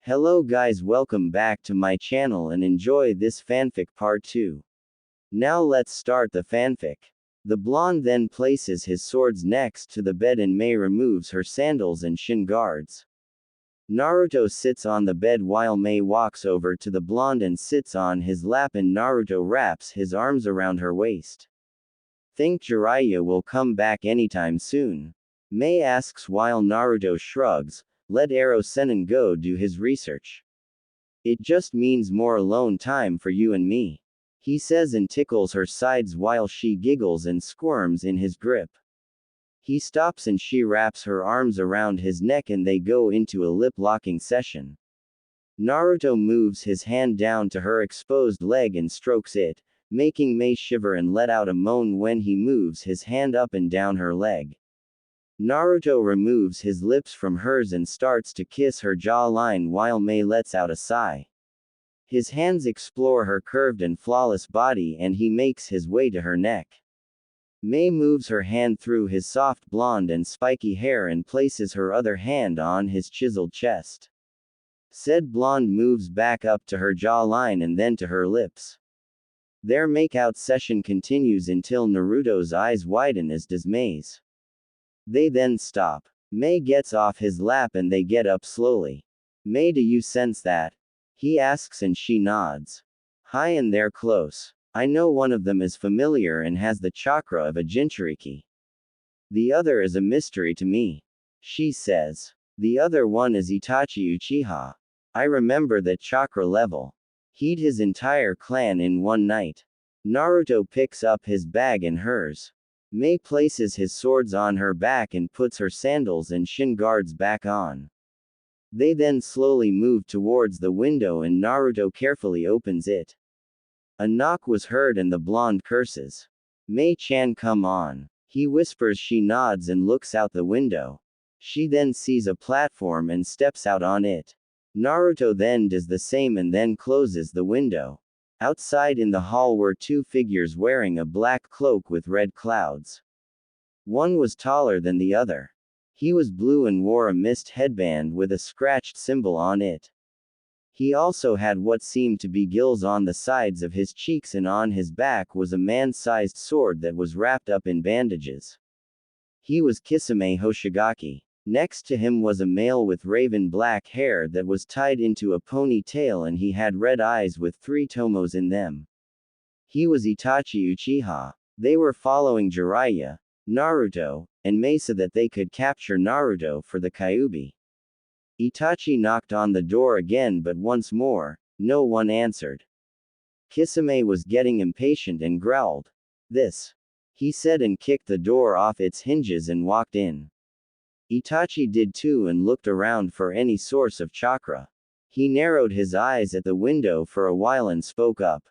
Hello guys, welcome back to my channel and enjoy this fanfic part 2. Now let's start the fanfic. The blonde then places his swords next to the bed and Mei removes her sandals and shin guards. Naruto sits on the bed while Mei walks over to the blonde and sits on his lap and Naruto wraps his arms around her waist. Think Jiraiya will come back anytime soon? Mei asks while Naruto shrugs. Let Ero Sennin go do his research. It just means more alone time for you and me. He says and tickles her sides while she giggles and squirms in his grip. He stops and she wraps her arms around his neck and they go into a lip-locking session. Naruto moves his hand down to her exposed leg and strokes it, making Mei shiver and let out a moan when he moves his hand up and down her leg. Naruto removes his lips from hers and starts to kiss her jawline while Mei lets out a sigh. His hands explore her curved and flawless body and he makes his way to her neck. Mei moves her hand through his soft blonde and spiky hair and places her other hand on his chiseled chest. Said blonde moves back up to her jawline and then to her lips. Their makeout session continues until Naruto's eyes widen as does Mei's. They then stop. Mei gets off his lap and they get up slowly. Mei, do you sense that? He asks and she nods. Hi, and they're close. I know one of them is familiar and has the chakra of a Jinchuriki. The other is a mystery to me. She says. The other one is Itachi Uchiha. I remember that chakra level. He'd his entire clan in one night. Naruto picks up his bag and hers. Mei places his swords on her back and puts her sandals and shin guards back on. They then slowly move towards the window and Naruto carefully opens it. A knock was heard and the blonde curses. Mei-chan, come on. He whispers. She nods and looks out the window. She then sees a platform and steps out on it. Naruto then does the same and then closes the window. Outside in the hall were two figures wearing a black cloak with red clouds. One was taller than the other. He was blue and wore a mist headband with a scratched symbol on it. He also had what seemed to be gills on the sides of his cheeks and on his back was a man-sized sword that was wrapped up in bandages. He was Kisame Hoshigaki. Next to him was a male with raven black hair that was tied into a ponytail and he had red eyes with 3 tomos in them. He was Itachi Uchiha. They were following Jiraiya, Naruto, and Mei so that they could capture Naruto for the Kyuubi. Itachi knocked on the door again but once more, no one answered. Kisame was getting impatient and growled. This, he said and kicked the door off its hinges and walked in. Itachi did too and looked around for any source of chakra. He narrowed his eyes at the window for a while and spoke up.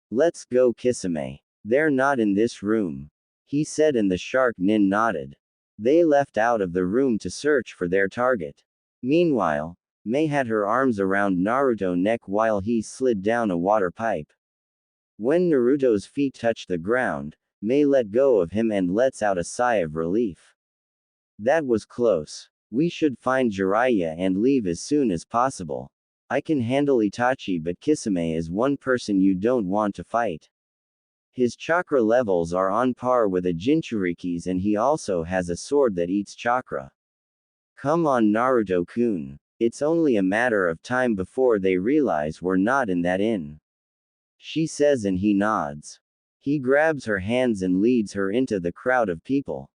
Let's go, Kisame. They're not in this room. He said and the shark nin nodded. They left out of the room to search for their target. Meanwhile, Mei had her arms around Naruto's neck while he slid down a water pipe. When Naruto's feet touched the ground, Mei let go of him and lets out a sigh of relief. That was close. We should find Jiraiya and leave as soon as possible. I can handle Itachi but Kisame is one person you don't want to fight. His chakra levels are on par with a Jinchuriki's and he also has a sword that eats chakra. Come on Naruto-kun. It's only a matter of time before they realize we're not in that inn. She says and he nods. He grabs her hands and leads her into the crowd of people.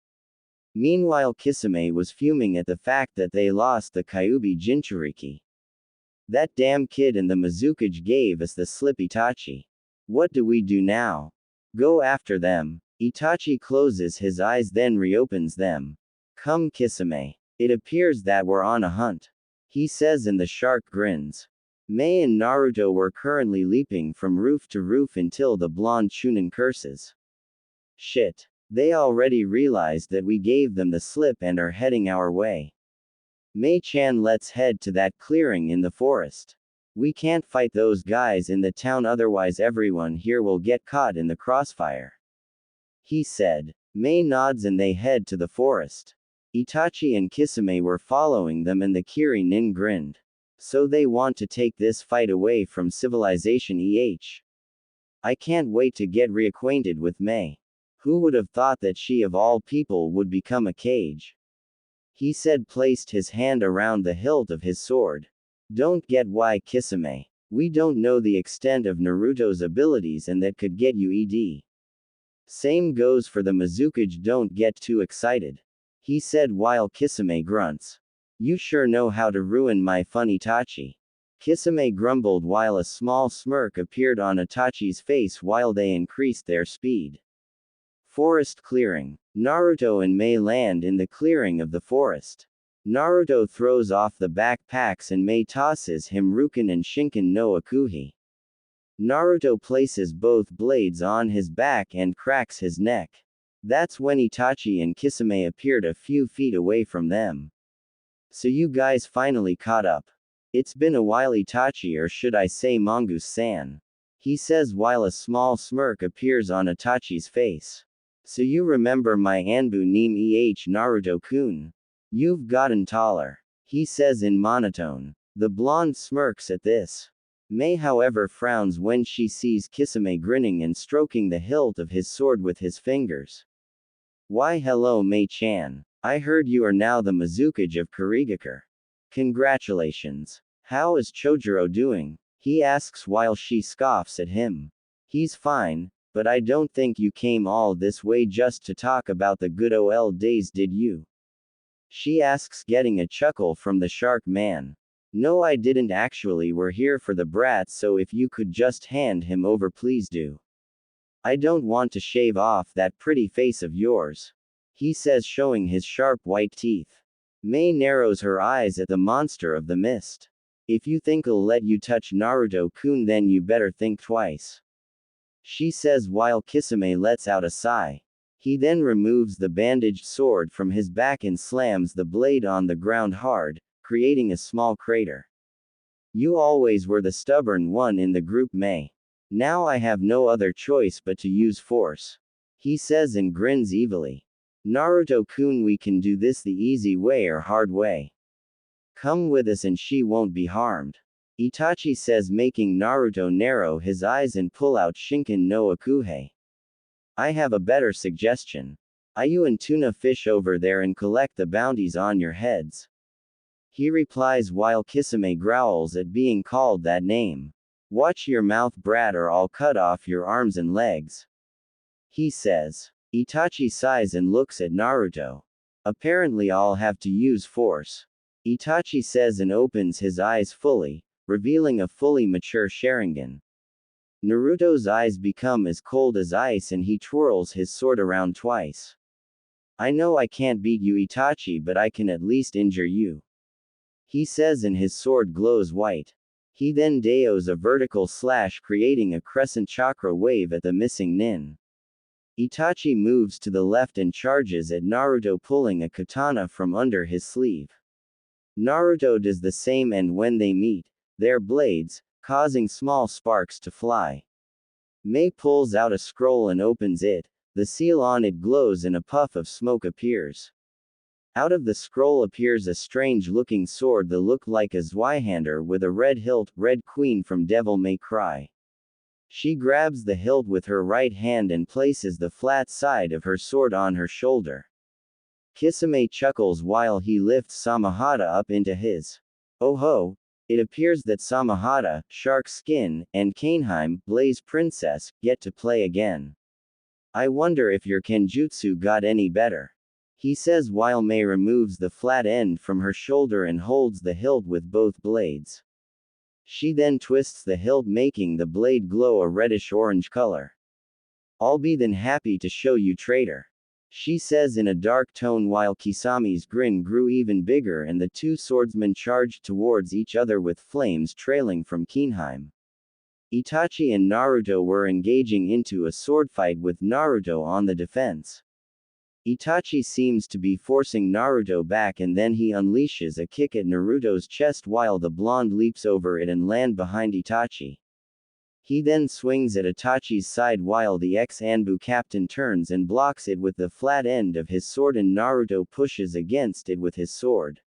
Meanwhile Kisame was fuming at the fact that they lost the Kyuubi Jinchuriki. That damn kid and the Mizukage gave us the slip. Itachi. What do we do now? Go after them. Itachi closes his eyes then reopens them. Come Kisame. It appears that we're on a hunt. He says and the shark grins. Mei and Naruto were currently leaping from roof to roof until the blonde Chunin curses. Shit. They already realized that we gave them the slip and are heading our way. Mei-chan, let's head to that clearing in the forest. We can't fight those guys in the town otherwise everyone here will get caught in the crossfire. He said. Mei nods and they head to the forest. Itachi and Kisame were following them and the Kiri nin grinned. So they want to take this fight away from civilization. I can't wait to get reacquainted with Mei. Who would have thought that she of all people would become a Kage? He said, placed his hand around the hilt of his sword. Don't get why, Kisame. We don't know the extent of Naruto's abilities and that could get you ED. Same goes for the Mizukage, don't get too excited. He said while Kisame grunts. You sure know how to ruin my fun, Itachi. Kisame grumbled while a small smirk appeared on Itachi's face while they increased their speed. Forest clearing. Naruto and Mei land in the clearing of the forest. Naruto throws off the backpacks and Mei tosses him Rukin and Shinken no Akuhi. Naruto places both blades on his back and cracks his neck. That's when Itachi and Kisame appeared a few feet away from them. So you guys finally caught up. It's been a while, Itachi, or should I say Mongoose-san. He says while a small smirk appears on Itachi's face. So you remember my Anbu name Naruto-kun? You've gotten taller. He says in monotone. The blonde smirks at this. Mei however frowns when she sees Kisame grinning and stroking the hilt of his sword with his fingers. Why hello Mei-chan. I heard you are now the Mizukage of Kurigakure. Congratulations. How is Chojuro doing? He asks while she scoffs at him. He's fine, but I don't think you came all this way just to talk about the good old days, did you? She asks, getting a chuckle from the shark man. No, I didn't actually. We're here for the brat, so if you could just hand him over, please do. I don't want to shave off that pretty face of yours. He says, showing his sharp white teeth. Mei narrows her eyes at the monster of the mist. If you think I'll let you touch Naruto-kun, then you better think twice. She says while Kisame lets out a sigh. He then removes the bandaged sword from his back and slams the blade on the ground hard, creating a small crater. You always were the stubborn one in the group, Mei. Now I have no other choice but to use force. He says and grins evilly. Naruto-kun, we can do this the easy way or hard way. Come with us and she won't be harmed. Itachi says, making Naruto narrow his eyes and pull out Shinken no Akuhe. I have a better suggestion. Ayu and tuna fish over there and collect the bounties on your heads. He replies while Kisame growls at being called that name. Watch your mouth, brat, or I'll cut off your arms and legs. He says. Itachi sighs and looks at Naruto. Apparently I'll have to use force. Itachi says and opens his eyes fully, revealing a fully mature Sharingan. Naruto's eyes become as cold as ice and he twirls his sword around twice. I know I can't beat you, Itachi, but I can at least injure you. He says and his sword glows white. He then deos a vertical slash, creating a crescent chakra wave at the missing nin. Itachi moves to the left and charges at Naruto, pulling a katana from under his sleeve. Naruto does the same, and when they meet, their blades, causing small sparks to fly. Mei pulls out a scroll and opens it. The seal on it glows and a puff of smoke appears. Out of the scroll appears a strange-looking sword that looked like a Zweihander with a red hilt, Red Queen from Devil May Cry. She grabs the hilt with her right hand and places the flat side of her sword on her shoulder. Kisame chuckles while he lifts Samahata up into his. Oh ho! It appears that Samahata, Shark Skin, and Kaneheim, Blaze Princess, get to play again. I wonder if your Kenjutsu got any better. He says while Mei removes the flat end from her shoulder and holds the hilt with both blades. She then twists the hilt, making the blade glow a reddish-orange color. I'll be then happy to show you, traitor. She says in a dark tone while Kisame's grin grew even bigger and the two swordsmen charged towards each other with flames trailing from Kaneheim. Itachi and Naruto were engaging into a sword fight with Naruto on the defense. Itachi seems to be forcing Naruto back and then he unleashes a kick at Naruto's chest while the blonde leaps over it and lands behind Itachi. He then swings at Itachi's side while the ex-Anbu captain turns and blocks it with the flat end of his sword and Naruto pushes against it with his sword.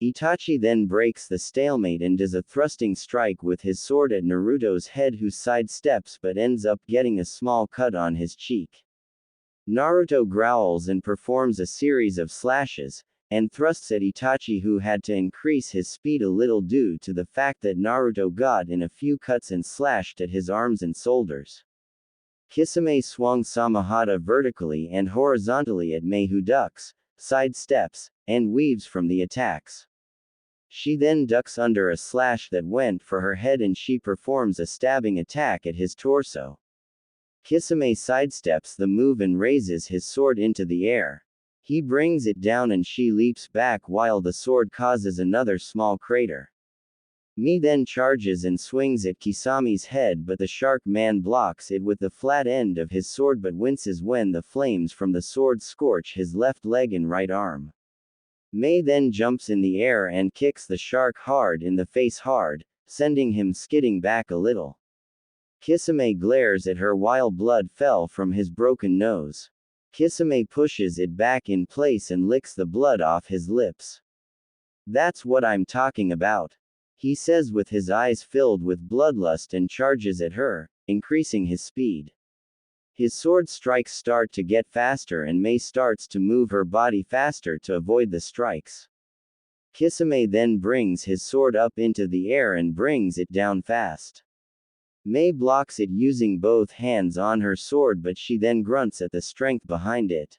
Itachi then breaks the stalemate and does a thrusting strike with his sword at Naruto's head, who sidesteps but ends up getting a small cut on his cheek. Naruto growls and performs a series of slashes, and thrusts at Itachi, who had to increase his speed a little due to the fact that Naruto got in a few cuts and slashed at his arms and shoulders. Kisame swung Samahata vertically and horizontally at Mei, who ducks, sidesteps, and weaves from the attacks. She then ducks under a slash that went for her head, and she performs a stabbing attack at his torso. Kisame sidesteps the move and raises his sword into the air. He brings it down and she leaps back while the sword causes another small crater. Mei then charges and swings at Kisame's head, but the shark man blocks it with the flat end of his sword but winces when the flames from the sword scorch his left leg and right arm. Mei then jumps in the air and kicks the shark hard in the face, sending him skidding back a little. Kisame glares at her while blood fell from his broken nose. Kisame pushes it back in place and licks the blood off his lips. "That's what I'm talking about," he says with his eyes filled with bloodlust, and charges at her, increasing his speed. His sword strikes start to get faster and Mei starts to move her body faster to avoid the strikes. Kisame then brings his sword up into the air and brings it down fast. Mei blocks it using both hands on her sword, but she then grunts at the strength behind it.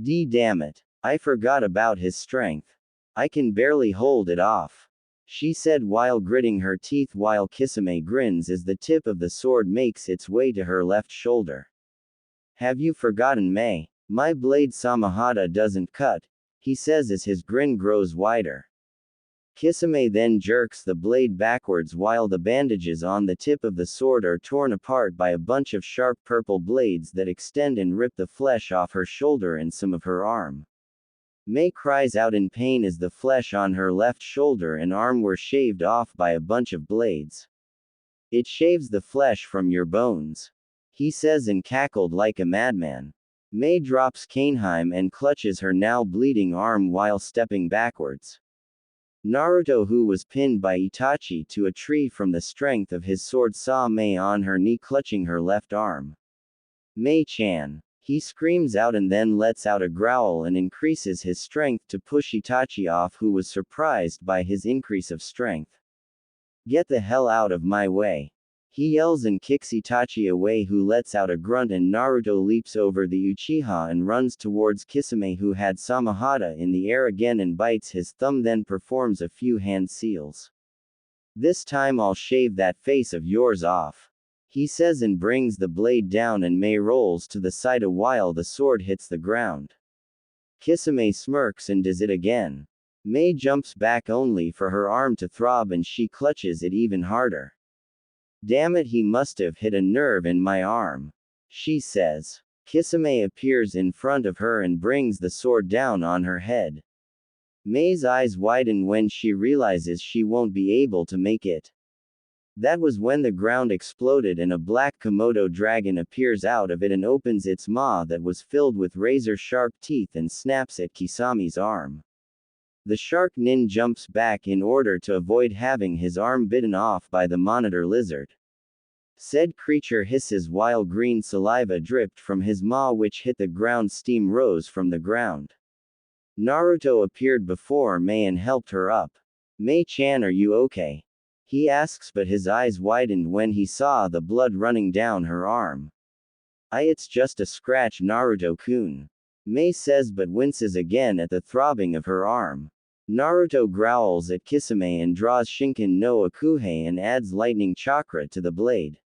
Damn it. I forgot about his strength. I can barely hold it off," she said while gritting her teeth, while Kisame grins as the tip of the sword makes its way to her left shoulder. "Have you forgotten, Mei? My blade Samahata doesn't cut," he says as his grin grows wider. Kisame then jerks the blade backwards while the bandages on the tip of the sword are torn apart by a bunch of sharp purple blades that extend and rip the flesh off her shoulder and some of her arm. Mei cries out in pain as the flesh on her left shoulder and arm were shaved off by a bunch of blades. "It shaves the flesh from your bones," he says, and cackled like a madman. Mei drops Kaneheim and clutches her now bleeding arm while stepping backwards. Naruto, who was pinned by Itachi to a tree from the strength of his sword, saw Mei on her knee clutching her left arm. "Mei-chan!" He screams out and then lets out a growl and increases his strength to push Itachi off, who was surprised by his increase of strength. "Get the hell out of my way!" He yells and kicks Itachi away, who lets out a grunt, and Naruto leaps over the Uchiha and runs towards Kisame, who had Samahata in the air again, and bites his thumb, then performs a few hand seals. "This time I'll shave that face of yours off," he says, and brings the blade down, and Mei rolls to the side a while the sword hits the ground. Kisame smirks and does it again. Mei jumps back only for her arm to throb, and she clutches it even harder. "Damn it, he must have hit a nerve in my arm," she says. Kisame appears in front of her and brings the sword down on her head. Mei's eyes widen when she realizes she won't be able to make it. That was when the ground exploded and a black Komodo dragon appears out of it and opens its maw that was filled with razor-sharp teeth and snaps at Kisame's arm. The shark nin jumps back in order to avoid having his arm bitten off by the monitor lizard. Said creature hisses while green saliva dripped from his maw, which hit the ground. Steam rose from the ground. Naruto appeared before Mei and helped her up. "Mei-chan, are you okay?" he asks, but his eyes widened when he saw the blood running down her arm. It's just a scratch, Naruto-kun," Mei says, but winces again at the throbbing of her arm. Naruto growls at Kisame and draws Shinken no Akuhei and adds lightning chakra to the blade.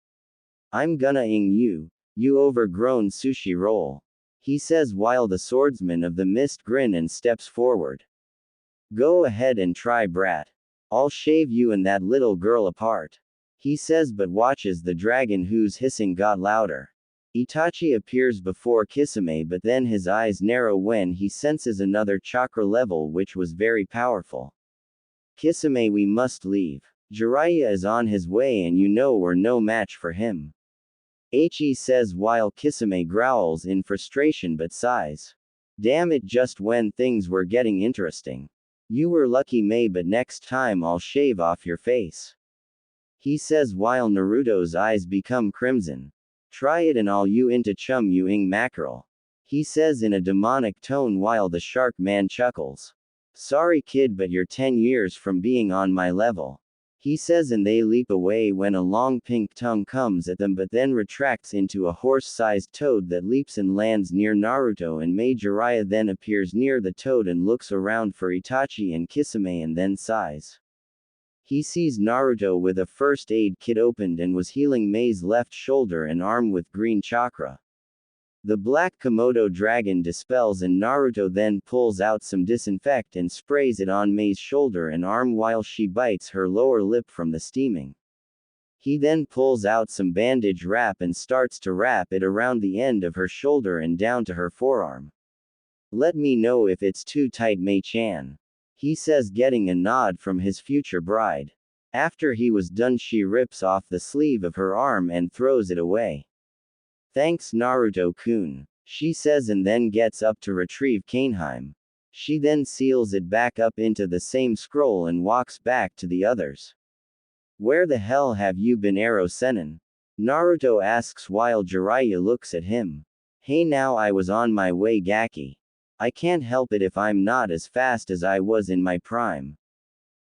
"I'm gonna ing you, you overgrown sushi roll," he says while the swordsman of the mist grin and steps forward. "Go ahead and try, brat. I'll shave you and that little girl apart," he says, but watches the dragon, whose hissing got louder. Itachi appears before Kisame, but then his eyes narrow when he senses another chakra level, which was very powerful. "Kisame, we must leave. Jiraiya is on his way and you know we're no match for him," He says while Kisame growls in frustration but sighs. Damn it, just when things were getting interesting. You were lucky, May, but next time I'll shave off your face. He says while Naruto's eyes become crimson. Try it and I'll you into chum you ing mackerel. He says in a demonic tone while the shark man chuckles. Sorry kid, but you're 10 years from being on my level. He says, and they leap away when a long pink tongue comes at them but then retracts into a horse-sized toad that leaps and lands near Naruto and Mei. Jiraiya then appears near the toad and looks around for Itachi and Kisame and then sighs. He sees Naruto with a first aid kit opened and was healing Mei's left shoulder and arm with green chakra. The black Komodo dragon dispels and Naruto then pulls out some disinfect and sprays it on Mei's shoulder and arm while she bites her lower lip from the steaming. He then pulls out some bandage wrap and starts to wrap it around the end of her shoulder and down to her forearm. Let me know if it's too tight, Mei-chan. He says, getting a nod from his future bride. After he was done, she rips off the sleeve of her arm and throws it away. Thanks Naruto-kun, she says and then gets up to retrieve Kaneheim. She then seals it back up into the same scroll and walks back to the others. Where the hell have you been, Ero-sennin? Naruto asks while Jiraiya looks at him. Hey, now I was on my way, Gaki. I can't help it if I'm not as fast as I was in my prime.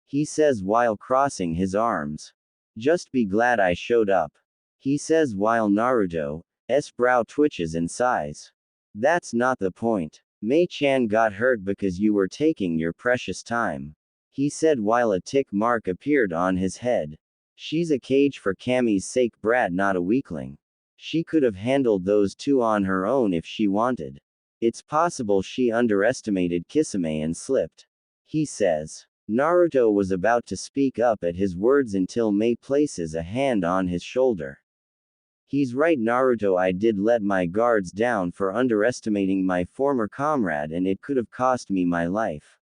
He says while crossing his arms. Just be glad I showed up. He says while Naruto's brow twitches and sighs. That's not the point. Mei-chan got hurt because you were taking your precious time. He said while a tick mark appeared on his head. She's a cage for Kami's sake, brat, not a weakling. She could have handled those two on her own if she wanted. It's possible she underestimated Kisame and slipped. He says. Naruto was about to speak up at his words until Mei places a hand on his shoulder. He's right, Naruto, I did let my guards down for underestimating my former comrade and it could have cost me my life.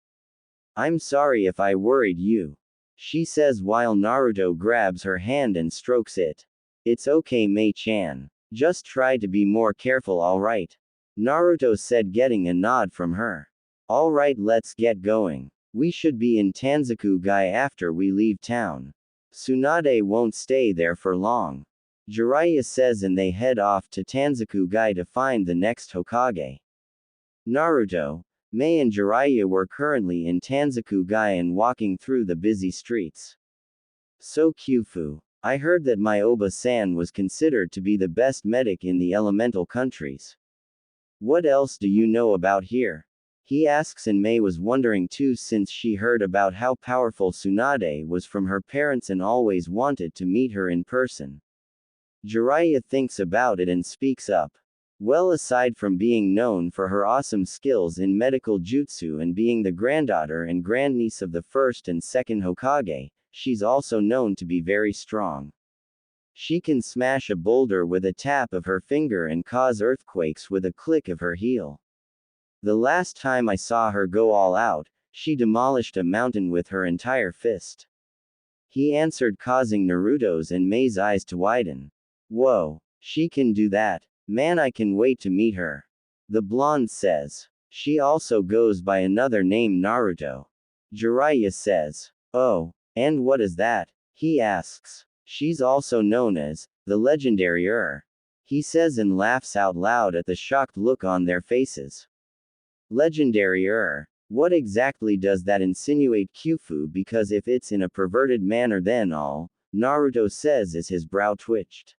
I'm sorry if I worried you. She says while Naruto grabs her hand and strokes it. It's okay, Mei-chan. Just try to be more careful, alright? Naruto said, getting a nod from her. Alright, let's get going. We should be in Tanzaku-gai after we leave town. Tsunade won't stay there for long. Jiraiya says and they head off to Tanzaku-gai to find the next Hokage. Naruto, Mei and Jiraiya were currently in Tanzaku-gai and walking through the busy streets. So Kyufu, I heard that Myoba-san was considered to be the best medic in the elemental countries. What else do you know about here? He asks, and Mei was wondering too since she heard about how powerful Tsunade was from her parents and always wanted to meet her in person. Jiraiya thinks about it and speaks up. Well, aside from being known for her awesome skills in medical jutsu and being the granddaughter and grandniece of the first and second Hokage, she's also known to be very strong. She can smash a boulder with a tap of her finger and cause earthquakes with a click of her heel. The last time I saw her go all out, she demolished a mountain with her entire fist. He answered, causing Naruto's and Mei's eyes to widen. Whoa, she can do that. Man, I can wait to meet her. The blonde says. She also goes by another name, Naruto. Jiraiya says. Oh, and what is that? He asks. She's also known as the legendary he says and laughs out loud at the shocked look on their faces. Legendary What exactly does that insinuate, Kyufu? Because if it's in a perverted manner, then all, Naruto says as his brow twitched.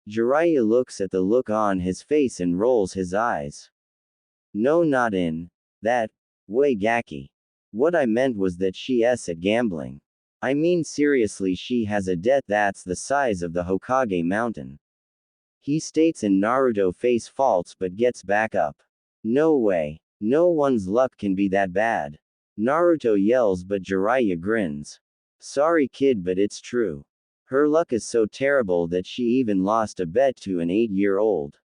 Jiraiya looks at the look on his face and rolls his eyes. No, not in that way, Gaki. What I meant was that she's at gambling. I mean, seriously, she has a debt that's the size of the Hokage mountain. He states, and Naruto face faults but gets back up. No way. No one's luck can be that bad. Naruto yells, but Jiraiya grins. Sorry kid, but it's true. Her luck is so terrible that she even lost a bet to an 8-year-old.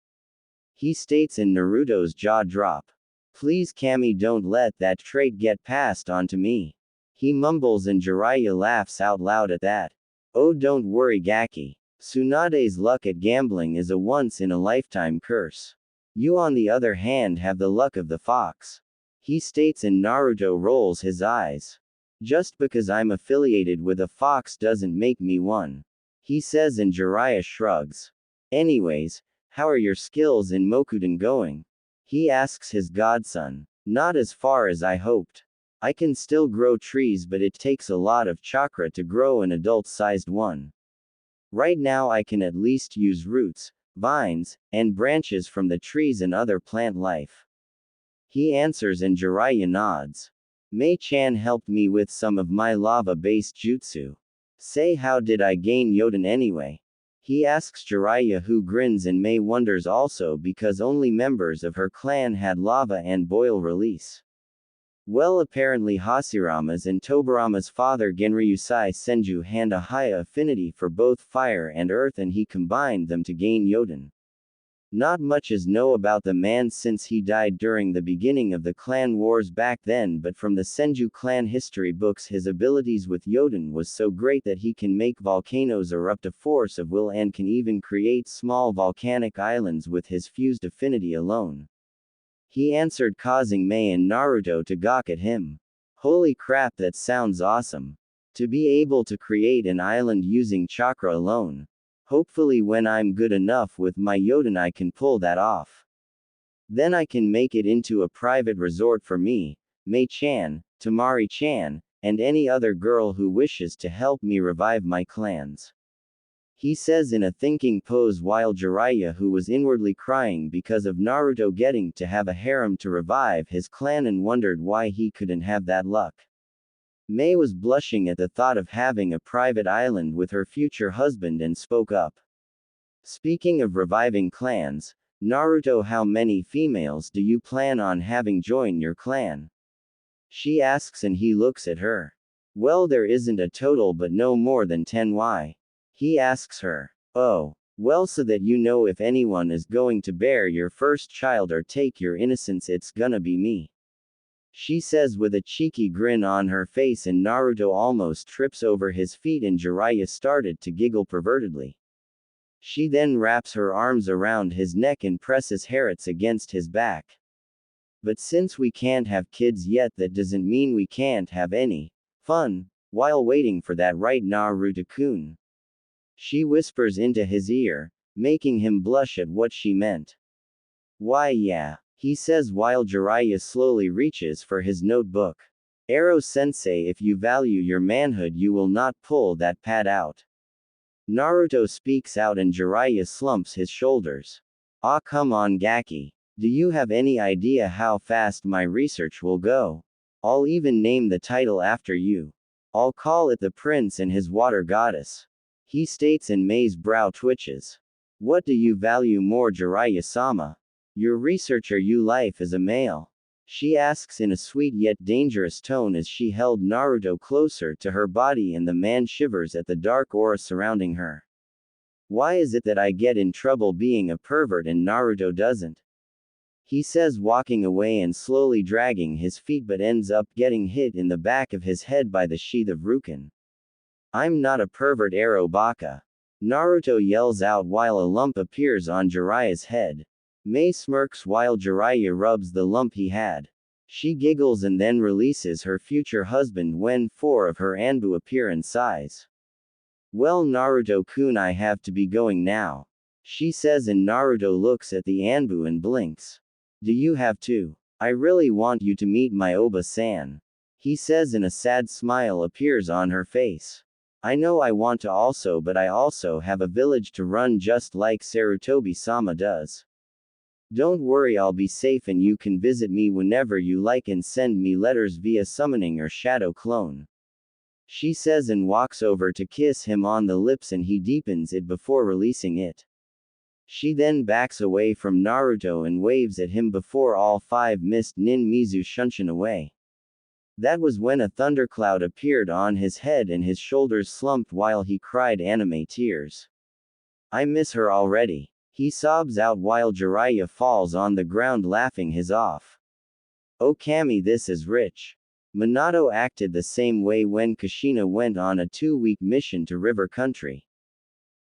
He states, and Naruto's jaw drop. Please Kami, don't let that trait get passed on to me. He mumbles and Jiraiya laughs out loud at that. Oh, don't worry, Gaki. Tsunade's luck at gambling is a once-in-a-lifetime curse. You on the other hand have the luck of the fox. He states, and Naruto rolls his eyes. Just because I'm affiliated with a fox doesn't make me one. He says, and Jiraiya shrugs. Anyways, how are your skills in Mokuden going? He asks his godson. Not as far as I hoped. I can still grow trees, but it takes a lot of chakra to grow an adult-sized one. Right now I can at least use roots, vines, and branches from the trees and other plant life. He answers, and Jiraiya nods. Mei-chan helped me with some of my lava-based jutsu. Say, how did I gain Yoden anyway? He asks Jiraiya, who grins, and Mei wonders also because only members of her clan had lava and boil release. Well, apparently Hashirama's and Tobirama's father Genryusai Senju had a high affinity for both fire and earth, and he combined them to gain Yoden. Not much is known about the man since he died during the beginning of the clan wars back then, but from the Senju clan history books his abilities with Yoden was so great that he can make volcanoes erupt a force of will and can even create small volcanic islands with his fused affinity alone. He answered, causing Mei and Naruto to gawk at him. Holy crap, that sounds awesome. To be able to create an island using chakra alone. Hopefully when I'm good enough with my Yoden I can pull that off. Then I can make it into a private resort for me, Mei-chan, Tamari-chan, and any other girl who wishes to help me revive my clans. He says in a thinking pose, while Jiraiya, who was inwardly crying because of Naruto getting to have a harem to revive his clan and wondered why he couldn't have that luck. Mei was blushing at the thought of having a private island with her future husband and spoke up. Speaking of reviving clans, Naruto, how many females do you plan on having join your clan? She asks, and he looks at her. Well, there isn't a total, but no more than 10. Why? He asks her. Oh, well, so that you know if anyone is going to bear your first child or take your innocence, it's gonna be me. She says with a cheeky grin on her face, and Naruto almost trips over his feet and Jiraiya started to giggle pervertedly. She then wraps her arms around his neck and presses Harets against his back. But since we can't have kids yet, that doesn't mean we can't have any fun while waiting for that, right, Naruto-kun? She whispers into his ear, making him blush at what she meant. Why, yeah. He says while Jiraiya slowly reaches for his notebook. Ero-sensei, if you value your manhood you will not pull that pad out. Naruto speaks out and Jiraiya slumps his shoulders. Ah, come on Gaki. Do you have any idea how fast my research will go? I'll even name the title after you. I'll call it The Prince and His Water Goddess. He states, and Mei's brow twitches. What do you value more, Jiraiya-sama? Your research or you life as a male? She asks in a sweet yet dangerous tone as she held Naruto closer to her body, and the man shivers at the dark aura surrounding her. Why is it that I get in trouble being a pervert and Naruto doesn't? He says, walking away and slowly dragging his feet, but ends up getting hit in the back of his head by the sheath of Rukin. I'm not a pervert, Ero Baka. Naruto yells out while a lump appears on Jiraiya's head. Mei smirks while Jiraiya rubs the lump he had. She giggles and then releases her future husband when 4 of her Anbu appear in size. Well, Naruto-kun, I have to be going now. She says, and Naruto looks at the Anbu and blinks. Do you have to? I really want you to meet my Oba-san. He says, and a sad smile appears on her face. I know I want to also, but I also have a village to run just like Sarutobi-sama does. Don't worry, I'll be safe and you can visit me whenever you like and send me letters via summoning or shadow clone. She says and walks over to kiss him on the lips, and he deepens it before releasing it. She then backs away from Naruto and waves at him before all 5 mist nin Mizu shunshin away. That was when a thundercloud appeared on his head and his shoulders slumped while he cried anime tears. I miss her already. He sobs out while Jiraiya falls on the ground laughing his off. Oh Kami, this is rich. Minato acted the same way when Kushina went on a 2-week mission to River Country.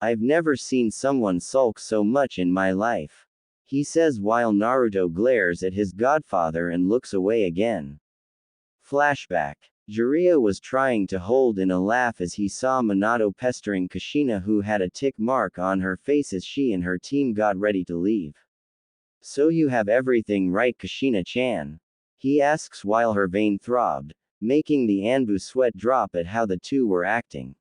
I've never seen someone sulk so much in my life. he says while Naruto glares at his godfather and looks away again. Flashback. Jiraiya was trying to hold in a laugh as he saw Minato pestering Kushina, who had a tick mark on her face as she and her team got ready to leave. "So you have everything right, Kushina-chan?" he asks while her vein throbbed, making the Anbu sweat drop at how the two were acting.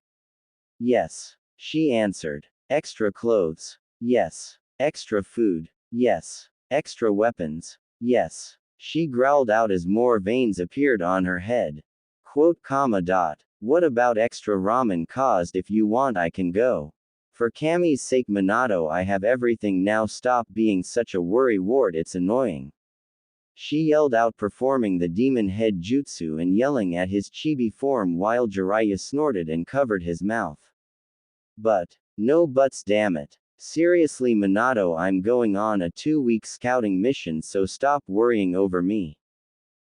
"Yes," she answered. "Extra clothes? Yes. Extra food? Yes. Extra weapons? Yes," she growled out as more veins appeared on her head. Quote, comma dot. "What about extra ramen caused? If you want I can go. For Kami's sake, Minato, I have everything now. Stop being such a worrywart, it's annoying." She yelled out, performing the demon head jutsu and yelling at his chibi form while Jiraiya snorted and covered his mouth. "But, no buts, damn it. Seriously Minato, I'm going on a 2-week scouting mission, so stop worrying over me,"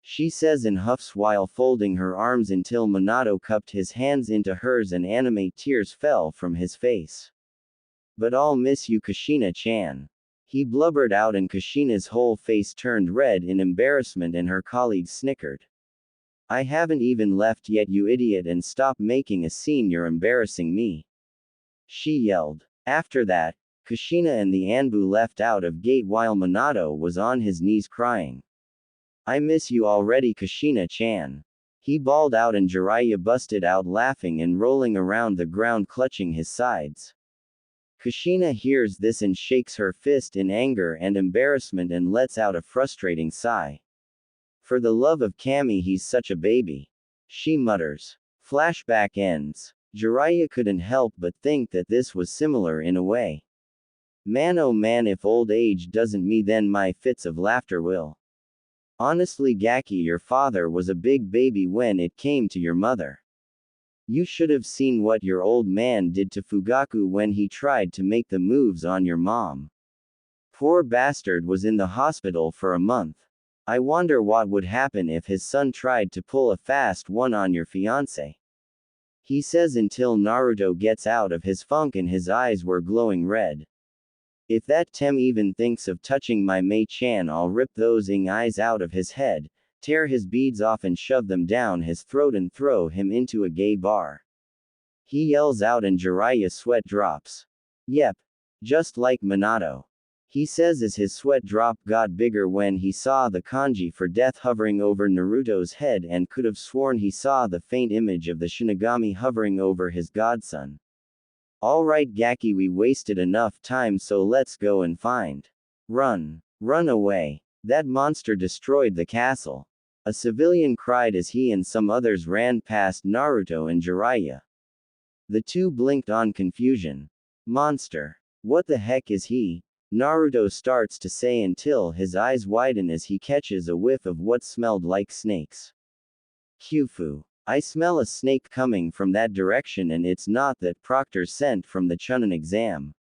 she says in huffs while folding her arms until Minato cupped his hands into hers and anime tears fell from his face. "But I'll miss you, Kushina-chan," he blubbered out, and Kushina's whole face turned red in embarrassment and her colleagues snickered. "I haven't even left yet, you idiot, and stop making a scene, you're embarrassing me," she yelled. After that, Kushina and the Anbu left out of gate while Minato was on his knees crying. "I miss you already, Kushina-chan," he bawled out, and Jiraiya busted out laughing and rolling around the ground clutching his sides. Kushina hears this and shakes her fist in anger and embarrassment and lets out a frustrating sigh. "For the love of Kami, he's such a baby," she mutters. Flashback ends. Jiraiya couldn't help but think that this was similar in a way. "Man, oh man, if old age doesn't me, then my fits of laughter will. Honestly, Gaki, your father was a big baby when it came to your mother. You should have seen what your old man did to Fugaku when he tried to make the moves on your mom. Poor bastard was in the hospital for a month. I wonder what would happen if his son tried to pull a fast one on your fiancé," he says until Naruto gets out of his funk and his eyes were glowing red. "If that Tem even thinks of touching my Mei-chan, I'll rip those eyes out of his head, tear his beads off and shove them down his throat and throw him into a gay bar," he yells out, and Jiraiya's sweat drops. "Yep. Just like Minato," he says as his sweat drop got bigger when he saw the kanji for death hovering over Naruto's head and could have sworn he saw the faint image of the Shinigami hovering over his godson. "Alright Gaki, we wasted enough time, so let's go and find. Run. Run away. That monster destroyed the castle," a civilian cried as he and some others ran past Naruto and Jiraiya. The two blinked on confusion. "Monster. What the heck is he?" Naruto starts to say until his eyes widen as he catches a whiff of what smelled like snakes. "Kyufu. I smell a snake coming from that direction, and it's not that Proctor's sent from the Chunin exam.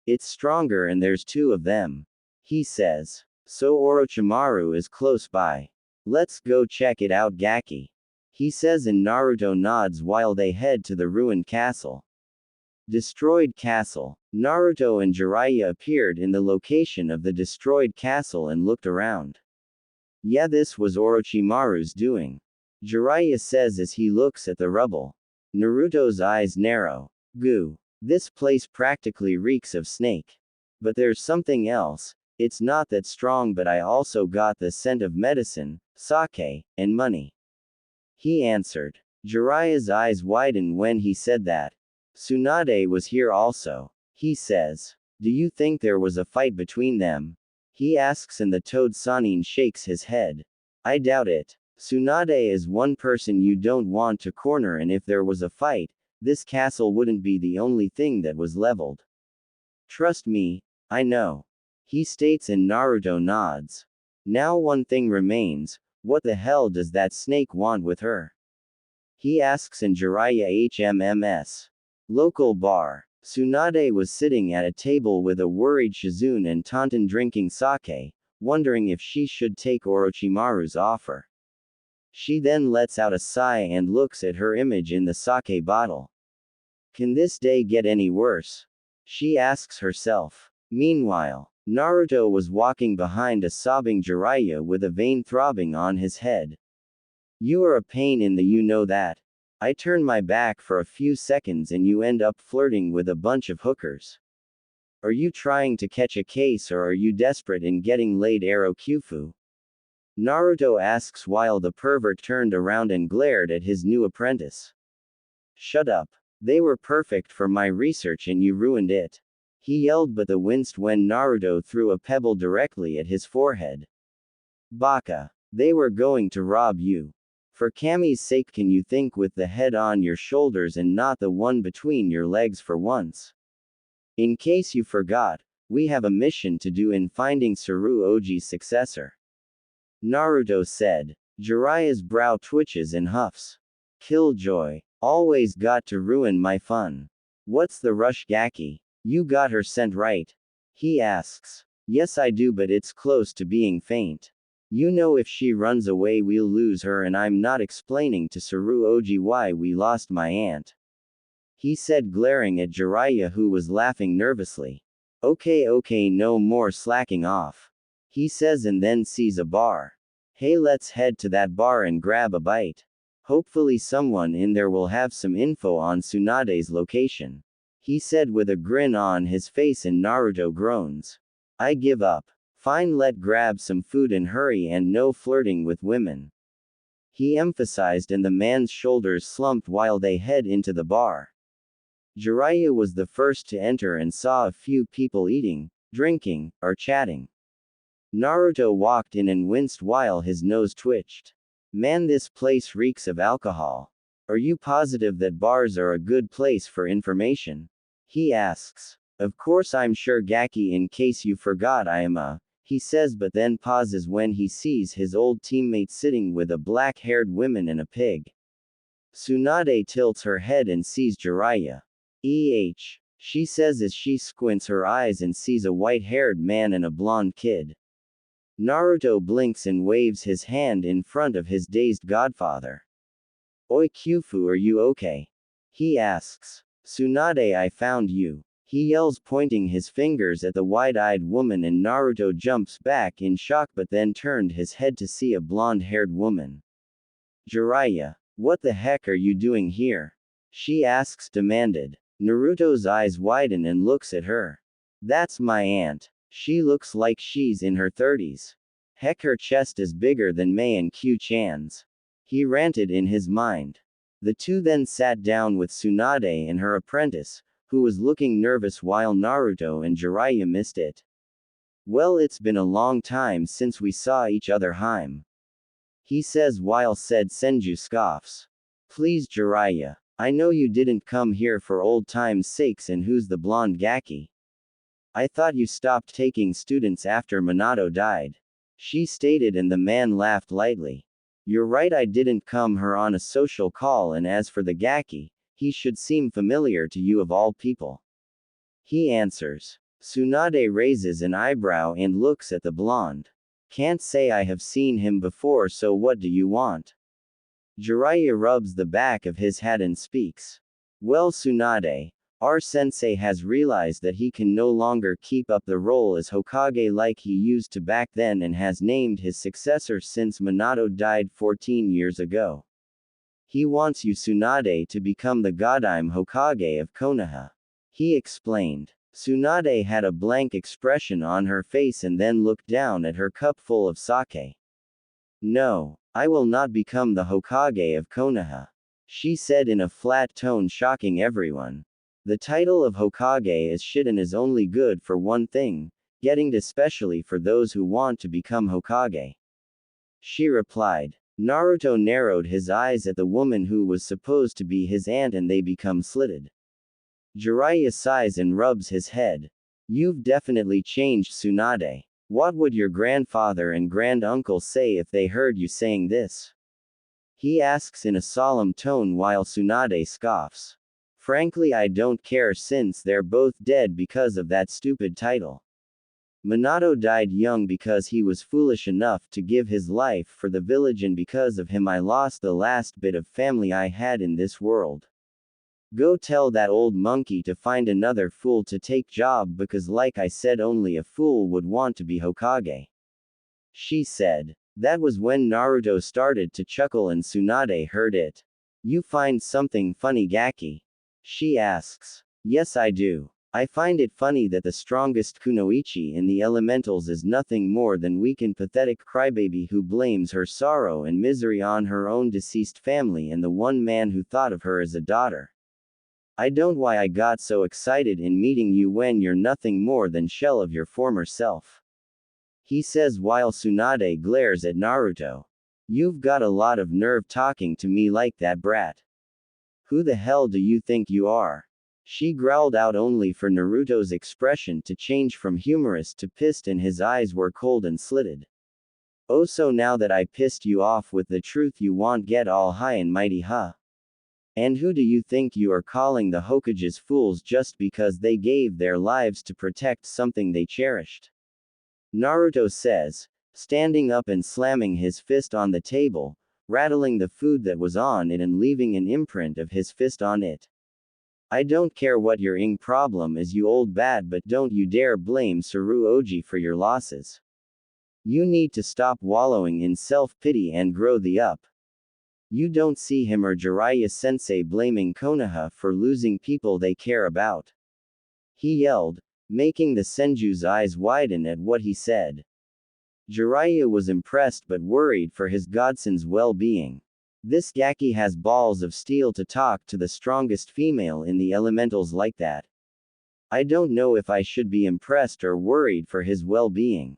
It's stronger and there's 2 of them," he says. "So Orochimaru is close by. Let's go check it out, Gaki," he says, and Naruto nods while they head to the ruined castle. Destroyed castle. Naruto and Jiraiya appeared in the location of the destroyed castle and looked around. "Yeah, this was Orochimaru's doing," Jiraiya says as he looks at the rubble. Naruto's eyes narrow. "Goo. This place practically reeks of snake. But there's something else. It's not that strong, but I also got the scent of medicine, sake, and money," he answered. Jiraiya's eyes widen when he said that. "Tsunade was here also," he says. "Do you think there was a fight between them?" he asks, and the Toad Sanin shakes his head. "I doubt it. Tsunade is one person you don't want to corner, and if there was a fight, this castle wouldn't be the only thing that was leveled. Trust me, I know," he states, and Naruto nods. "Now one thing remains, what the hell does that snake want with her?" he asks, and Jiraiya HMMS. Local bar. Tsunade was sitting at a table with a worried Shizune and Taunton drinking sake, wondering if she should take Orochimaru's offer. She then lets out a sigh and looks at her image in the sake bottle. Can this day get any worse? She asks herself. Meanwhile, Naruto was walking behind a sobbing Jiraiya with a vein throbbing on his head. You are a pain in the you know that. I turn my back for a few seconds and you end up flirting with a bunch of hookers. Are you trying to catch a case or are you desperate in getting laid? Arrow Kyufu. Naruto asks while the pervert turned around and glared at his new apprentice. Shut up. They were perfect for my research and you ruined it. He yelled but the winced when Naruto threw a pebble directly at his forehead. Baka. They were going to rob you. For Kami's sake, can you think with the head on your shoulders and not the one between your legs for once? In case you forgot, we have a mission to do in finding Tsuruoji's successor. Naruto said. Jiraiya's brow twitches and huffs. Killjoy. Always got to ruin my fun. What's the rush, Gaki? You got her scent right? He asks. Yes I do, but it's close to being faint. You know if she runs away we'll lose her, and I'm not explaining to Tsuruoji why we lost my aunt. He said, glaring at Jiraiya who was laughing nervously. Okay, no more slacking off. He says and then sees a bar. Hey, let's head to that bar and grab a bite. Hopefully someone in there will have some info on Tsunade's location. He said with a grin on his face, and Naruto groans. I give up. Fine, let grab some food and hurry, and no flirting with women. He emphasized, and the man's shoulders slumped while they head into the bar. Jiraiya was the first to enter and saw a few people eating, drinking, or chatting. Naruto walked in and winced while his nose twitched. Man, this place reeks of alcohol. Are you positive that bars are a good place for information? He asks. Of course I'm sure, Gaki, in case you forgot I am a, he says, but then pauses when he sees his old teammate sitting with a black-haired woman and a pig. Tsunade tilts her head and sees Jiraiya. She says as she squints her eyes and sees a white-haired man and a blonde kid. Naruto blinks and waves his hand in front of his dazed godfather. Oi Kyufu, are you okay? He asks. Tsunade, I found you. He yells, pointing his fingers at the wide-eyed woman, and Naruto jumps back in shock but then turned his head to see a blonde-haired woman. Jiraiya, what the heck are you doing here? She asks, demanded. Naruto's eyes widen and looks at her. That's my aunt. She looks like she's in her 30s. Heck, her chest is bigger than Mei and Q-chan's. He ranted in his mind. The two then sat down with Tsunade and her apprentice, who was looking nervous while Naruto and Jiraiya missed it. Well, it's been a long time since we saw each other, Harem. He says while said Senju scoffs. Please Jiraiya, I know you didn't come here for old time's sakes, and who's the blonde Gaki? I thought you stopped taking students after Minato died. She stated, and the man laughed lightly. You're right, I didn't come here on a social call, and as for the Gaki, he should seem familiar to you of all people. He answers. Tsunade raises an eyebrow and looks at the blonde. Can't say I have seen him before, so what do you want? Jiraiya rubs the back of his hat and speaks. Well, Tsunade, our sensei has realized that he can no longer keep up the role as Hokage like he used to back then, and has named his successor since Minato died 14 years ago. He wants you, Tsunade, to become the Godime Hokage of Konoha. He explained. Tsunade had a blank expression on her face and then looked down at her cup full of sake. No, I will not become the Hokage of Konoha. She said in a flat tone, shocking everyone. The title of Hokage is shit and is only good for one thing, getting it, especially for those who want to become Hokage. She replied. Naruto narrowed his eyes at the woman who was supposed to be his aunt, and they become slitted. Jiraiya sighs and rubs his head. You've definitely changed, Tsunade. What would your grandfather and granduncle say if they heard you saying this? He asks in a solemn tone while Tsunade scoffs. Frankly, I don't care, since they're both dead because of that stupid title. Minato died young because he was foolish enough to give his life for the village, and because of him I lost the last bit of family I had in this world. Go tell that old monkey to find another fool to take job because like I said only a fool would want to be Hokage. She said. That was when Naruto started to chuckle and Tsunade heard it. You find something funny Gaki? She asks. Yes I do. I find it funny that the strongest kunoichi in the elementals is nothing more than weak and pathetic crybaby who blames her sorrow and misery on her own deceased family and the one man who thought of her as a daughter. I don't why I got so excited in meeting you when you're nothing more than shell of your former self. He says while Tsunade glares at Naruto. You've got a lot of nerve talking to me like that brat. Who the hell do you think you are? She growled out only for Naruto's expression to change from humorous to pissed and his eyes were cold and slitted. Oh so now that I pissed you off with the truth you won't get all high and mighty huh? And who do you think you are calling the Hokages fools just because they gave their lives to protect something they cherished? Naruto says, standing up and slamming his fist on the table, rattling the food that was on it and leaving an imprint of his fist on it. I don't care what your problem is you old bat but don't you dare blame Tsuruoji for your losses. You need to stop wallowing in self-pity and grow the up. You don't see him or Jiraiya-sensei blaming Konoha for losing people they care about. He yelled, making the Senju's eyes widen at what he said. Jiraiya was impressed but worried for his godson's well-being. This Gaki has balls of steel to talk to the strongest female in the elementals like that. I don't know if I should be impressed or worried for his well-being.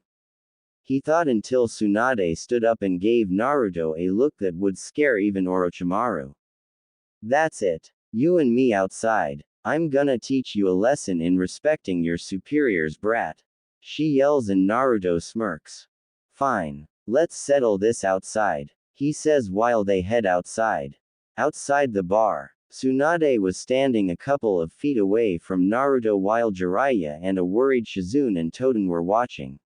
He thought until Tsunade stood up and gave Naruto a look that would scare even Orochimaru. That's it. You and me outside. I'm gonna teach you a lesson in respecting your superiors brat. She yells and Naruto smirks. Fine. Let's settle this outside, he says while they head outside. Outside the bar, Tsunade was standing a couple of feet away from Naruto while Jiraiya and a worried Shizune and Toden were watching.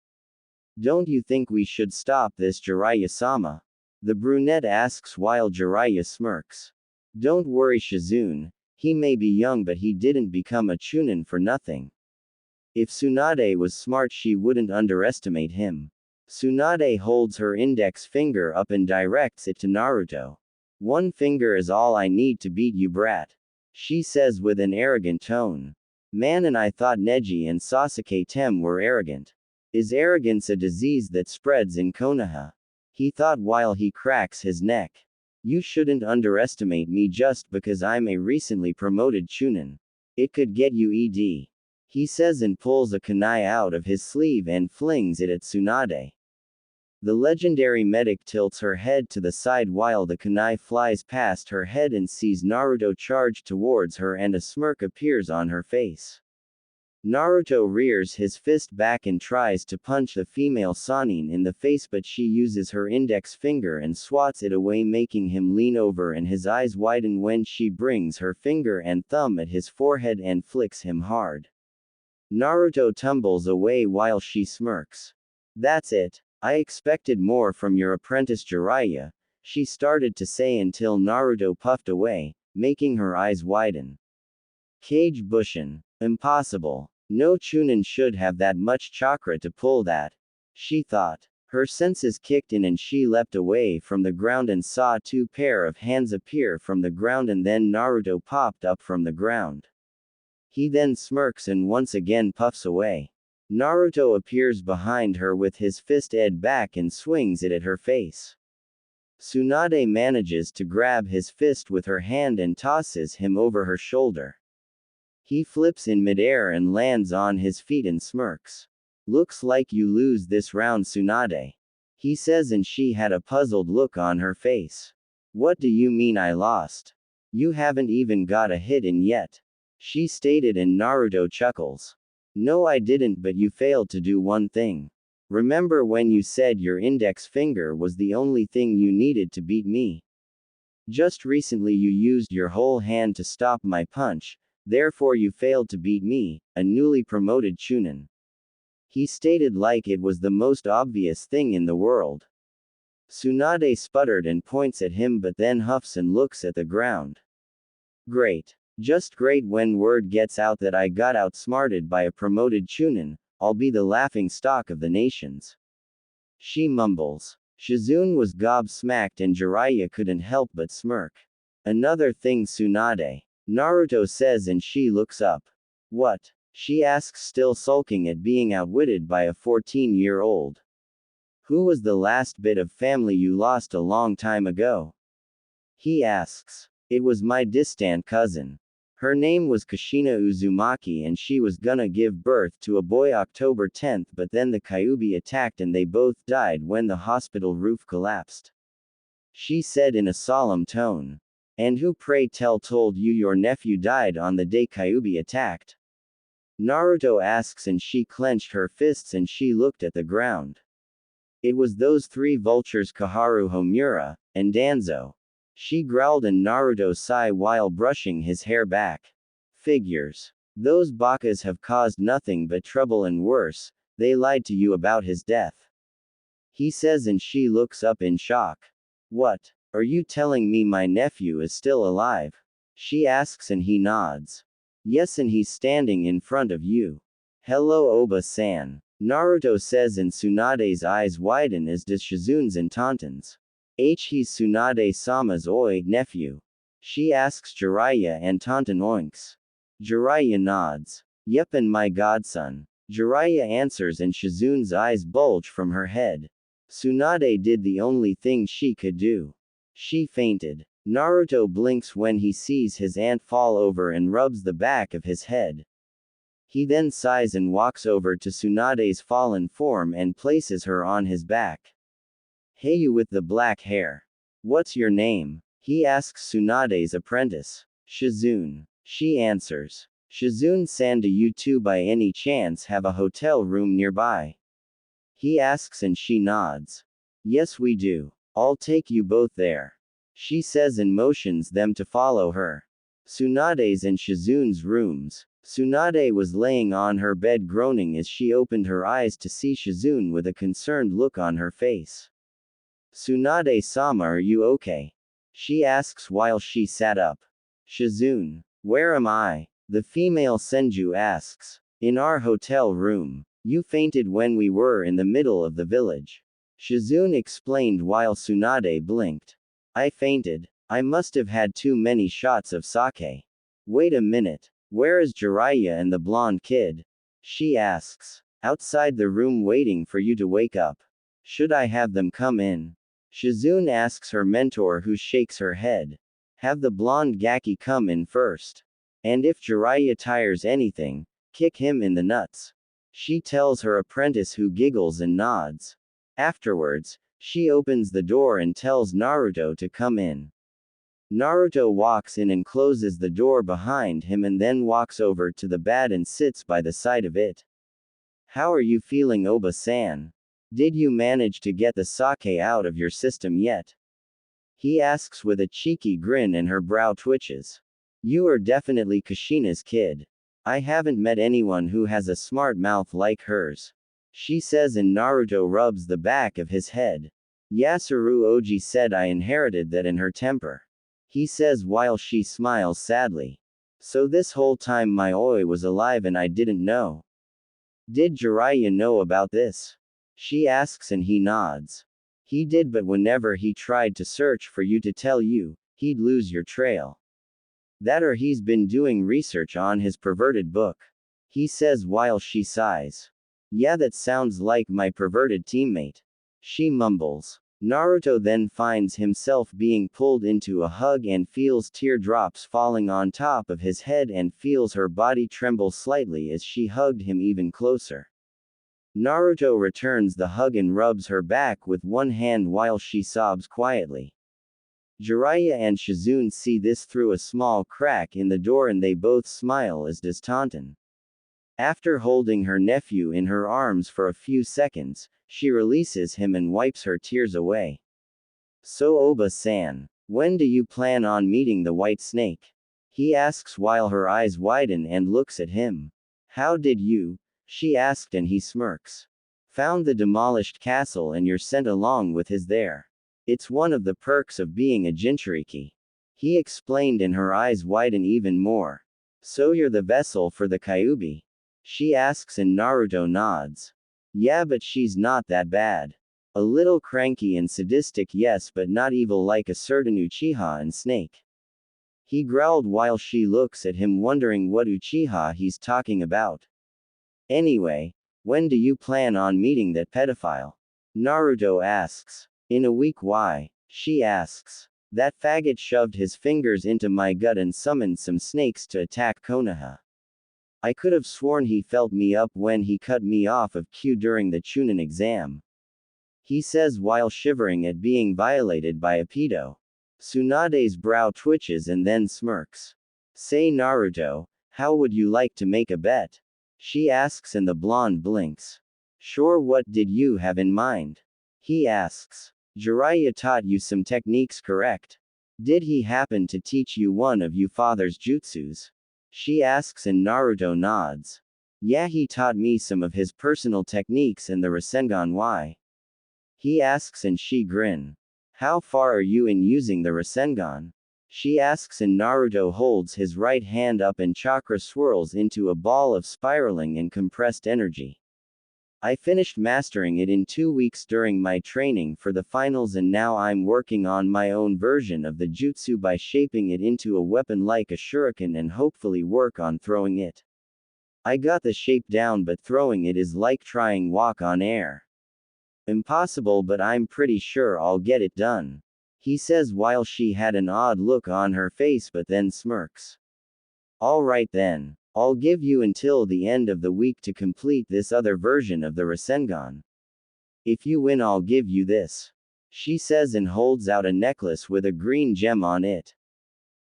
Don't you think we should stop this Jiraiya-sama? The brunette asks while Jiraiya smirks. Don't worry Shizune. He may be young but he didn't become a Chunin for nothing. If Tsunade was smart she wouldn't underestimate him. Tsunade holds her index finger up and directs it to Naruto. One finger is all I need to beat you brat. She says with an arrogant tone. Man and I thought Neji and Sasuke Tem were arrogant. Is arrogance a disease that spreads in Konoha? He thought while he cracks his neck. You shouldn't underestimate me just because I'm a recently promoted Chunin. It could get you ED. He says and pulls a kunai out of his sleeve and flings it at Tsunade. The legendary medic tilts her head to the side while the kunai flies past her head and sees Naruto charge towards her and a smirk appears on her face. Naruto rears his fist back and tries to punch the female Sannin in the face but she uses her index finger and swats it away making him lean over and his eyes widen when she brings her finger and thumb at his forehead and flicks him hard. Naruto tumbles away while she smirks. That's it. I expected more from your apprentice Jiraiya, she started to say until Naruto puffed away, making her eyes widen. Kage Bushin. Impossible. No Chunin should have that much chakra to pull that. She thought. Her senses kicked in and she leapt away from the ground and saw two pair of hands appear from the ground and then Naruto popped up from the ground. He then smirks and once again puffs away. Naruto appears behind her with his fist ed back and swings it at her face. Tsunade manages to grab his fist with her hand and tosses him over her shoulder. He flips in midair and lands on his feet and smirks. Looks like you lose this round Tsunade. He says and she had a puzzled look on her face. What do you mean I lost? You haven't even got a hit in yet. She stated and Naruto chuckles. No I didn't but you failed to do one thing. Remember when you said your index finger was the only thing you needed to beat me? Just recently you used your whole hand to stop my punch, therefore you failed to beat me, a newly promoted Chunin. He stated like it was the most obvious thing in the world. Tsunade sputtered and points at him but then huffs and looks at the ground. Great. Just great when word gets out that I got outsmarted by a promoted Chunin, I'll be the laughing stock of the nations. She mumbles. Shizune was gobsmacked and Jiraiya couldn't help but smirk. Another thing Tsunade. Naruto says and she looks up. What? She asks, still sulking at being outwitted by a 14-year-old. Who was the last bit of family you lost a long time ago? He asks. It was my distant cousin. Her name was Kushina Uzumaki and she was gonna give birth to a boy October 10th, but then the Kyuubi attacked and they both died when the hospital roof collapsed. She said in a solemn tone. And who, pray tell, told you your nephew died on the day Kyuubi attacked? Naruto asks and she clenched her fists and she looked at the ground. It was those three vultures, Koharu, Homura, and Danzo. She growled and Naruto sighed while brushing his hair back. Figures. Those bakas have caused nothing but trouble and worse, they lied to you about his death. He says and she looks up in shock. What? Are you telling me my nephew is still alive? She asks and he nods. Yes, and he's standing in front of you. Hello Oba-san. Naruto says and Tsunade's eyes widen as does Shizune's and Tantan's. He's Tsunade-sama's nephew. She asks Jiraiya and Tantan oinks. Jiraiya nods. Yep, and my godson. Jiraiya answers and Shizune's eyes bulge from her head. Tsunade did the only thing she could do. She fainted. Naruto blinks when he sees his aunt fall over and rubs the back of his head. He then sighs and walks over to Tsunade's fallen form and places her on his back. Hey, you with the black hair. What's your name? He asks Tsunade's apprentice. Shizune. She answers. Shizune-san, do you two by any chance have a hotel room nearby? He asks and she nods. Yes, we do. I'll take you both there. She says and motions them to follow her. Tsunade's and Shizune's rooms. Tsunade was laying on her bed groaning as she opened her eyes to see Shizune with a concerned look on her face. Tsunade-sama, are you okay? She asks while she sat up. Shizune. Where am I? The female Senju asks. In our hotel room. You fainted when we were in the middle of the village. Shizune explained while Tsunade blinked. I fainted. I must have had too many shots of sake. Wait a minute. Where is Jiraiya and the blonde kid? She asks. Outside the room waiting for you to wake up. Should I have them come in? Shizune asks her mentor, who shakes her head. Have the blonde Gaki come in first. And if Jiraiya tires anything, kick him in the nuts. She tells her apprentice, who giggles and nods. Afterwards, she opens the door and tells Naruto to come in. Naruto walks in and closes the door behind him and then walks over to the bed and sits by the side of it. How are you feeling, Oba-san? Did you manage to get the sake out of your system yet? He asks with a cheeky grin and her brow twitches. You are definitely Kushina's kid. I haven't met anyone who has a smart mouth like hers. She says and Naruto rubs the back of his head. Yasuru Oji said I inherited that in her temper. He says while she smiles sadly. So this whole time my oi was alive and I didn't know. Did Jiraiya know about this? She asks and he nods. He did, but whenever he tried to search for you to tell you, he'd lose your trail. That or he's been doing research on his perverted book. He says while she sighs. Yeah, that sounds like my perverted teammate. She mumbles. Naruto then finds himself being pulled into a hug and feels teardrops falling on top of his head and feels her body tremble slightly as she hugged him even closer. Naruto returns the hug and rubs her back with one hand while she sobs quietly. Jiraiya and Shizune see this through a small crack in the door and they both smile, as does Tantan. After holding her nephew in her arms for a few seconds, she releases him and wipes her tears away. So Oba-san, when do you plan on meeting the white snake? He asks while her eyes widen and looks at him. How did you? She asked and he smirks. Found the demolished castle and you're sent along with his there. It's one of the perks of being a Jinchuriki. He explained, and her eyes widen even more. So you're the vessel for the Kyuubi? She asks, and Naruto nods. Yeah, but she's not that bad. A little cranky and sadistic, yes, but not evil like a certain Uchiha and Snake. He growled while she looks at him, wondering what Uchiha he's talking about. Anyway, when do you plan on meeting that pedophile? Naruto asks. In a week. Why? She asks. That faggot shoved his fingers into my gut and summoned some snakes to attack Konoha. I could have sworn he felt me up when he cut me off of Q during the Chunin exam. He says while shivering at being violated by a pedo. Tsunade's brow twitches and then smirks. Say, Naruto, how would you like to make a bet? She asks, and the blonde blinks. Sure, what did you have in mind? He asks. Jiraiya taught you some techniques, correct? Did he happen to teach you one of your father's jutsus? She asks, and Naruto nods. Yeah, he taught me some of his personal techniques and the Rasengan. Why? He asks, and she grin. How far are you in using the Rasengan? She asks, and Naruto holds his right hand up and chakra swirls into a ball of spiraling and compressed energy. I finished mastering it in 2 weeks during my training for the finals, and now I'm working on my own version of the jutsu by shaping it into a weapon like a shuriken and hopefully work on throwing it. I got the shape down, but throwing it is like trying walk on air. Impossible, but I'm pretty sure I'll get it done. He says while she had an odd look on her face but then smirks. Alright then. I'll give you until the end of the week to complete this other version of the Rasengan. If you win, I'll give you this. She says and holds out a necklace with a green gem on it.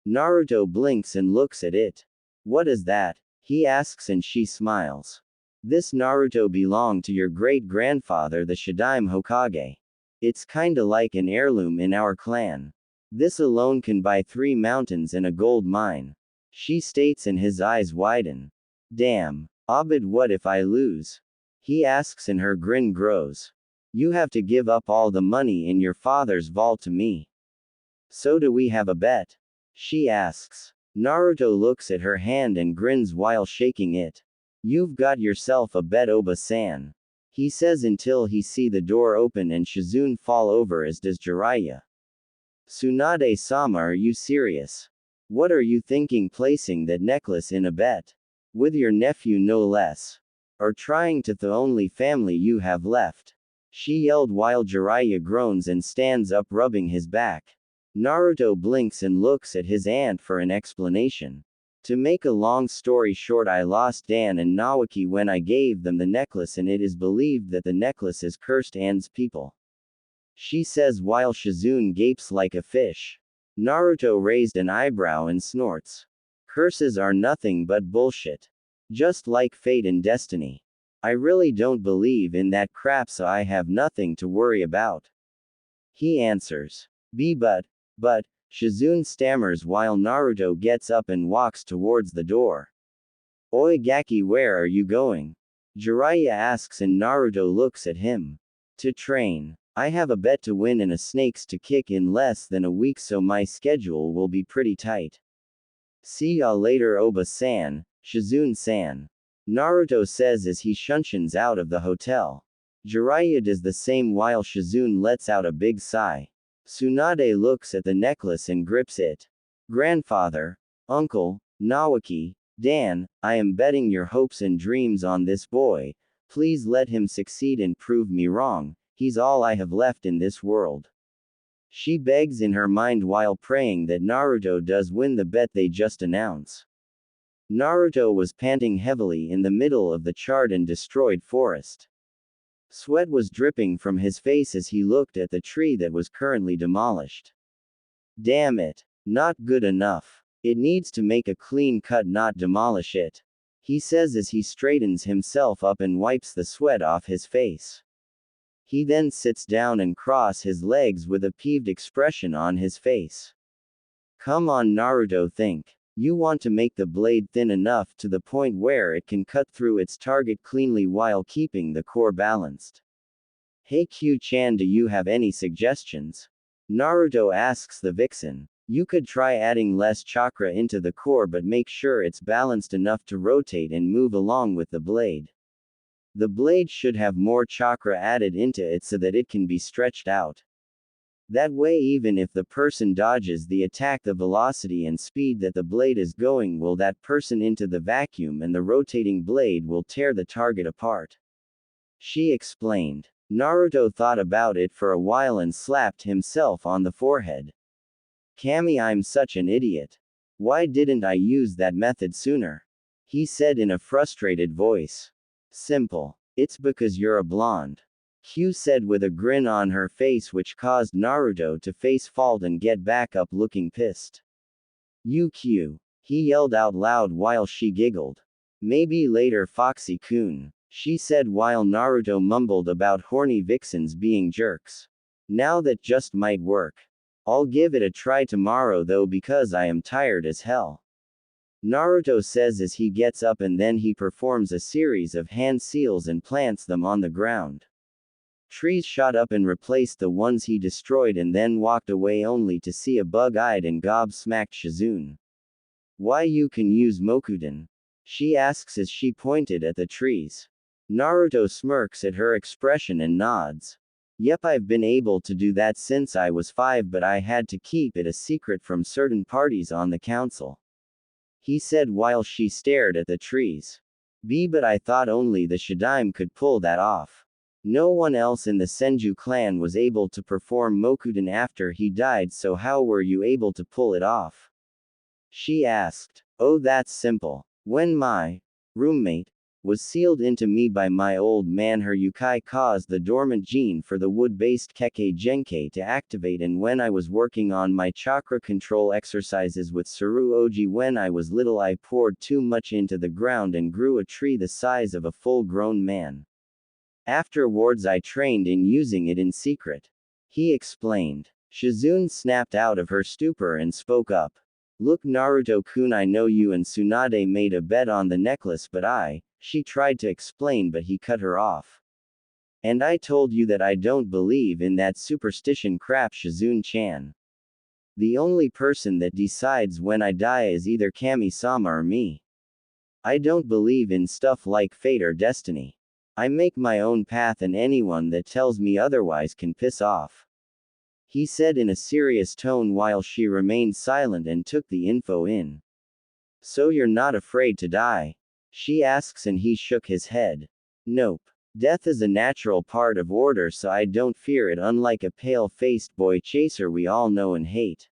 Naruto blinks and looks at it. What is that? He asks, and she smiles. This Naruto belonged to your great-grandfather, the Shadaime Hokage. It's kinda like an heirloom in our clan. This alone can buy 3 mountains and a gold mine. She states, and his eyes widen. Damn. Abed, what if I lose? He asks, and her grin grows. You have to give up all the money in your father's vault to me. So do we have a bet? She asks. Naruto looks at her hand and grins while shaking it. You've got yourself a bet, Oba-san. He says until he see the door open and Shizune fall over, as does Jiraiya. Tsunade-sama, are you serious? What are you thinking, placing that necklace in a bet? With your nephew, no less. Or trying to the only family you have left? She yelled while Jiraiya groans and stands up, rubbing his back. Naruto blinks and looks at his aunt for an explanation. To make a long story short, I lost Dan and Nawaki when I gave them the necklace, and it is believed that the necklace is cursed An's people. She says while Shizune gapes like a fish. Naruto raised an eyebrow and snorts. Curses are nothing but bullshit. Just like fate and destiny. I really don't believe in that crap, so I have nothing to worry about. He answers. But, Shizune stammers while Naruto gets up and walks towards the door. Oi Gaki, where are you going? Jiraiya asks, and Naruto looks at him. To train. I have a bet to win and a snakes to kick in less than a week, so my schedule will be pretty tight. See ya later, Oba-san, Shizune-san. Naruto says as he shunshins out of the hotel. Jiraiya does the same while Shizune lets out a big sigh. Tsunade looks at the necklace and grips it. Grandfather, uncle, Nawaki, Dan, I am betting your hopes and dreams on this boy. Please let him succeed and prove me wrong. He's all I have left in this world. She begs in her mind while praying that Naruto does win the bet they just announce. Naruto was panting heavily in the middle of the charred and destroyed forest. Sweat was dripping from his face as he looked at the tree that was currently demolished. Damn it. Not good enough. It needs to make a clean cut, not demolish it. He says as he straightens himself up and wipes the sweat off his face. He then sits down and crosses his legs with a peeved expression on his face. Come on, Naruto, think. You want to make the blade thin enough to the point where it can cut through its target cleanly while keeping the core balanced. Hey Q-chan, do you have any suggestions? Naruto asks the vixen. You could try adding less chakra into the core, but make sure it's balanced enough to rotate and move along with the blade. The blade should have more chakra added into it so that it can be stretched out. That way, even if the person dodges the attack, the velocity and speed that the blade is going will that person into the vacuum, and the rotating blade will tear the target apart. She explained. Naruto thought about it for a while and slapped himself on the forehead. Kami, I'm such an idiot. Why didn't I use that method sooner? He said in a frustrated voice. Simple. It's because you're a blonde. Q said with a grin on her face, which caused Naruto to face fault and get back up looking pissed. You Q. He yelled out loud while she giggled. Maybe later, Foxy-kun, she said while Naruto mumbled about horny vixens being jerks. Now that just might work. I'll give it a try tomorrow though, because I am tired as hell. Naruto says as he gets up, and then he performs a series of hand seals and plants them on the ground. Trees shot up and replaced the ones he destroyed, and then walked away only to see a bug-eyed and gob-smacked Shizune. Why you can use Mokuden? She asks as she pointed at the trees. Naruto smirks at her expression and nods. Yep, I've been able to do that since I was 5, but I had to keep it a secret from certain parties on the council. He said while she stared at the trees. But I thought only the Shadaime could pull that off. No one else in the Senju clan was able to perform Mokuden after he died, so how were you able to pull it off? She asked. Oh, that's simple. When my roommate was sealed into me by my old man, her Yukai caused the dormant gene for the wood-based Kekkei Genkai to activate, and when I was working on my chakra control exercises with Suru Oji when I was little, I poured too much into the ground and grew a tree the size of a full-grown man. Afterwards I trained in using it in secret. He explained. Shizune snapped out of her stupor and spoke up. Look, Naruto-kun, I know you and Tsunade made a bet on the necklace, but she tried to explain, but he cut her off. And I told you that I don't believe in that superstition crap, Shizune-chan. The only person that decides when I die is either Kami-sama or me. I don't believe in stuff like fate or destiny. I make my own path, and anyone that tells me otherwise can piss off. He said in a serious tone while she remained silent and took the info in. So you're not afraid to die? She asks, and he shook his head. Nope. Death is a natural part of order, so I don't fear it, unlike a pale-faced boy chaser we all know and hate.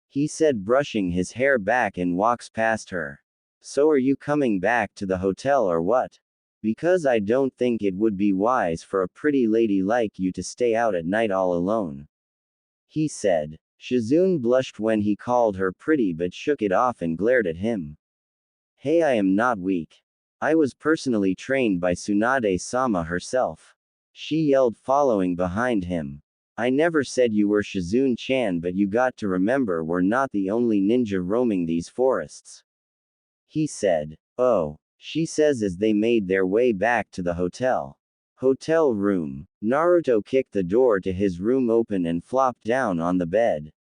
He said, brushing his hair back, and walks past her. So are you coming back to the hotel or what? Because I don't think it would be wise for a pretty lady like you to stay out at night all alone. He said. Shizune blushed when he called her pretty, but shook it off and glared at him. Hey, I am not weak. I was personally trained by Tsunade-sama herself. She yelled, following behind him. I never said you were Shizune-chan, but you got to remember we're not the only ninja roaming these forests. He said. Oh, she says as they made their way back to the hotel. Hotel room. Naruto kicked the door to his room open and flopped down on the bed.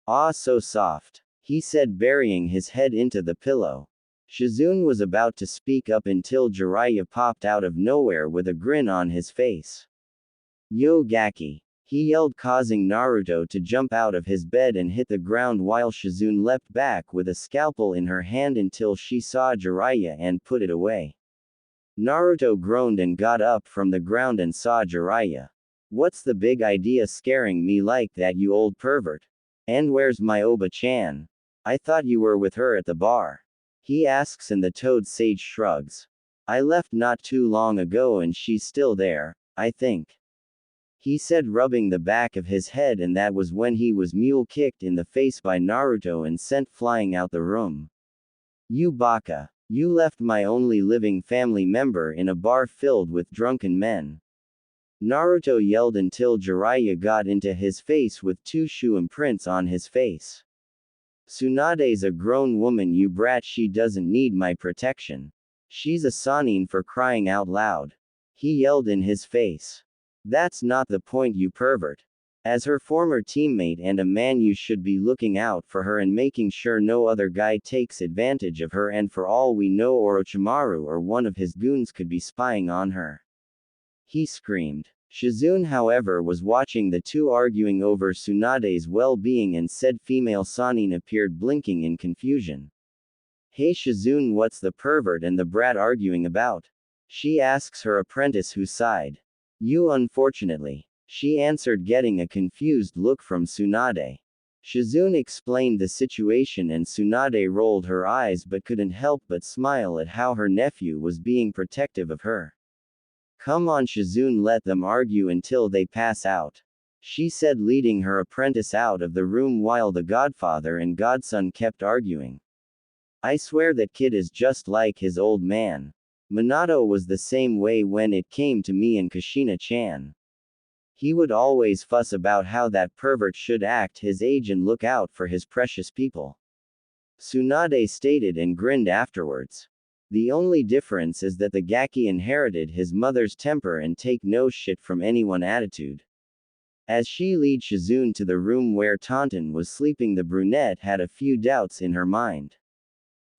Ah, so soft. He said, burying his head into the pillow. Shizune was about to speak up until Jiraiya popped out of nowhere with a grin on his face. Yo Gaki! He yelled, causing Naruto to jump out of his bed and hit the ground while Shizune leapt back with a scalpel in her hand until she saw Jiraiya and put it away. Naruto groaned and got up from the ground and saw Jiraiya. What's the big idea scaring me like that, you old pervert? And where's my Oba-chan? I thought you were with her at the bar. He asks, and the Toad Sage shrugs. I left not too long ago and she's still there, I think. He said, rubbing the back of his head, and that was when he was mule-kicked in the face by Naruto and sent flying out the room. You baka. You left my only living family member in a bar filled with drunken men. Naruto yelled until Jiraiya got into his face with 2 shoe imprints on his face. Tsunade's a grown woman, you brat, she doesn't need my protection. She's a Sannin, for crying out loud. He yelled in his face. That's not the point, you pervert. As her former teammate and a man, you should be looking out for her and making sure no other guy takes advantage of her, and for all we know Orochimaru or one of his goons could be spying on her. He screamed. Shizune, however, was watching the two arguing over Tsunade's well-being, and said female Sanin appeared blinking in confusion. Hey Shizune, what's the pervert and the brat arguing about? She asks her apprentice, who sighed. You, unfortunately. She answered, getting a confused look from Tsunade. Shizune explained the situation, and Tsunade rolled her eyes but couldn't help but smile at how her nephew was being protective of her. Come on Shizune, let them argue until they pass out, she said, leading her apprentice out of the room while the godfather and godson kept arguing. I swear that kid is just like his old man. Minato was the same way when it came to me and Kushina-chan. He would always fuss about how that pervert should act his age and look out for his precious people. Tsunade stated and grinned afterwards. The only difference is that the Gaki inherited his mother's temper and take no shit from anyone attitude. As she led Shizune to the room where Tonton was sleeping, the brunette had a few doubts in her mind.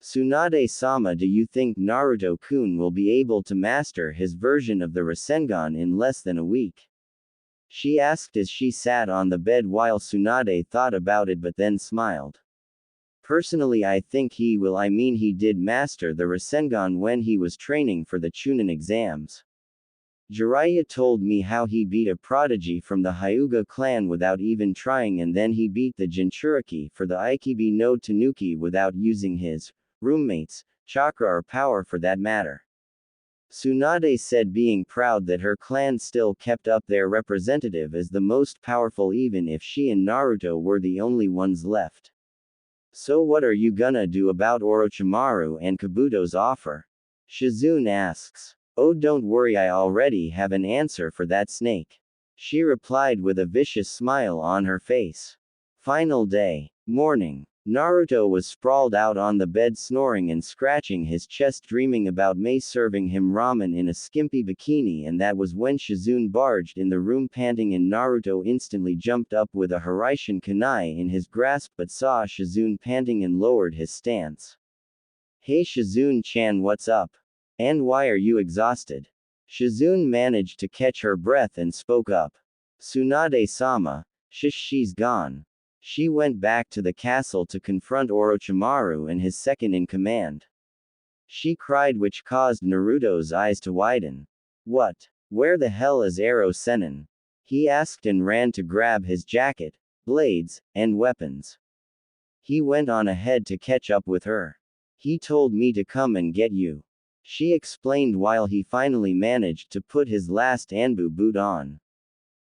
Tsunade-sama, do you think Naruto-kun will be able to master his version of the Rasengan in less than a week? She asked as she sat on the bed while Tsunade thought about it but then smiled. Personally, I think he will. I mean, he did master the Rasengan when he was training for the Chunin exams. Jiraiya told me how he beat a prodigy from the Hyuga clan without even trying, and then he beat the Jinchuriki for the Aikibi no Tanuki without using his roommates' chakra or power for that matter. Tsunade said, being proud that her clan still kept up their representative as the most powerful, even if she and Naruto were the only ones left. So what are you gonna do about Orochimaru and Kabuto's offer? Shizune asks. Oh, don't worry, I already have an answer for that snake, she replied with a vicious smile on her face. Final day. Morning. Naruto was sprawled out on the bed, snoring and scratching his chest, dreaming about Mei serving him ramen in a skimpy bikini, and that was when Shizune barged in the room panting, and Naruto instantly jumped up with a Hiraishin kunai in his grasp but saw Shizune panting and lowered his stance. Hey Shizune-chan, what's up? And why are you exhausted? Shizune managed to catch her breath and spoke up. Tsunade-sama, she's gone. She went back to the castle to confront Orochimaru and his second-in-command. She cried, which caused Naruto's eyes to widen. What? Where the hell is Ero Sennin? He asked and ran to grab his jacket, blades, and weapons. He went on ahead to catch up with her. He told me to come and get you, she explained while he finally managed to put his last Anbu boot on.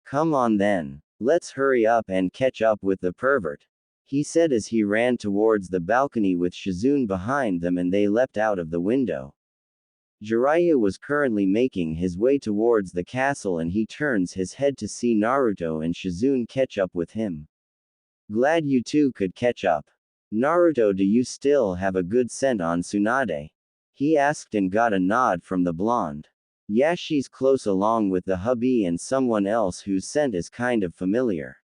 Come on then. Let's hurry up and catch up with the pervert, he said as he ran towards the balcony with Shizune behind them, and they leapt out of the window. Jiraiya was currently making his way towards the castle, and he turns his head to see Naruto and Shizune catch up with him. Glad you two could catch up. Naruto, do you still have a good scent on Tsunade? He asked and got a nod from the blonde. Yeah, she's close, along with the hubby and someone else whose scent is kind of familiar,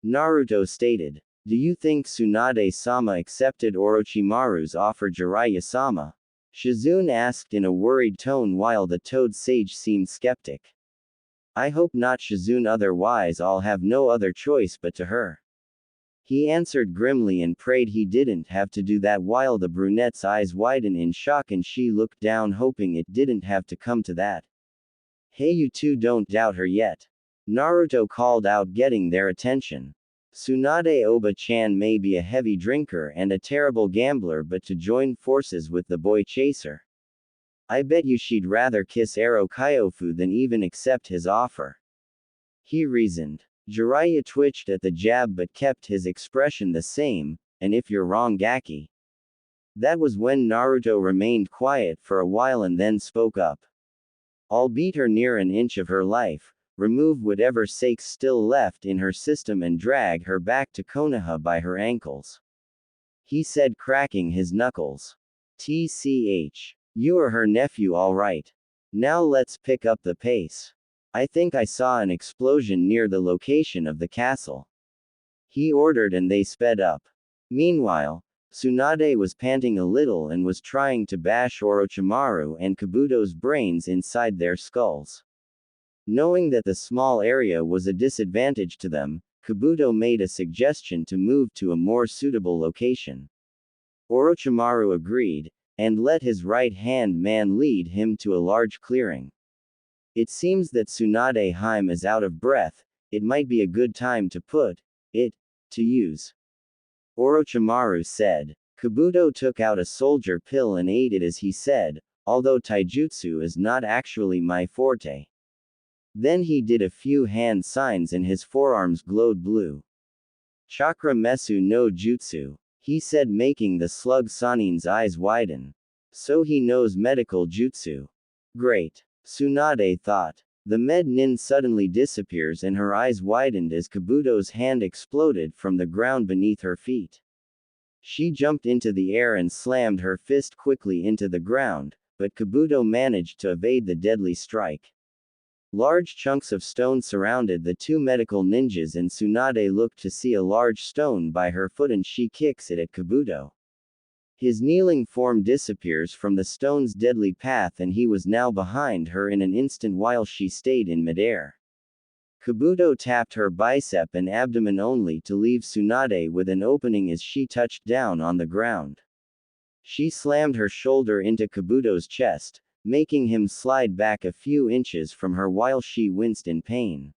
Naruto stated. Do you think Tsunade-sama accepted Orochimaru's offer, Jiraiya-sama? Shizune asked in a worried tone while the Toad Sage seemed skeptic. I hope not, Shizune, otherwise I'll have no other choice but to her, he answered grimly, and prayed he didn't have to do that, while the brunette's eyes widened in shock and she looked down, hoping it didn't have to come to that. Hey, you two, don't doubt her yet, Naruto called out, getting their attention. Tsunade Oba-chan may be a heavy drinker and a terrible gambler, but to join forces with the boy chaser, I bet you she'd rather kiss Ero Kyofu than even accept his offer, he reasoned. Jiraiya twitched at the jab but kept his expression the same. And if you're wrong, Gaki. That was when Naruto remained quiet for a while and then spoke up. I'll beat her near an inch of her life, remove whatever sakes still left in her system, and drag her back to Konoha by her ankles, he said, cracking his knuckles. TCH. You are her nephew, all right. Now let's pick up the pace. I think I saw an explosion near the location of the castle. He ordered and they sped up. Meanwhile, Tsunade was panting a little and was trying to bash Orochimaru and Kabuto's brains inside their skulls. Knowing that the small area was a disadvantage to them, Kabuto made a suggestion to move to a more suitable location. Orochimaru agreed, and let his right-hand man lead him to a large clearing. It seems that Tsunade Haim is out of breath, it might be a good time to put it to use. Orochimaru said. Kabuto took out a soldier pill and ate it as he said, although taijutsu is not actually my forte. Then he did a few hand signs and his forearms glowed blue. Chakra Mesu no Jutsu, he said, making the slug Sanin's eyes widen. So he knows medical jutsu. Great. Tsunade thought. The med nin suddenly disappears and her eyes widened as Kabuto's hand exploded from the ground beneath her feet. She jumped into the air and slammed her fist quickly into the ground, but Kabuto managed to evade the deadly strike. Large chunks of stone surrounded the two medical ninjas and Tsunade looked to see a large stone by her foot and she kicks it at Kabuto. His kneeling form disappears from the stone's deadly path and he was now behind her in an instant while she stayed in midair. Kabuto tapped her bicep and abdomen only to leave Tsunade with an opening as she touched down on the ground. She slammed her shoulder into Kabuto's chest, making him slide back a few inches from her while she winced in pain.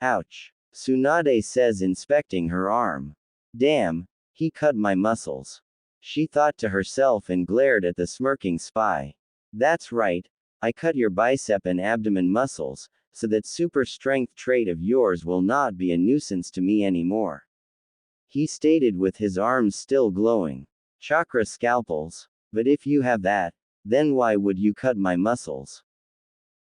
Ouch! Tsunade says, inspecting her arm. Damn, he cut my muscles. She thought to herself and glared at the smirking spy. That's right, I cut your bicep and abdomen muscles, so that super strength trait of yours will not be a nuisance to me anymore. He stated with his arms still glowing. Chakra scalpels. But if you have that, then why would you cut my muscles?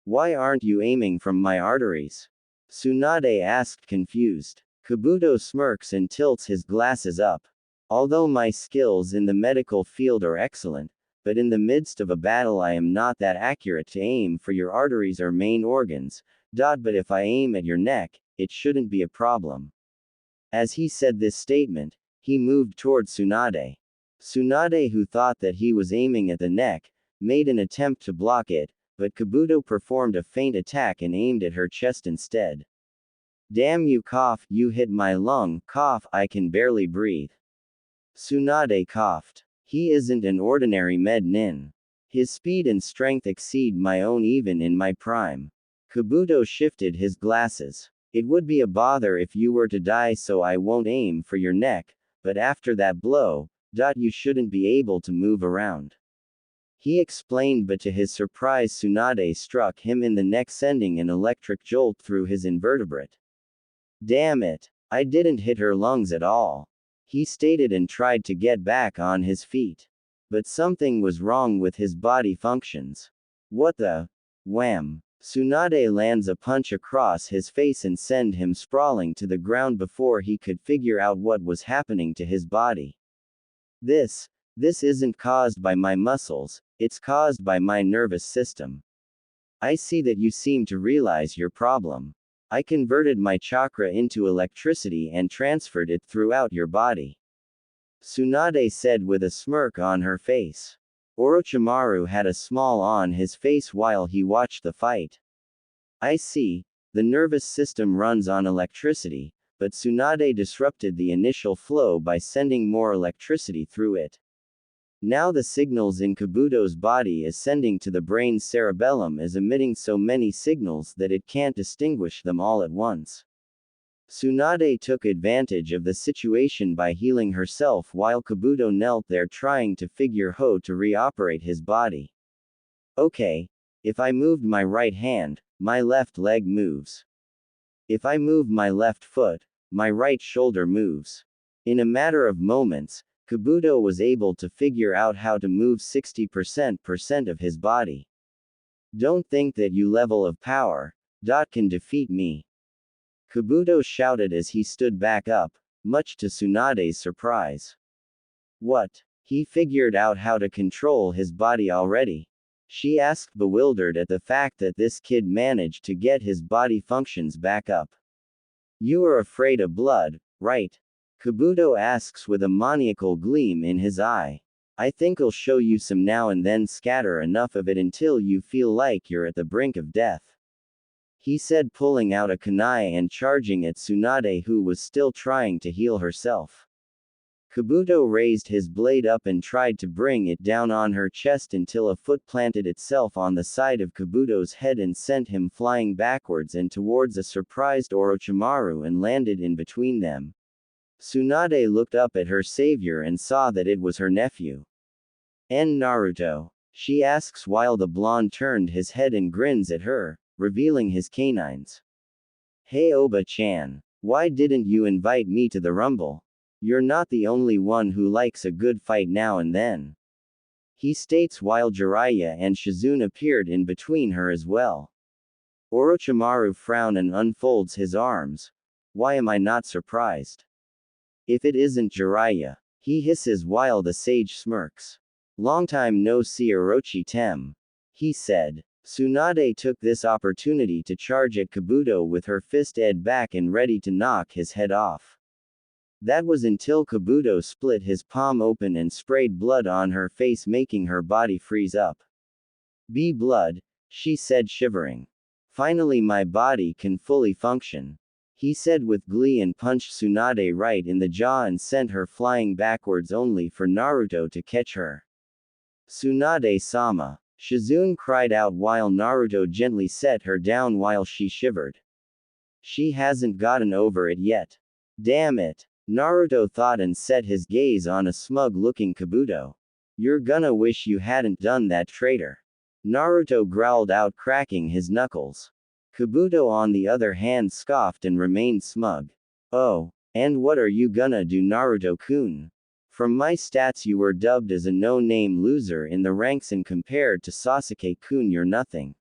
Why aren't you aiming from my arteries? Tsunade asked, confused. Kabuto smirks and tilts his glasses up. Although my skills in the medical field are excellent, but in the midst of a battle I am not that accurate to aim for your arteries or main organs. But if I aim at your neck, it shouldn't be a problem. As he said this statement, he moved toward Tsunade. Tsunade, who thought that he was aiming at the neck, made an attempt to block it, but Kabuto performed a feint attack and aimed at her chest instead. Damn you, cough, you hit my lung, cough, I can barely breathe. Tsunade coughed. He isn't an ordinary med nin. His speed and strength exceed my own even in my prime. Kabuto shifted his glasses. It would be a bother if you were to die, so I won't aim for your neck, but after that blow, you shouldn't be able to move around. He explained, but to his surprise Tsunade struck him in the neck, sending an electric jolt through his invertebrate. Damn it! I didn't hit her lungs at all. He stated and tried to get back on his feet. But something was wrong with his body functions. What the? Wham! Tsunade lands a punch across his face and send him sprawling to the ground before he could figure out what was happening to his body. This isn't caused by my muscles, it's caused by my nervous system. I see that you seem to realize your problem. I converted my chakra into electricity and transferred it throughout your body. Tsunade said with a smirk on her face. Orochimaru had a smile on his face while he watched the fight. I see, the nervous system runs on electricity, but Tsunade disrupted the initial flow by sending more electricity through it. Now the signals in Kabuto's body is sending to the brain's cerebellum is emitting so many signals that it can't distinguish them all at once. Tsunade took advantage of the situation by healing herself while Kabuto knelt there trying to figure how to reoperate his body. Okay, if I moved my right hand, my left leg moves. If I move my left foot, my right shoulder moves. In a matter of moments, Kabuto was able to figure out how to move 60% of his body. Don't think that your level of power can defeat me. Kabuto shouted as he stood back up, much to Tsunade's surprise. What? He figured out how to control his body already? She asked, bewildered at the fact that this kid managed to get his body functions back up. You are afraid of blood, right? Kabuto asks with a maniacal gleam in his eye. I think I'll show you some now and then scatter enough of it until you feel like you're at the brink of death. He said, pulling out a kunai and charging at Tsunade, who was still trying to heal herself. Kabuto raised his blade up and tried to bring it down on her chest until a foot planted itself on the side of Kabuto's head and sent him flying backwards and towards a surprised Orochimaru and landed in between them. Tsunade looked up at her savior and saw that it was her nephew. Naruto? She asks while the blonde turned his head and grins at her, revealing his canines. Hey Oba-chan. Why didn't you invite me to the rumble? You're not the only one who likes a good fight now and then. He states while Jiraiya and Shizune appeared in between her as well. Orochimaru frowns and unfolds his arms. Why am I not surprised? If it isn't Jiraiya, he hisses while the sage smirks. Long time no see Orochi-tem. He said. Tsunade took this opportunity to charge at Kabuto with her fist back and ready to knock his head off. That was until Kabuto split his palm open and sprayed blood on her face, making her body freeze up. Be blood, she said, shivering. Finally my body can fully function. He said with glee and punched Tsunade right in the jaw and sent her flying backwards only for Naruto to catch her. Tsunade-sama. Shizune cried out while Naruto gently set her down while she shivered. She hasn't gotten over it yet. Damn it. Naruto thought and set his gaze on a smug-looking Kabuto. You're gonna wish you hadn't done that, traitor. Naruto growled out, cracking his knuckles. Kabuto on the other hand scoffed and remained smug. Oh, and what are you gonna do, Naruto-kun? From my stats you were dubbed as a no-name loser in the ranks and compared to Sasuke-kun you're nothing.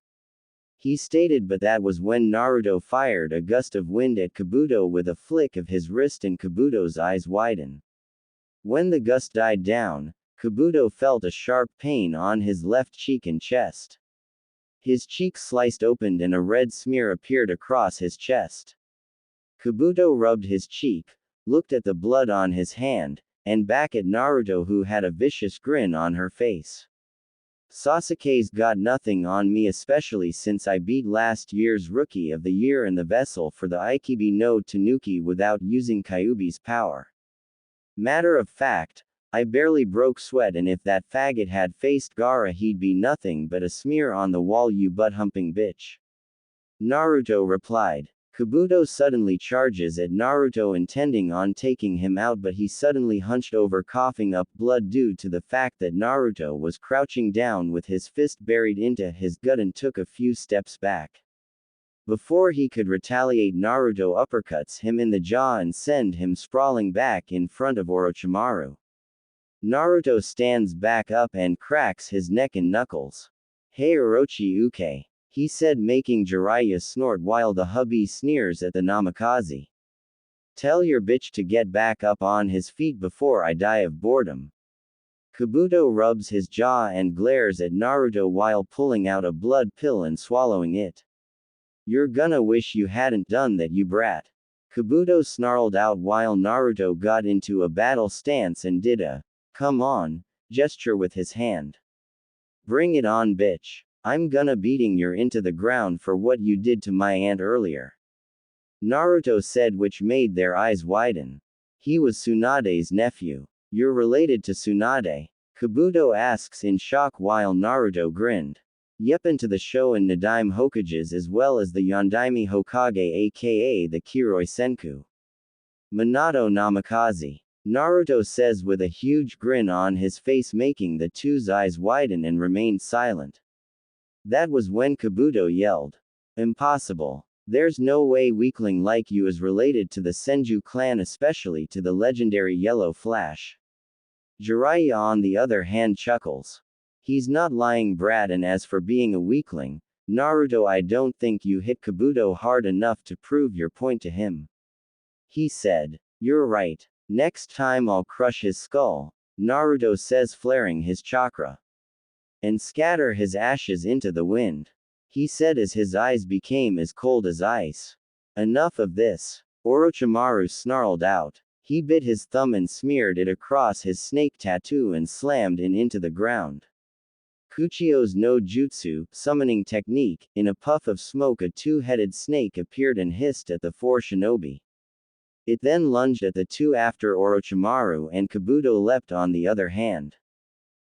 He stated, but that was when Naruto fired a gust of wind at Kabuto with a flick of his wrist and Kabuto's eyes widen. When the gust died down, Kabuto felt a sharp pain on his left cheek and chest. His cheek sliced open and a red smear appeared across his chest. Kabuto rubbed his cheek, looked at the blood on his hand, and back at Naruto, who had a vicious grin on her face. Sasuke's got nothing on me, especially since I beat last year's Rookie of the Year in the vessel for the Ikibi no Tanuki without using Kyuubi's power. Matter of fact, I barely broke sweat, and if that faggot had faced Gaara he'd be nothing but a smear on the wall, you butt-humping bitch. Naruto replied. Kabuto suddenly charges at Naruto intending on taking him out, but he suddenly hunched over, coughing up blood due to the fact that Naruto was crouching down with his fist buried into his gut and took a few steps back. Before he could retaliate, Naruto uppercuts him in the jaw and send him sprawling back in front of Orochimaru. Naruto stands back up and cracks his neck and knuckles. Hey Orochi-uke, he said, making Jiraiya snort while the hubby sneers at the Namikaze. Tell your bitch to get back up on his feet before I die of boredom. Kabuto rubs his jaw and glares at Naruto while pulling out a blood pill and swallowing it. You're gonna wish you hadn't done that, you brat. Kabuto snarled out while Naruto got into a battle stance and did a "come on" gesture with his hand. Bring it on, bitch. I'm gonna beating you into the ground for what you did to my aunt earlier. Naruto said, which made their eyes widen. He was Tsunade's nephew. You're related to Tsunade? Kabuto asks in shock while Naruto grinned. Yep, into the Shoin Nadaime Hokages as well as the Yondaime Hokage, aka the Kiroi Senku. Minato Namikaze. Naruto says with a huge grin on his face, making the two's eyes widen and remained silent. That was when Kabuto yelled. Impossible. There's no way weakling like you is related to the Senju clan, especially to the legendary Yellow Flash. Jiraiya on the other hand chuckles. He's not lying, brat, and as for being a weakling, Naruto, I don't think you hit Kabuto hard enough to prove your point to him. He said. You're right. Next time I'll crush his skull, Naruto says, flaring his chakra. and scatter his ashes into the wind. He said as his eyes became as cold as ice. Enough of this. Orochimaru snarled out. He bit his thumb and smeared it across his snake tattoo and slammed it into the ground. Kuchio's no jutsu, summoning technique, in a puff of smoke a two-headed snake appeared and hissed at the four shinobi. It then lunged at the two after Orochimaru and Kabuto leapt on the other hand.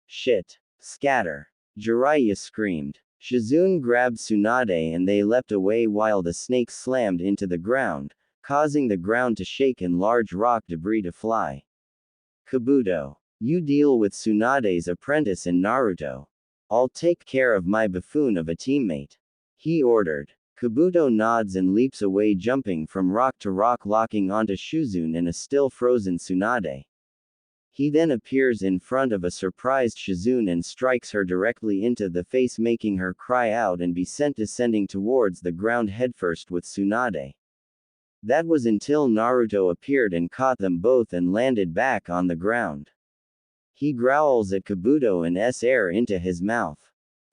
Shit. Scatter. Jiraiya screamed. Shizune grabbed Tsunade and they leapt away while the snake slammed into the ground, causing the ground to shake and large rock debris to fly. Kabuto. You deal with Tsunade's apprentice in Naruto. I'll take care of my buffoon of a teammate. He ordered. Kabuto nods and leaps away jumping from rock to rock locking onto Shizune and a still frozen Tsunade. He then appears in front of a surprised Shizune and strikes her directly into the face making her cry out and be sent descending towards the ground headfirst with Tsunade. That was until Naruto appeared and caught them both and landed back on the ground. He growls at Kabuto and air into his mouth.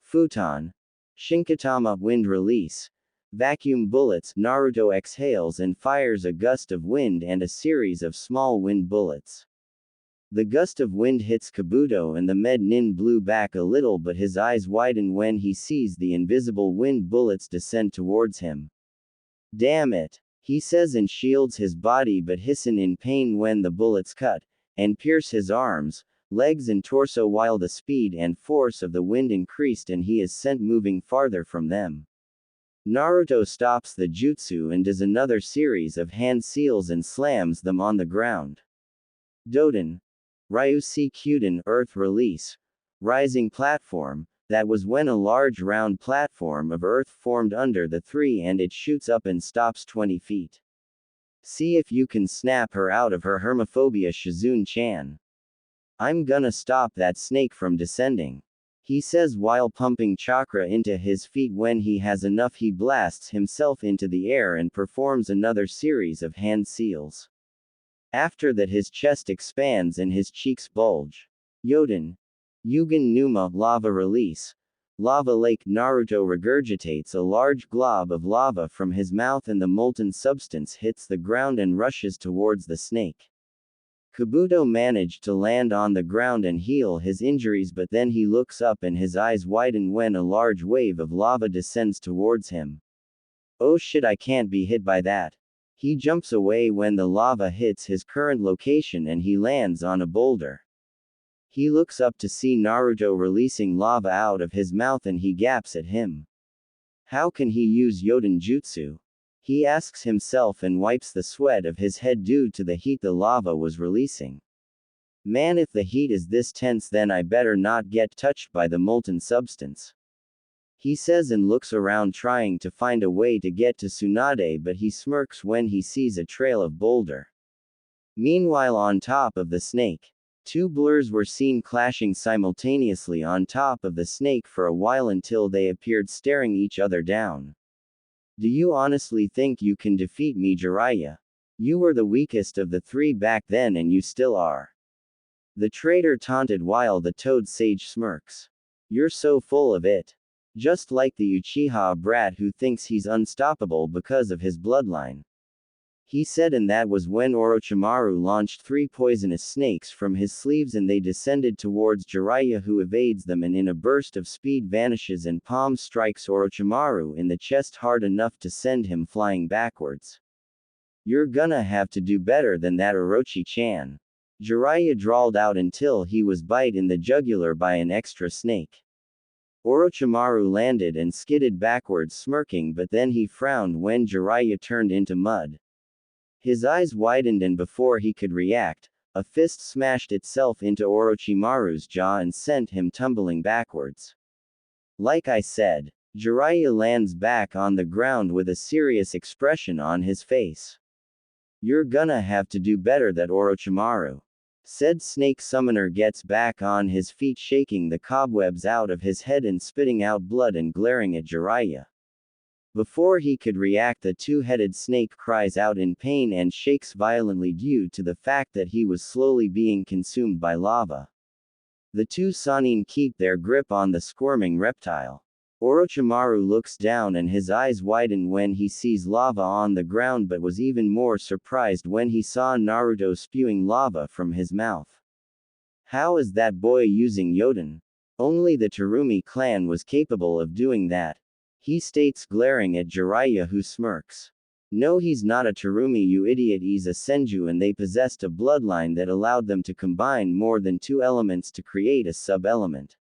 Futon. Shinkatama wind release. Vacuum bullets. Naruto exhales and fires a gust of wind and a series of small wind bullets. The gust of wind hits Kabuto and the med nin blew back a little but his eyes widen when he sees the invisible wind bullets descend towards him. Damn it, he says and shields his body but hisses in pain when the bullets cut and pierce his arms, legs and torso while the speed and force of the wind increased and he is sent moving farther from them. Naruto stops the jutsu and does another series of hand seals and slams them on the ground. Doden. Ryusi Kyuden Earth Release. Rising Platform. That was when a large round platform of earth formed under the three and it shoots up and stops 20 feet. See if you can snap her out of her hermophobia Shizune-chan. I'm gonna stop that snake from descending. He says while pumping chakra into his feet when he has enough he blasts himself into the air and performs another series of hand seals. After that his chest expands and his cheeks bulge. Yoden. Yugen Numa Lava Release. Lava Lake. Naruto regurgitates a large glob of lava from his mouth and the molten substance hits the ground and rushes towards the snake. Kabuto managed to land on the ground and heal his injuries but then he looks up and his eyes widen when a large wave of lava descends towards him. Oh shit, I can't be hit by that. He jumps away when the lava hits his current location and he lands on a boulder. He looks up to see Naruto releasing lava out of his mouth and he gaps at him. How can he use Yoden Jutsu? He asks himself and wipes the sweat of his head due to the heat the lava was releasing. Man, if the heat is this tense then I better not get touched by the molten substance. He says and looks around trying to find a way to get to Tsunade but he smirks when he sees a trail of boulder. Meanwhile on top of the snake, two blurs were seen clashing simultaneously on top of the snake for a while until they appeared staring each other down. Do you honestly think you can defeat me, Jiraiya? You were the weakest of the three back then and you still are. The traitor taunted while the Toad Sage smirks. You're so full of it. Just like the Uchiha brat who thinks he's unstoppable because of his bloodline. He said, and that was when Orochimaru launched 3 poisonous snakes from his sleeves and they descended towards Jiraiya who evades them and in a burst of speed vanishes and palm strikes Orochimaru in the chest hard enough to send him flying backwards. You're gonna have to do better than that, Orochi-chan. Jiraiya drawled out until he was bit in the jugular by an extra snake. Orochimaru landed and skidded backwards smirking but then he frowned when Jiraiya turned into mud. His eyes widened and before he could react, a fist smashed itself into Orochimaru's jaw and sent him tumbling backwards. Like I said, Jiraiya lands back on the ground with a serious expression on his face. You're gonna have to do better, that Orochimaru. Said snake summoner gets back on his feet shaking the cobwebs out of his head and spitting out blood and glaring at Jiraiya. Before he could react, the two-headed snake cries out in pain and shakes violently due to the fact that he was slowly being consumed by lava. The two Sannin keep their grip on the squirming reptile. Orochimaru looks down and his eyes widen when he sees lava on the ground, but was even more surprised when he saw Naruto spewing lava from his mouth. How is that boy using Yoden? Only the Terumi clan was capable of doing that. He states, glaring at Jiraiya, who smirks. No, he's not a Terumi, you idiot, he's a Senju, and they possessed a bloodline that allowed them to combine more than two elements to create a sub-element.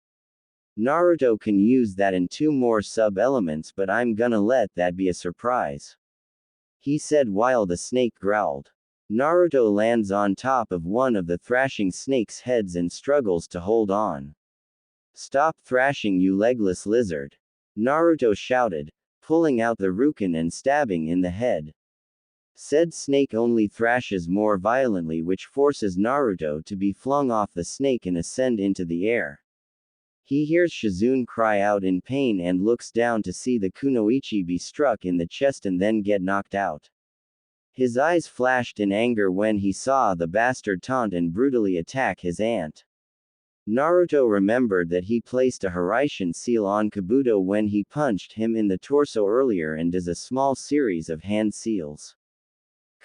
Naruto can use that and two more sub-elements, but I'm gonna let that be a surprise, he said while the snake growled. Naruto lands on top of one of the thrashing snake's heads and struggles to hold on. Stop thrashing, you legless lizard, Naruto shouted, pulling out the Rukin and stabbing in the head. Said snake only thrashes more violently, which forces Naruto to be flung off the snake and ascend into the air. He hears Shizune cry out in pain and looks down to see the kunoichi be struck in the chest and then get knocked out. His eyes flashed in anger when he saw the bastard taunt and brutally attack his aunt. Naruto remembered that he placed a Hiraishin seal on Kabuto when he punched him in the torso earlier and does a small series of hand seals.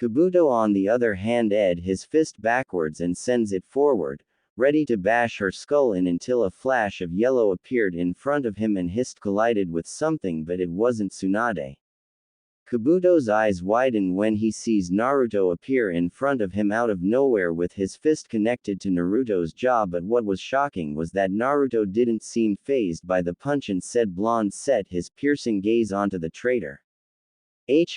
Kabuto on the other hand edged his fist backwards and sends it forward, ready to bash her skull in until a flash of yellow appeared in front of him and hissed collided with something, but it wasn't Tsunade. Kabuto's eyes widen when he sees Naruto appear in front of him out of nowhere with his fist connected to Naruto's jaw, but what was shocking was that Naruto didn't seem fazed by the punch and said blonde set his piercing gaze onto the traitor.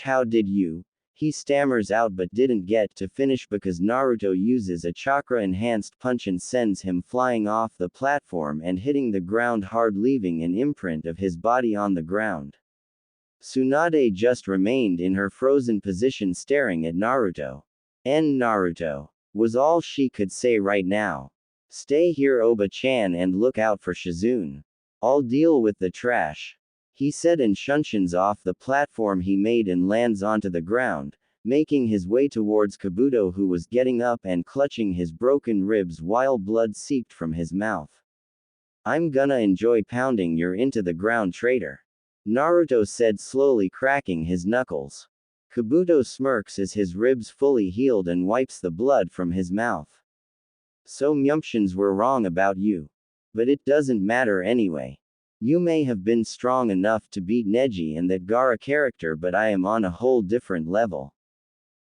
How did you? He stammers out but didn't get to finish because Naruto uses a chakra-enhanced punch and sends him flying off the platform and hitting the ground hard, leaving an imprint of his body on the ground. Tsunade just remained in her frozen position staring at Naruto. Naruto, was all she could say right now. Stay here, Oba-chan, and look out for Shizune. I'll deal with the trash, he said and shunshuns off the platform he made and lands onto the ground, making his way towards Kabuto, who was getting up and clutching his broken ribs while blood seeped from his mouth. I'm gonna enjoy pounding your into the ground, traitor, Naruto said, slowly cracking his knuckles. Kabuto smirks as his ribs fully healed and wipes the blood from his mouth. So Myumptions were wrong about you. But it doesn't matter anyway. You may have been strong enough to beat Neji and that Gaara character, but I am on a whole different level.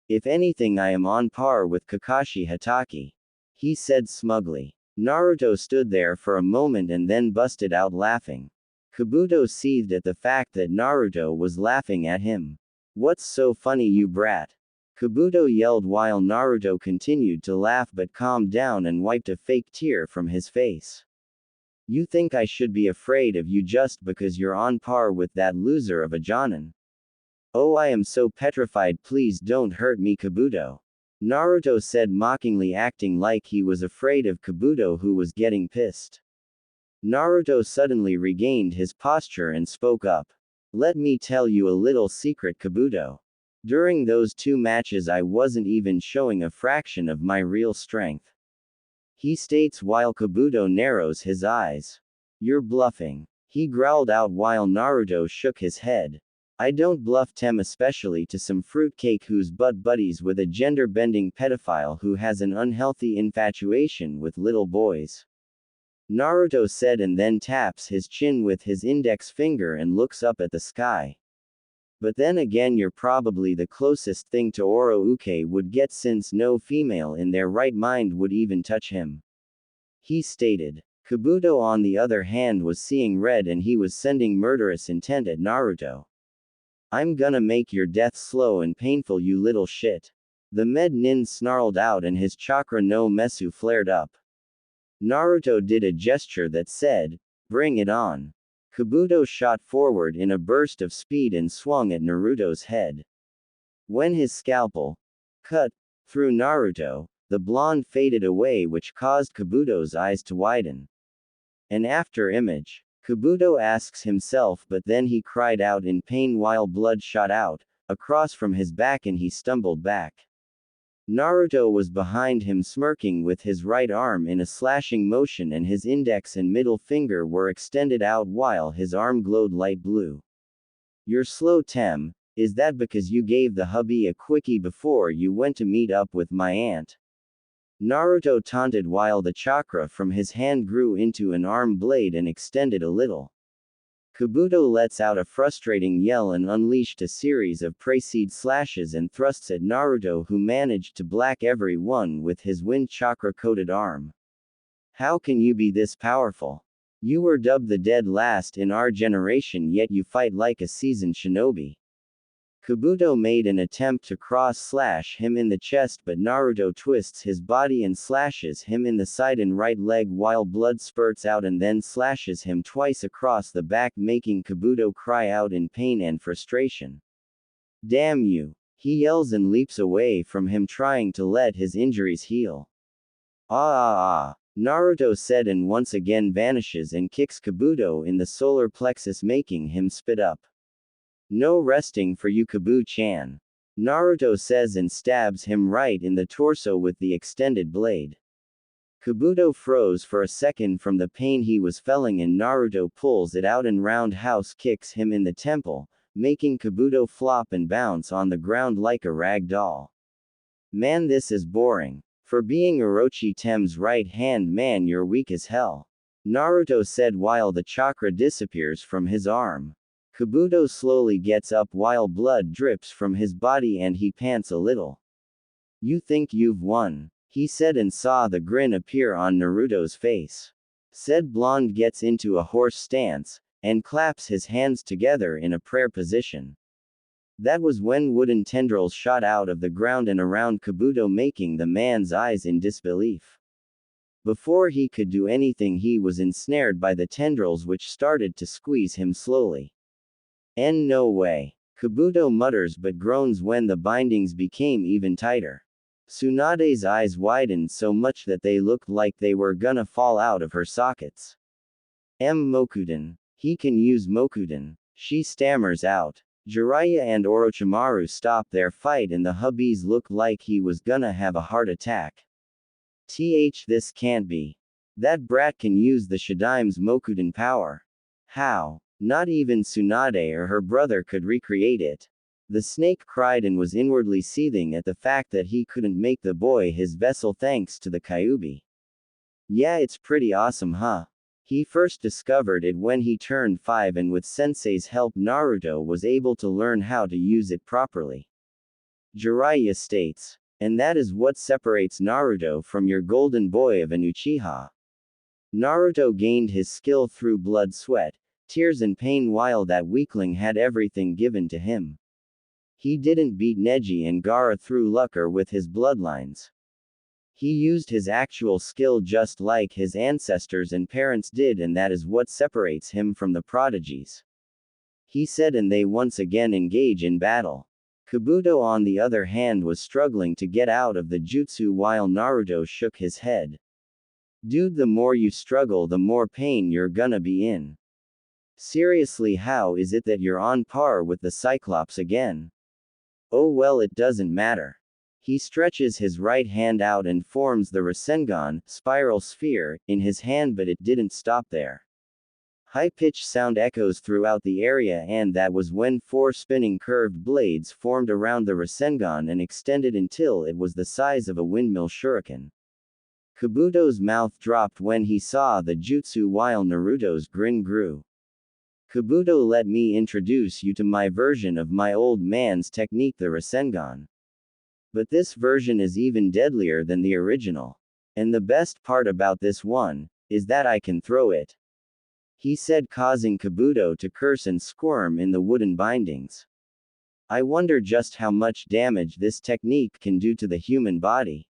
If anything, I am on par with Kakashi Hatake, he said smugly. Naruto stood there for a moment and then busted out laughing. Kabuto seethed at the fact that Naruto was laughing at him. What's so funny, you brat? Kabuto yelled while Naruto continued to laugh but calmed down and wiped a fake tear from his face. You think I should be afraid of you just because you're on par with that loser of a Jonin? Oh, I am so petrified, please don't hurt me, Kabuto, Naruto said mockingly, acting like he was afraid of Kabuto, who was getting pissed. Naruto suddenly regained his posture and spoke up. Let me tell you a little secret, Kabuto. During those two matches I wasn't even showing a fraction of my real strength, he states while Kabuto narrows his eyes. You're bluffing, he growled out while Naruto shook his head. I don't bluff, Tem, especially to some fruitcake who's butt buddies with a gender-bending pedophile who has an unhealthy infatuation with little boys, Naruto said, and then taps his chin with his index finger and looks up at the sky. But then again, you're probably the closest thing to Oro Uke would get, since no female in their right mind would even touch him, he stated. Kabuto on the other hand was seeing red and he was sending murderous intent at Naruto. I'm gonna make your death slow and painful, you little shit, the med nin snarled out and his chakra no Mesu flared up. Naruto did a gesture that said, bring it on. Kabuto shot forward in a burst of speed and swung at Naruto's head. When his scalpel cut through Naruto, the blonde faded away, which caused Kabuto's eyes to widen. An after image, Kabuto asks himself, but then he cried out in pain while blood shot out across from his back and he stumbled back. Naruto was behind him smirking with his right arm in a slashing motion and his index and middle finger were extended out while his arm glowed light blue. You're slow, Tem. Is that because you gave the hubby a quickie before you went to meet up with my aunt? Naruto taunted while the chakra from his hand grew into an arm blade and extended a little. Kabuto lets out a frustrating yell and unleashed a series of prey-seed slashes and thrusts at Naruto, who managed to black every one with his wind chakra-coated arm. How can you be this powerful? You were dubbed the dead last in our generation, yet you fight like a seasoned shinobi. Kabuto made an attempt to cross-slash him in the chest, but Naruto twists his body and slashes him in the side and right leg while blood spurts out and then slashes him twice across the back, making Kabuto cry out in pain and frustration. Damn you! He yells and leaps away from him, trying to let his injuries heal. Naruto said, and once again vanishes and kicks Kabuto in the solar plexus, making him spit up. No resting for you, Kabu-chan. Naruto says and stabs him right in the torso with the extended blade. Kabuto froze for a second from the pain he was feeling, and Naruto pulls it out and roundhouse kicks him in the temple, making Kabuto flop and bounce on the ground like a rag doll. Man, this is boring. For being Orochi Tem's right hand man, you're weak as hell. Naruto said while the chakra disappears from his arm. Kabuto slowly gets up while blood drips from his body and he pants a little. You think you've won, he said, and saw the grin appear on Naruto's face. Said blonde gets into a horse stance, and claps his hands together in a prayer position. That was when wooden tendrils shot out of the ground and around Kabuto, making the man's eyes in disbelief. Before he could do anything, he was ensnared by the tendrils, which started to squeeze him slowly. No way. Kabuto mutters but groans when the bindings became even tighter. Tsunade's eyes widened so much that they looked like they were gonna fall out of her sockets. Mokuden. He can use Mokuden. She stammers out. Jiraiya and Orochimaru stop their fight and the hubbies look like he was gonna have a heart attack. This can't be. That brat can use the Shadaime's Mokuden power. How? Not even Tsunade or her brother could recreate it. The snake cried and was inwardly seething at the fact that he couldn't make the boy his vessel thanks to the Kyuubi. Yeah, it's pretty awesome, huh? He first discovered it when he turned 5 and with Sensei's help Naruto was able to learn how to use it properly. Jiraiya states. And that is what separates Naruto from your golden boy of an Uchiha. Naruto gained his skill through blood, sweat, tears and pain, while that weakling had everything given to him. He didn't beat Neji and Gaara through luck or with his bloodlines. He used his actual skill just like his ancestors and parents did, and that is what separates him from the prodigies. He said, and they once again engage in battle. Kabuto on the other hand was struggling to get out of the jutsu while Naruto shook his head. Dude, the more you struggle the more pain you're gonna be in. Seriously, how is it that you're on par with the Cyclops again? Oh well, it doesn't matter. He stretches his right hand out and forms the Rasengan, spiral sphere, in his hand, but it didn't stop there. High-pitched sound echoes throughout the area, and that was when 4 spinning curved blades formed around the Rasengan and extended until it was the size of a windmill shuriken. Kabuto's mouth dropped when he saw the jutsu while Naruto's grin grew. Kabuto, let me introduce you to my version of my old man's technique, the Rasengan. But this version is even deadlier than the original. And the best part about this one is that I can throw it, he said, causing Kabuto to curse and squirm in the wooden bindings. I wonder just how much damage this technique can do to the human body.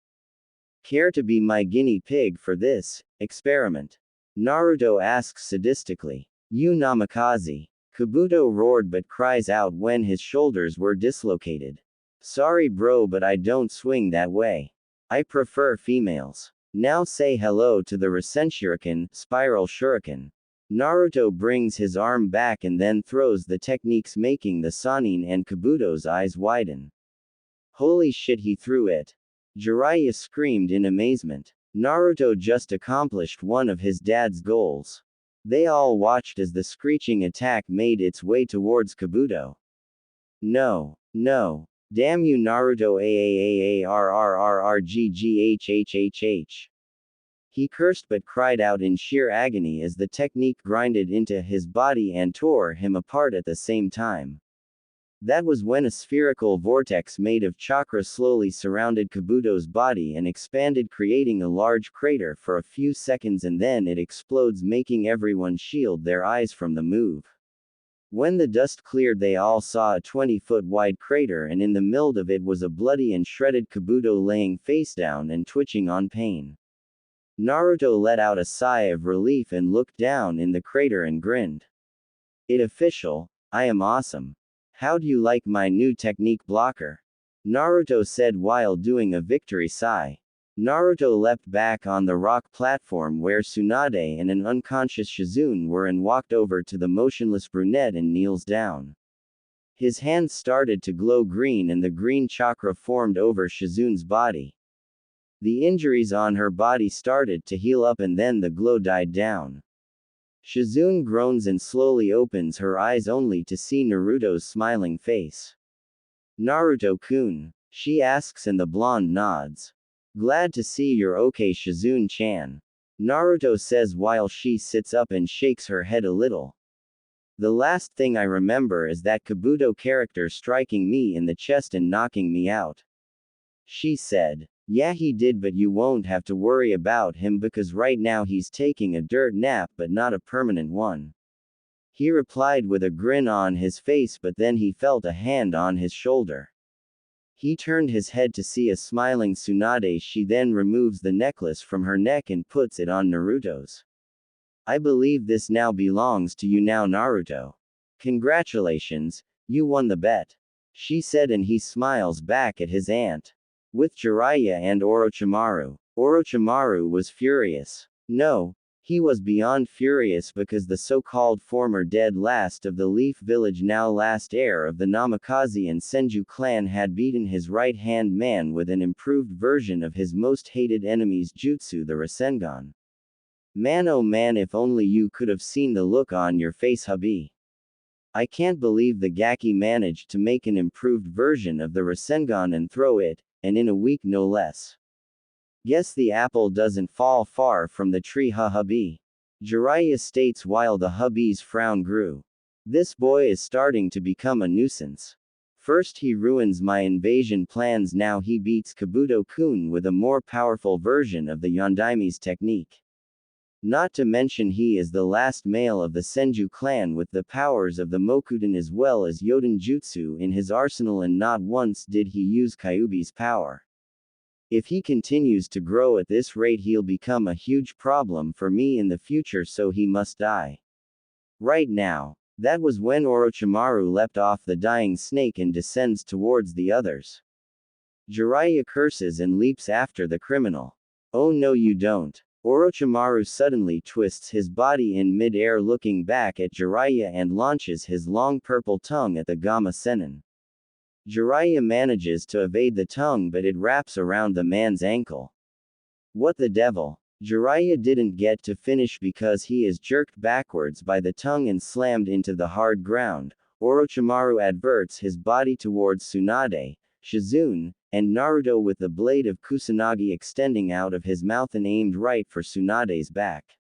Care to be my guinea pig for this experiment? Naruto asks sadistically. You namikaze. Kabuto roared but cries out when his shoulders were dislocated. Sorry bro, but I don't swing that way. I prefer females. Now say hello to the Rasenshuriken, spiral shuriken. Naruto brings his arm back and then throws the techniques, making the Sannin and Kabuto's eyes widen. Holy shit, he threw it. Jiraiya screamed in amazement. Naruto just accomplished one of his dad's goals. They all watched as the screeching attack made its way towards Kabuto. No, no. Damn you Naruto AAAARRRRGGHHHH. He cursed but cried out in sheer agony as the technique grinded into his body and tore him apart at the same time. That was when a spherical vortex made of chakra slowly surrounded Kabuto's body and expanded, creating a large crater for a few seconds, and then it explodes, making everyone shield their eyes from the move. When the dust cleared, they all saw a 20-foot wide crater, and in the middle of it was a bloody and shredded Kabuto laying face down and twitching on pain. Naruto let out a sigh of relief and looked down in the crater and grinned. "It official, I am awesome. How do you like my new technique blocker?" Naruto said while doing a victory sigh. Naruto leapt back on the rock platform where Tsunade and an unconscious Shizune were and walked over to the motionless brunette and kneels down. His hands started to glow green and the green chakra formed over Shizune's body. The injuries on her body started to heal up and then the glow died down. Shizune groans and slowly opens her eyes only to see Naruto's smiling face. "Naruto-kun," she asks and the blonde nods. "Glad to see you're okay, Shizune-chan," Naruto says while she sits up and shakes her head a little. "The last thing I remember is that Kabuto character striking me in the chest and knocking me out," she said. "Yeah, he did, but you won't have to worry about him because right now he's taking a dirt nap, but not a permanent one," he replied with a grin on his face, but then he felt a hand on his shoulder. He turned his head to see a smiling Tsunade. She then removes the necklace from her neck and puts it on Naruto's. "I believe this now belongs to you now, Naruto. Congratulations, you won the bet," she said, and he smiles back at his aunt. With Jiraiya and Orochimaru. Orochimaru was furious. No, he was beyond furious because the so-called former dead last of the Leaf Village, now last heir of the Namikaze and Senju clan, had beaten his right-hand man with an improved version of his most hated enemy's jutsu, the Rasengan. Man, oh man, if only you could have seen the look on your face, hubby. I can't believe the Gaki managed to make an improved version of the Rasengan and throw it, and in a week no less. Guess the apple doesn't fall far from the tree, hubby. Jiraiya states while the hubby's frown grew. This boy is starting to become a nuisance. First he ruins my invasion plans, now he beats Kabuto-kun with a more powerful version of the Yondaime's technique. Not to mention he is the last male of the Senju clan with the powers of the Mokuten as well as Yoden Jutsu in his arsenal, and not once did he use Kyuubi's power. If he continues to grow at this rate, he'll become a huge problem for me in the future, so he must die right now. That was when Orochimaru leapt off the dying snake and descends towards the others. Jiraiya curses and leaps after the criminal. "Oh no, you don't." Orochimaru suddenly twists his body in mid-air, looking back at Jiraiya, and launches his long purple tongue at the Gamma Sennin. Jiraiya manages to evade the tongue, but it wraps around the man's ankle. What the devil? Jiraiya didn't get to finish because he is jerked backwards by the tongue and slammed into the hard ground. Orochimaru adverts his body towards Tsunade, Shizune, and Naruto with the blade of Kusanagi extending out of his mouth and aimed right for Tsunade's back.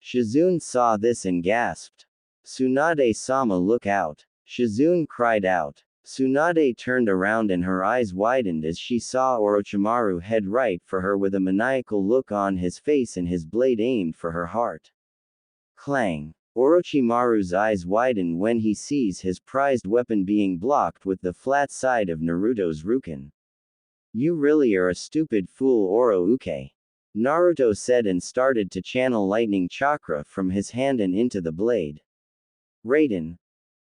Shizune saw this and gasped. "Tsunade-sama, look out!" Shizune cried out. Tsunade turned around and her eyes widened as she saw Orochimaru head right for her with a maniacal look on his face and his blade aimed for her heart. Clang! Orochimaru's eyes widen when he sees his prized weapon being blocked with the flat side of Naruto's Rukin. "You really are a stupid fool, Oro-uke," Naruto said and started to channel lightning chakra from his hand and into the blade. Raiden.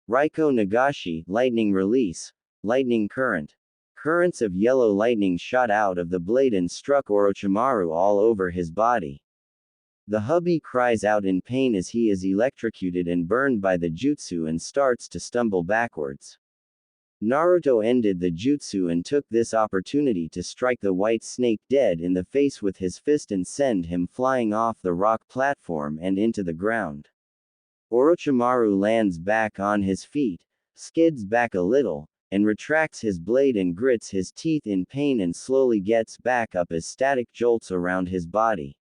Raiko Nagashi, lightning release, lightning current. Currents of yellow lightning shot out of the blade and struck Orochimaru all over his body. The hubby cries out in pain as he is electrocuted and burned by the jutsu and starts to stumble backwards. Naruto ended the jutsu and took this opportunity to strike the white snake dead in the face with his fist and send him flying off the rock platform and into the ground. Orochimaru lands back on his feet, skids back a little, and retracts his blade and grits his teeth in pain and slowly gets back up as static jolts around his body.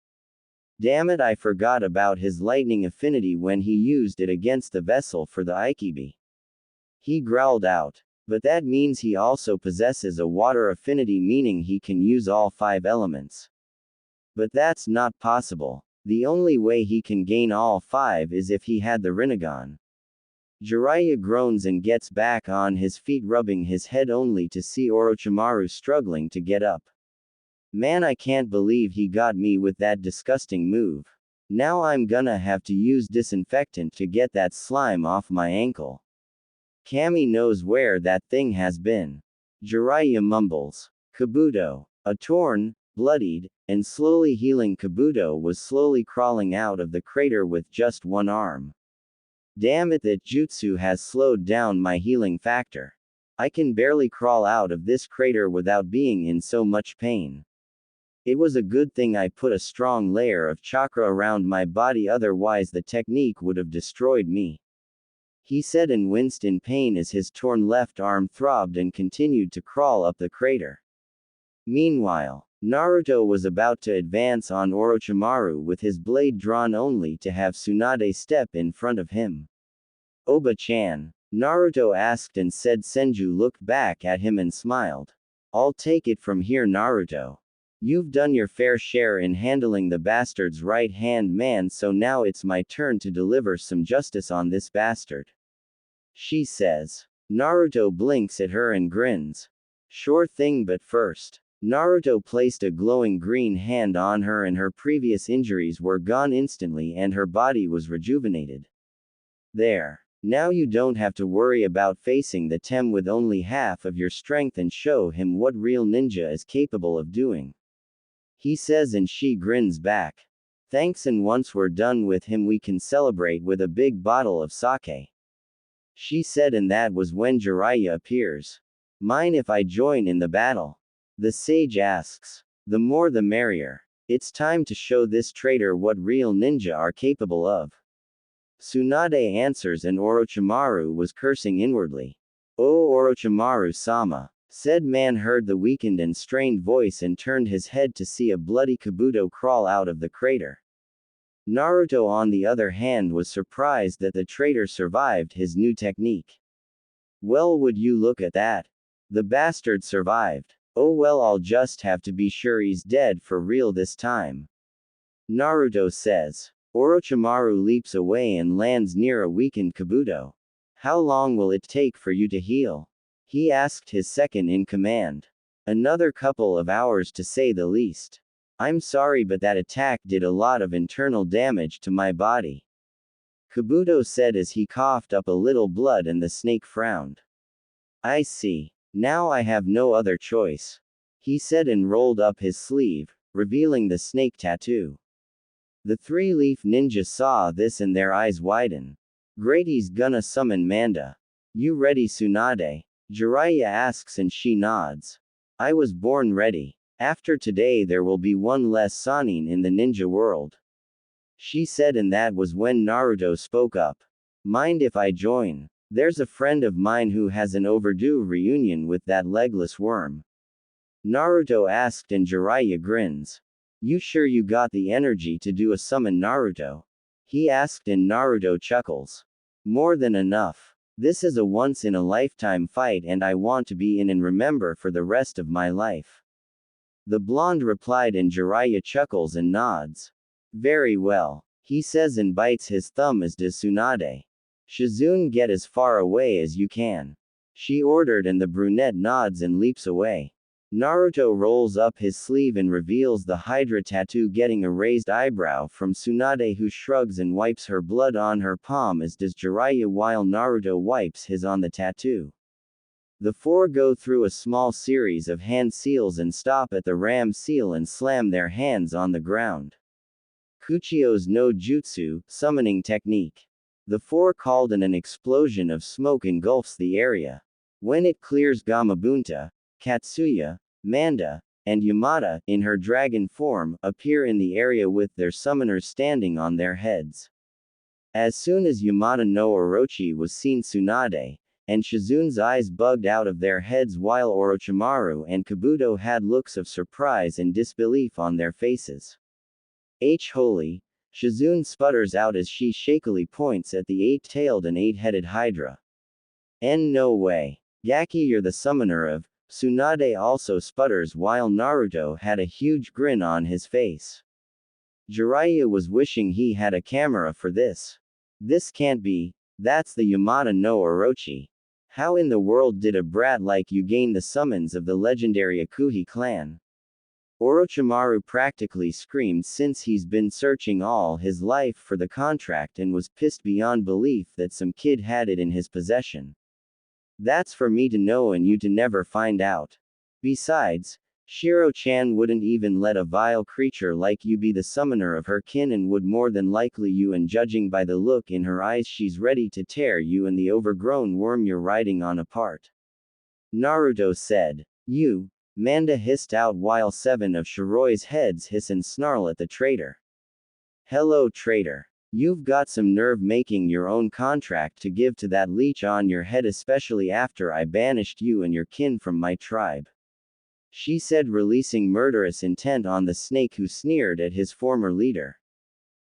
Damn it, I forgot about his lightning affinity when he used it against the vessel for the Aikibi. He growled out. But that means he also possesses a water affinity, meaning he can use all 5 elements. But that's not possible. The only way he can gain all 5 is if he had the Rinnegan. Jiraiya groans and gets back on his feet, rubbing his head only to see Orochimaru struggling to get up. Man, I can't believe he got me with that disgusting move. Now I'm gonna have to use disinfectant to get that slime off my ankle. Kami knows where that thing has been. Jiraiya mumbles. Kabuto. A torn, bloodied, and slowly healing Kabuto was slowly crawling out of the crater with just one arm. Damn it, that jutsu has slowed down my healing factor. I can barely crawl out of this crater without being in so much pain. It was a good thing I put a strong layer of chakra around my body, otherwise the technique would have destroyed me. He said and winced in pain as his torn left arm throbbed and continued to crawl up the crater. Meanwhile, Naruto was about to advance on Orochimaru with his blade drawn only to have Tsunade step in front of him. Oba-chan, Naruto asked, and said Senju looked back at him and smiled. I'll take it from here, Naruto. You've done your fair share in handling the bastard's right-hand man, so now it's my turn to deliver some justice on this bastard. She says. Naruto blinks at her and grins. Sure thing, but first. Naruto placed a glowing green hand on her and her previous injuries were gone instantly and her body was rejuvenated. There. Now you don't have to worry about facing the Tem with only half of your strength and show him what real ninja is capable of doing. He says, and she grins back. Thanks, and once we're done with him we can celebrate with a big bottle of sake. She said, and that was when Jiraiya appears. Mind if I join in the battle? The sage asks. The more the merrier. It's time to show this traitor what real ninja are capable of. Tsunade answers, and Orochimaru was cursing inwardly. Oh, Orochimaru-sama. Said man heard the weakened and strained voice and turned his head to see a bloody Kabuto crawl out of the crater. Naruto, on the other hand, was surprised that the traitor survived his new technique. Well, would you look at that? The bastard survived. Oh well, I'll just have to be sure he's dead for real this time. Naruto says. Orochimaru leaps away and lands near a weakened Kabuto. How long will it take for you to heal? He asked his second in command. Another couple of hours to say the least. I'm sorry, but that attack did a lot of internal damage to my body. Kabuto said as he coughed up a little blood, and the snake frowned. I see. Now I have no other choice. He said and rolled up his sleeve, revealing the snake tattoo. The three-leaf ninja saw this and their eyes widen. Great, he's gonna summon Manda. You ready, Tsunade? Jiraiya asks and she nods. I was born ready. After today there will be one less Sannin in the ninja world. She said, and that was when Naruto spoke up. Mind if I join? There's a friend of mine who has an overdue reunion with that legless worm. Naruto asked and Jiraiya grins. You sure you got the energy to do a summon, Naruto? He asked and Naruto chuckles. More than enough. This is a once-in-a-lifetime fight and I want to be in and remember for the rest of my life. The blonde replied and Jiraiya chuckles and nods. Very well. He says and bites his thumb, as does Tsunade. Shizune, get as far away as you can. She ordered and the brunette nods and leaps away. Naruto rolls up his sleeve and reveals the Hydra tattoo, getting a raised eyebrow from Tsunade, who shrugs and wipes her blood on her palm, as does Jiraiya while Naruto wipes his on the tattoo. The four go through a small series of hand seals and stop at the ram seal and slam their hands on the ground. Kuchio's no jutsu, summoning technique. The four called and an explosion of smoke engulfs the area. When it clears, Gamabunta, Katsuya, Manda, and Yamada, in her dragon form, appear in the area with their summoners standing on their heads. As soon as Yamada no Orochi was seen, Tsunade and Shizun's eyes bugged out of their heads, while Orochimaru and Kabuto had looks of surprise and disbelief on their faces. Holy! Shizun sputters out as she shakily points at the eight-tailed and eight-headed Hydra. No way. Gaki, you're the summoner of. Tsunade also sputters while Naruto had a huge grin on his face. Jiraiya was wishing he had a camera for this. This can't be. That's the Yamada no Orochi. How in the world did a brat like you gain the summons of the legendary Akuhi clan? Orochimaru practically screamed, since he's been searching all his life for the contract and was pissed beyond belief that some kid had it in his possession. That's for me to know and you to never find out. Besides, Shiro-chan wouldn't even let a vile creature like you be the summoner of her kin, and would more than likely you, and judging by the look in her eyes, she's ready to tear you and the overgrown worm you're riding on apart. Naruto said. You, Manda hissed out, while 7 of Shiroi's heads hiss and snarl at the traitor. Hello, traitor. You've got some nerve making your own contract to give to that leech on your head, especially after I banished you and your kin from my tribe. She said, releasing murderous intent on the snake who sneered at his former leader.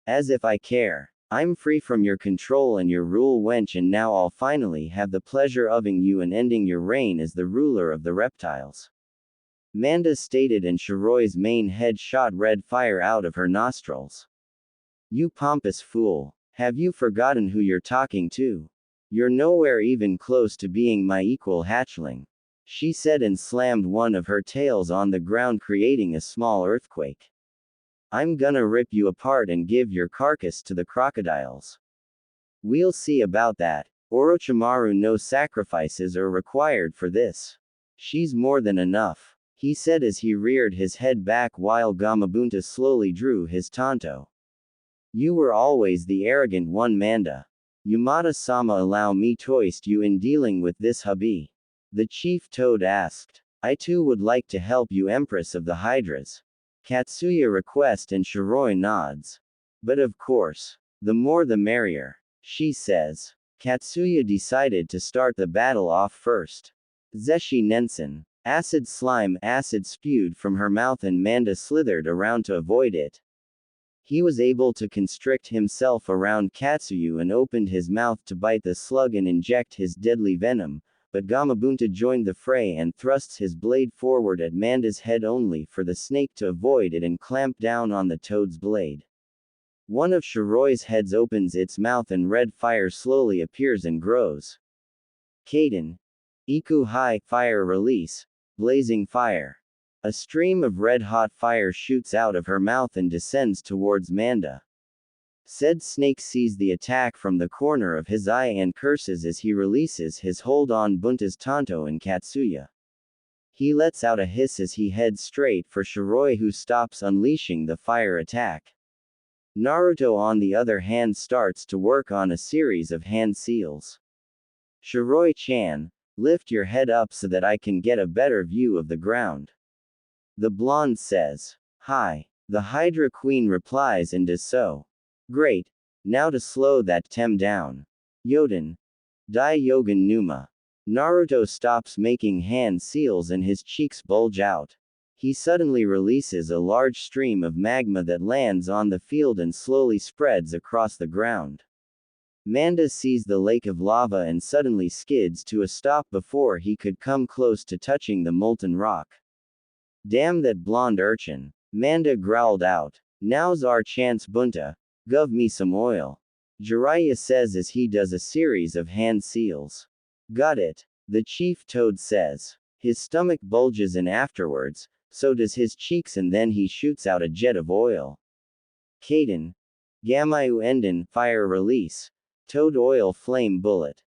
As if I care. I'm free from your control and your rule, wench, and now I'll finally have the pleasure of you and ending your reign as the ruler of the reptiles. Manda stated, and Shiroi's main head shot red fire out of her nostrils. You pompous fool. Have you forgotten who you're talking to? You're nowhere even close to being my equal, hatchling. She said, and slammed one of her tails on the ground, creating a small earthquake. I'm gonna rip you apart and give your carcass to the crocodiles. We'll see about that. Orochimaru, no sacrifices are required for this. She's more than enough, he said as he reared his head back while Gamabunta slowly drew his tanto. You were always the arrogant one, Manda. Yamada-sama, allow me to assist you in dealing with this hubby. The chief toad asked. I too would like to help you, Empress of the Hydras. Katsuya requests, and Shiroi nods. But of course. The more the merrier, she says. Katsuya decided to start the battle off first. Zeshi Nensen. Acid slime, acid spewed from her mouth, and Manda slithered around to avoid it. He was able to constrict himself around Katsuya and opened his mouth to bite the slug and inject his deadly venom. But Gamabunta joined the fray and thrusts his blade forward at Manda's head, only for the snake to avoid it and clamp down on the toad's blade. One of Shiroi's heads opens its mouth and red fire slowly appears and grows. Kaden. Iku Hai, fire release. Blazing fire. A stream of red-hot fire shoots out of her mouth and descends towards Manda. Said snake sees the attack from the corner of his eye and curses as he releases his hold on Bunta's tanto and Katsuya. He lets out a hiss as he heads straight for Shiroi, who stops unleashing the fire attack. Naruto, on the other hand, starts to work on a series of hand seals. Shiroi-chan, lift your head up so that I can get a better view of the ground. The blonde says. Hi. The Hydra Queen replies and does so. Great. Now to slow that tem down. Yoden. Dai Yogan Numa. Naruto stops making hand seals and his cheeks bulge out. He suddenly releases a large stream of magma that lands on the field and slowly spreads across the ground. Manda sees the lake of lava and suddenly skids to a stop before he could come close to touching the molten rock. Damn that blonde urchin. Manda growled out. Now's our chance, Bunta. Gov me some oil. Jiraiya says as he does a series of hand seals. Got it. The chief toad says. His stomach bulges and afterwards, so does his cheeks, and then he shoots out a jet of oil. Kaden. Gamayu Enden, fire release. Toad oil flame bullet.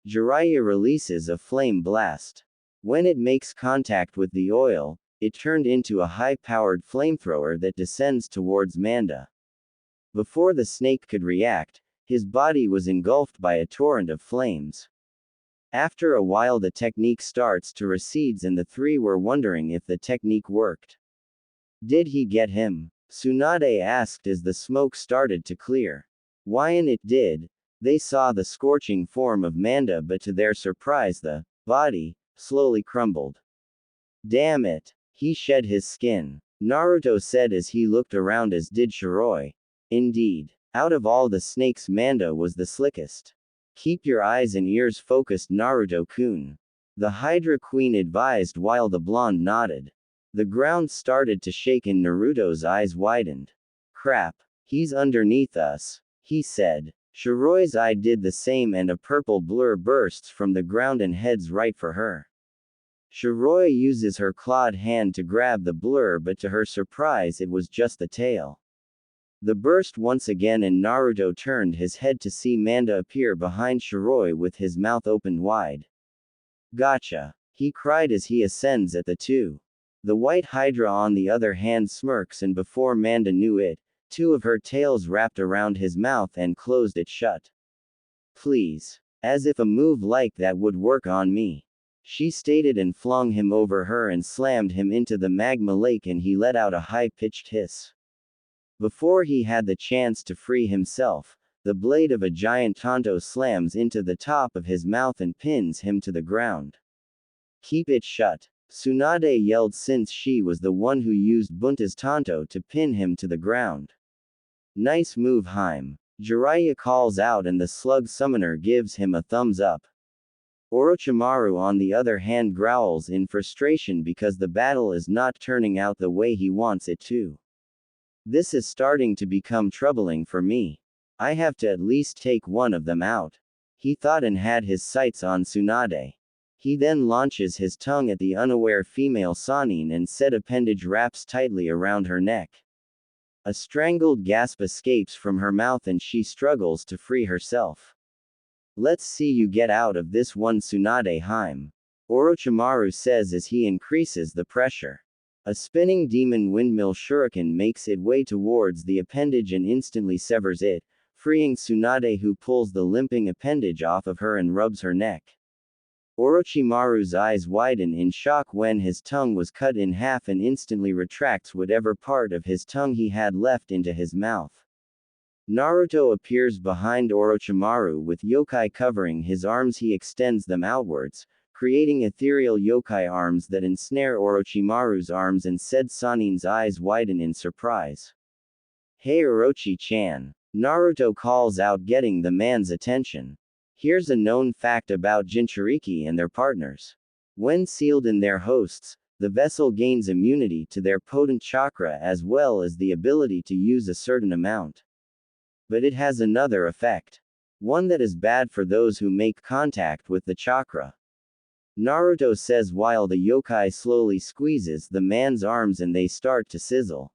Jiraiya releases a flame blast. When it makes contact with the oil, it turned into a high-powered flamethrower that descends towards Manda. Before the snake could react, his body was engulfed by a torrent of flames. After a while the technique starts to recede and the three were wondering if the technique worked. Did he get him? Tsunade asked as the smoke started to clear. Why, and it did. They saw the scorching form of Manda, but to their surprise the body slowly crumbled. Damn it. He shed his skin. Naruto said as he looked around, as did Shiroi. Indeed. Out of all the snakes Manda was the slickest. Keep your eyes and ears focused, Naruto-kun. The Hydra Queen advised while the blonde nodded. The ground started to shake and Naruto's eyes widened. Crap. He's underneath us, he said. Shiroi's eye did the same and a purple blur bursts from the ground and heads right for her. Shiroi uses her clawed hand to grab the blur, but to her surprise it was just the tail. The burst once again and Naruto turned his head to see Manda appear behind Shiroi with his mouth opened wide. Gotcha! He cried as he ascends at the two. The white Hydra on the other hand smirks, and before Manda knew it, two of her tails wrapped around his mouth and closed it shut. Please. As if a move like that would work on me. She stated and flung him over her and slammed him into the magma lake, and he let out a high-pitched hiss. Before he had the chance to free himself, the blade of a giant Tonto slams into the top of his mouth and pins him to the ground. Keep it shut. Tsunade yelled since she was the one who used Bunta's Tonto to pin him to the ground. Nice move, Harem. Jiraiya calls out and the slug summoner gives him a thumbs up. Orochimaru on the other hand growls in frustration because the battle is not turning out the way he wants it to. This is starting to become troubling for me. I have to at least take one of them out. He thought and had his sights on Tsunade. He then launches his tongue at the unaware female Sannin and said appendage wraps tightly around her neck. A strangled gasp escapes from her mouth and she struggles to free herself. Let's see you get out of this one, Tsunade Harem. Orochimaru says as he increases the pressure. A spinning demon windmill shuriken makes its way towards the appendage and instantly severs it, freeing Tsunade, who pulls the limping appendage off of her and rubs her neck. Orochimaru's eyes widen in shock when his tongue was cut in half and instantly retracts whatever part of his tongue he had left into his mouth. Naruto appears behind Orochimaru with yokai covering his arms. He extends them outwards, creating ethereal yokai arms that ensnare Orochimaru's arms, and said Sannin's eyes widen in surprise. Hey Orochi-chan. Naruto calls out, getting the man's attention. Here's a known fact about Jinchuriki and their partners. When sealed in their hosts, the vessel gains immunity to their potent chakra as well as the ability to use a certain amount. But it has another effect. One that is bad for those who make contact with the chakra. Naruto says while the yokai slowly squeezes the man's arms and they start to sizzle.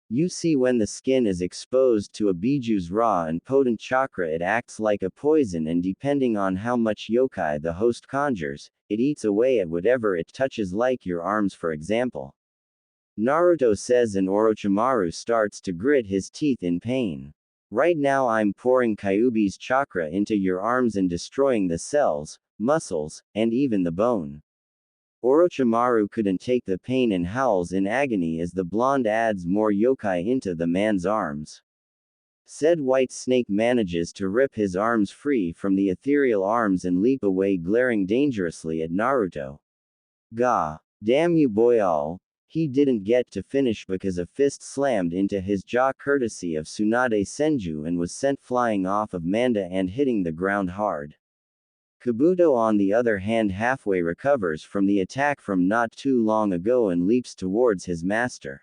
You see, when the skin is exposed to a biju's raw and potent chakra, it acts like a poison, and depending on how much yokai the host conjures, it eats away at whatever it touches, like your arms for example. Naruto says, and Orochimaru starts to grit his teeth in pain. Right now I'm pouring Kyuubi's chakra into your arms and destroying the cells, muscles, and even the bone. Orochimaru couldn't take the pain and howls in agony as the blonde adds more yokai into the man's arms. Said White Snake manages to rip his arms free from the ethereal arms and leap away, glaring dangerously at Naruto. Gah! Damn you, boy! He didn't get to finish because a fist slammed into his jaw courtesy of Tsunade Senju and was sent flying off of Manda and hitting the ground hard. Kabuto on the other hand halfway recovers from the attack from not too long ago and leaps towards his master.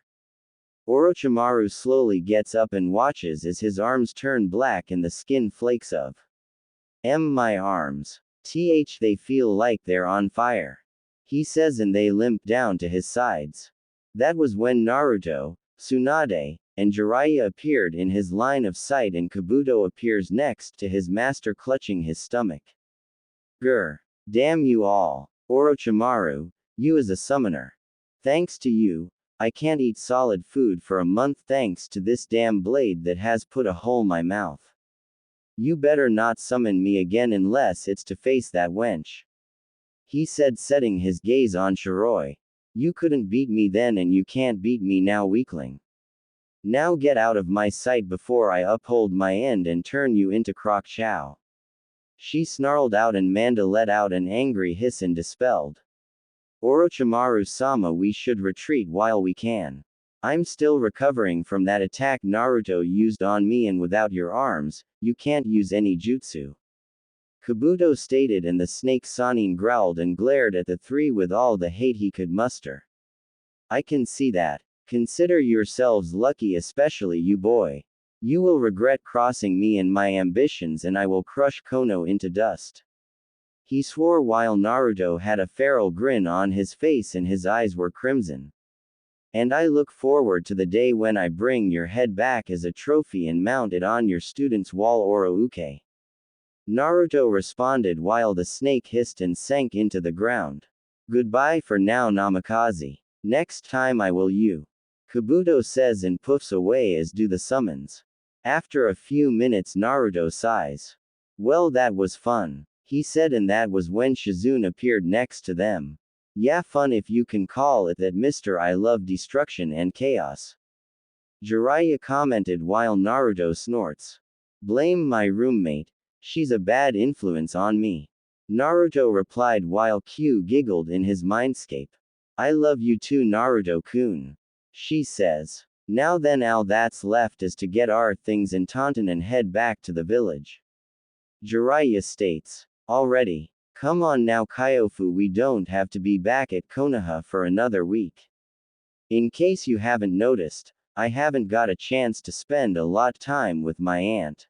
Orochimaru slowly gets up and watches as his arms turn black and the skin flakes of my arms. They feel like they're on fire. He says, and they limp down to his sides. That was when Naruto, Tsunade, and Jiraiya appeared in his line of sight, and Kabuto appears next to his master clutching his stomach. Grr. Damn you all. Orochimaru, you as a summoner. Thanks to you, I can't eat solid food for a month thanks to this damn blade that has put a hole in my mouth. You better not summon me again unless it's to face that wench. He said, setting his gaze on Shiroi. You couldn't beat me then and you can't beat me now, weakling. Now get out of my sight before I uphold my end and turn you into crock chow. She snarled out and Manda let out an angry hiss and dispelled. Orochimaru-sama, we should retreat while we can. I'm still recovering from that attack Naruto used on me, and without your arms, you can't use any jutsu. Kabuto stated, and the snake Sanin growled and glared at the three with all the hate he could muster. I can see that. Consider yourselves lucky, especially you, boy. You will regret crossing me and my ambitions, and I will crush Kono into dust. He swore while Naruto had a feral grin on his face and his eyes were crimson. And I look forward to the day when I bring your head back as a trophy and mount it on your student's wall, Orouke. Naruto responded while the snake hissed and sank into the ground. Goodbye for now, Namikaze. Next time I will you. Kabuto says and puffs away, as do the summons. After a few minutes, Naruto sighs. Well, that was fun, he said, and that was when Shizune appeared next to them. Yeah, fun if you can call it that, Mr. I love destruction and chaos. Jiraiya commented while Naruto snorts. Blame my roommate. She's a bad influence on me. Naruto replied while Q giggled in his mindscape. I love you too, Naruto-kun. She says. Now then, all that's left is to get our things in Taunton and head back to the village. Jiraiya states. Already. Come on now, Kyofu, we don't have to be back at Konoha for another week. In case you haven't noticed, I haven't got a chance to spend a lot time with my aunt.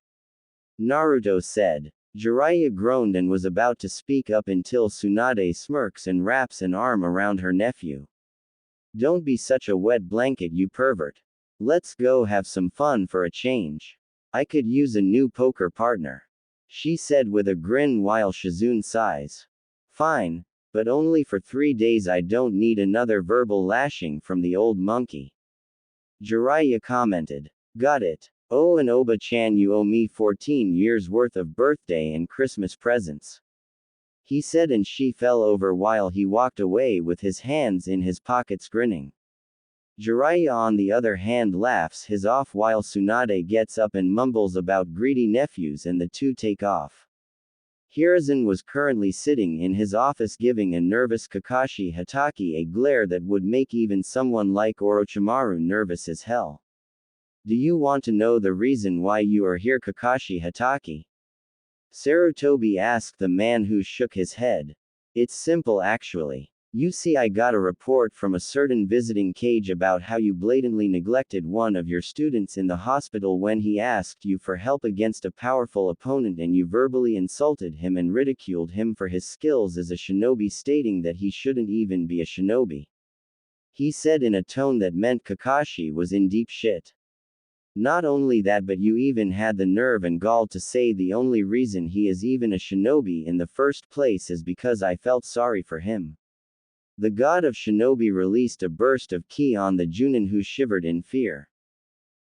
Naruto said. Jiraiya groaned and was about to speak up until Tsunade smirks and wraps an arm around her nephew. Don't be such a wet blanket, you pervert. Let's go have some fun for a change. I could use a new poker partner. She said with a grin while Shizune sighs. Fine, but only for 3 days. I don't need another verbal lashing from the old monkey. Jiraiya commented. Got it. Oh, and Oba-chan, you owe me 14 years worth of birthday and Christmas presents. He said, and she fell over while he walked away with his hands in his pockets grinning. Jiraiya on the other hand laughs his off while Tsunade gets up and mumbles about greedy nephews, and the two take off. Hiruzen was currently sitting in his office giving a nervous Kakashi Hatake a glare that would make even someone like Orochimaru nervous as hell. Do you want to know the reason why you are here, Kakashi Hatake? Sarutobi asked the man who shook his head. It's simple actually. You see, I got a report from a certain visiting cage about how you blatantly neglected one of your students in the hospital when he asked you for help against a powerful opponent, and you verbally insulted him and ridiculed him for his skills as a shinobi, stating that he shouldn't even be a shinobi. He said in a tone that meant Kakashi was in deep shit. Not only that, but you even had the nerve and gall to say the only reason he is even a shinobi in the first place is because I felt sorry for him. The god of shinobi released a burst of ki on the Chunin, who shivered in fear.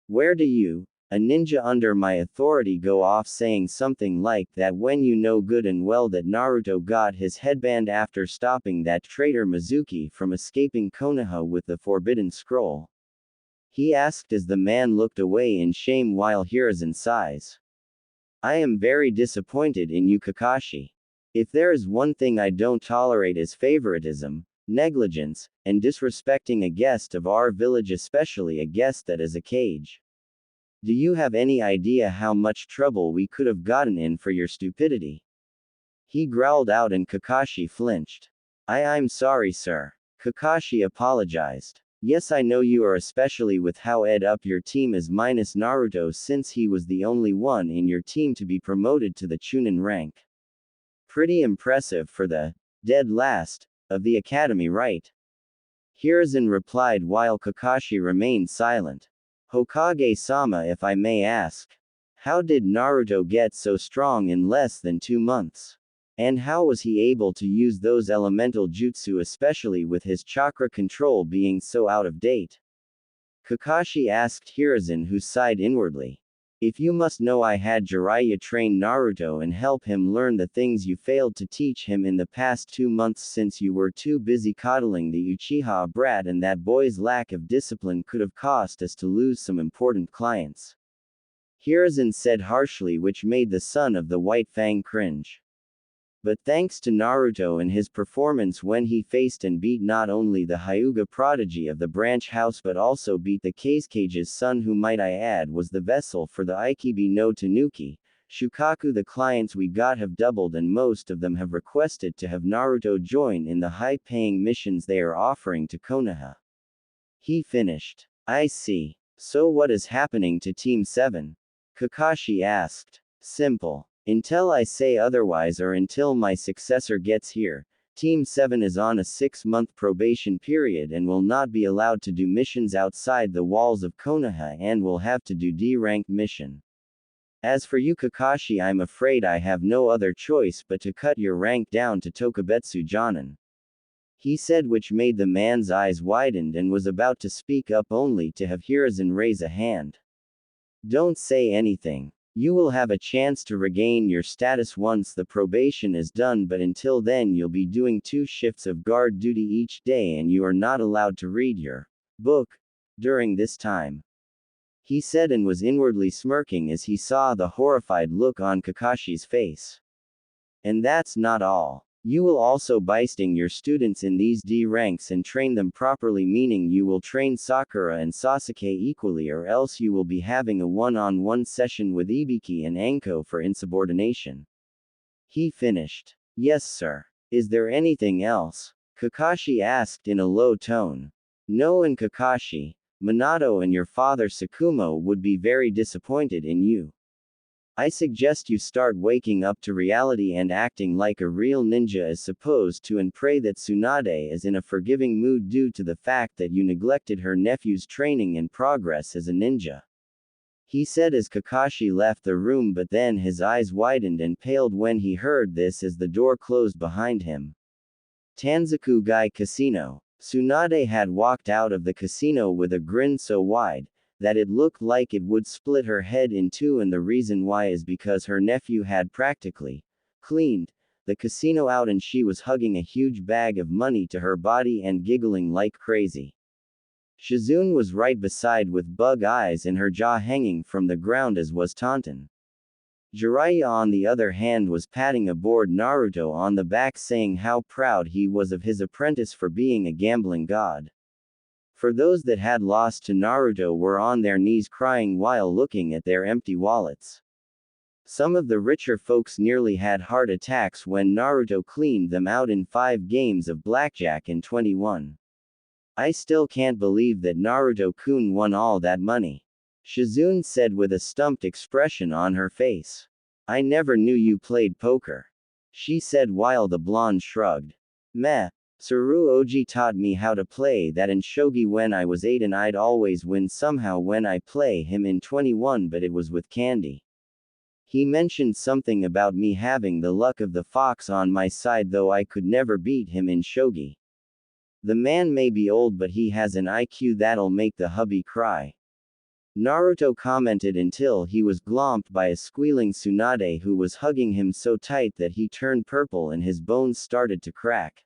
Where do you, a ninja under my authority, go off saying something like that when you know good and well that Naruto got his headband after stopping that traitor Mizuki from escaping Konoha with the Forbidden Scroll? He asked as the man looked away in shame while Hiruzen sighs. I am very disappointed in you, Kakashi. If there is one thing I don't tolerate is favoritism, negligence, and disrespecting a guest of our village, especially a guest that is a cage. Do you have any idea how much trouble we could have gotten in for your stupidity? He growled out and Kakashi flinched. I'm sorry, sir. Kakashi apologized. Yes, I know you are, especially with how ed up your team is minus Naruto, since he was the only one in your team to be promoted to the Chunin rank. Pretty impressive for the dead last of the academy, right? Hiruzen replied while Kakashi remained silent. Hokage-sama, if I may ask, how did Naruto get so strong in less than 2 months? And how was he able to use those elemental jutsu, especially with his chakra control being so out of date? Kakashi asked Hiruzen, who sighed inwardly. If you must know, I had Jiraiya train Naruto and help him learn the things you failed to teach him in the past 2 months since you were too busy coddling the Uchiha brat, and that boy's lack of discipline could have cost us to lose some important clients. Hiruzen said harshly, which made the son of the White Fang cringe. But thanks to Naruto and his performance when he faced and beat not only the Hyuga prodigy of the branch house but also beat the Kazecage's son, who might I add was the vessel for the Ikibi no Tanuki, Shukaku, the clients we got have doubled and most of them have requested to have Naruto join in the high-paying missions they are offering to Konoha. He finished. I see. So what is happening to Team 7? Kakashi asked. Simple. Until I say otherwise or until my successor gets here, Team 7 is on a 6-month probation period and will not be allowed to do missions outside the walls of Konoha and will have to do D-rank mission. As for you, Kakashi, I'm afraid I have no other choice but to cut your rank down to Tokubetsu Jonin. He said, which made the man's eyes widened and was about to speak up only to have Hiruzen raise a hand. Don't say anything. You will have a chance to regain your status once the probation is done, but until then you'll be doing 2 shifts of guard duty each day and you are not allowed to read your book during this time. He said, and was inwardly smirking as he saw the horrified look on Kakashi's face. And that's not all. You will also beisting your students in these D ranks and train them properly, meaning you will train Sakura and Sasuke equally, or else you will be having a one-on-one session with Ibiki and Anko for insubordination. He finished. Yes, sir. Is there anything else? Kakashi asked in a low tone. No, and Kakashi, Minato and your father Tsukumo would be very disappointed in you. I suggest you start waking up to reality and acting like a real ninja as opposed to, and pray that Tsunade is in a forgiving mood due to the fact that you neglected her nephew's training and progress as a ninja. He said as Kakashi left the room, but then his eyes widened and paled when he heard this as the door closed behind him. Tanzaku-gai Casino. Tsunade had walked out of the casino with a grin so wide that it looked like it would split her head in two, and the reason why is because her nephew had practically cleaned the casino out and she was hugging a huge bag of money to her body and giggling like crazy. Shizune was right beside with bug eyes and her jaw hanging from the ground, as was Taunton. Jiraiya on the other hand was patting aboard Naruto on the back, saying how proud he was of his apprentice for being a gambling god. For those that had lost to Naruto were on their knees crying while looking at their empty wallets. Some of the richer folks nearly had heart attacks when Naruto cleaned them out in 5 games of blackjack in 21. I still can't believe that Naruto-kun won all that money. Shizune said with a stumped expression on her face. I never knew you played poker. She said while the blonde shrugged. Meh. Saru Oji taught me how to play that in shogi when I was 8 and I'd always win somehow when I play him in 21, but it was with candy. He mentioned something about me having the luck of the fox on my side, though I could never beat him in shogi. The man may be old but he has an IQ that'll make the hubby cry. Naruto commented until he was glomped by a squealing Tsunade who was hugging him so tight that he turned purple and his bones started to crack.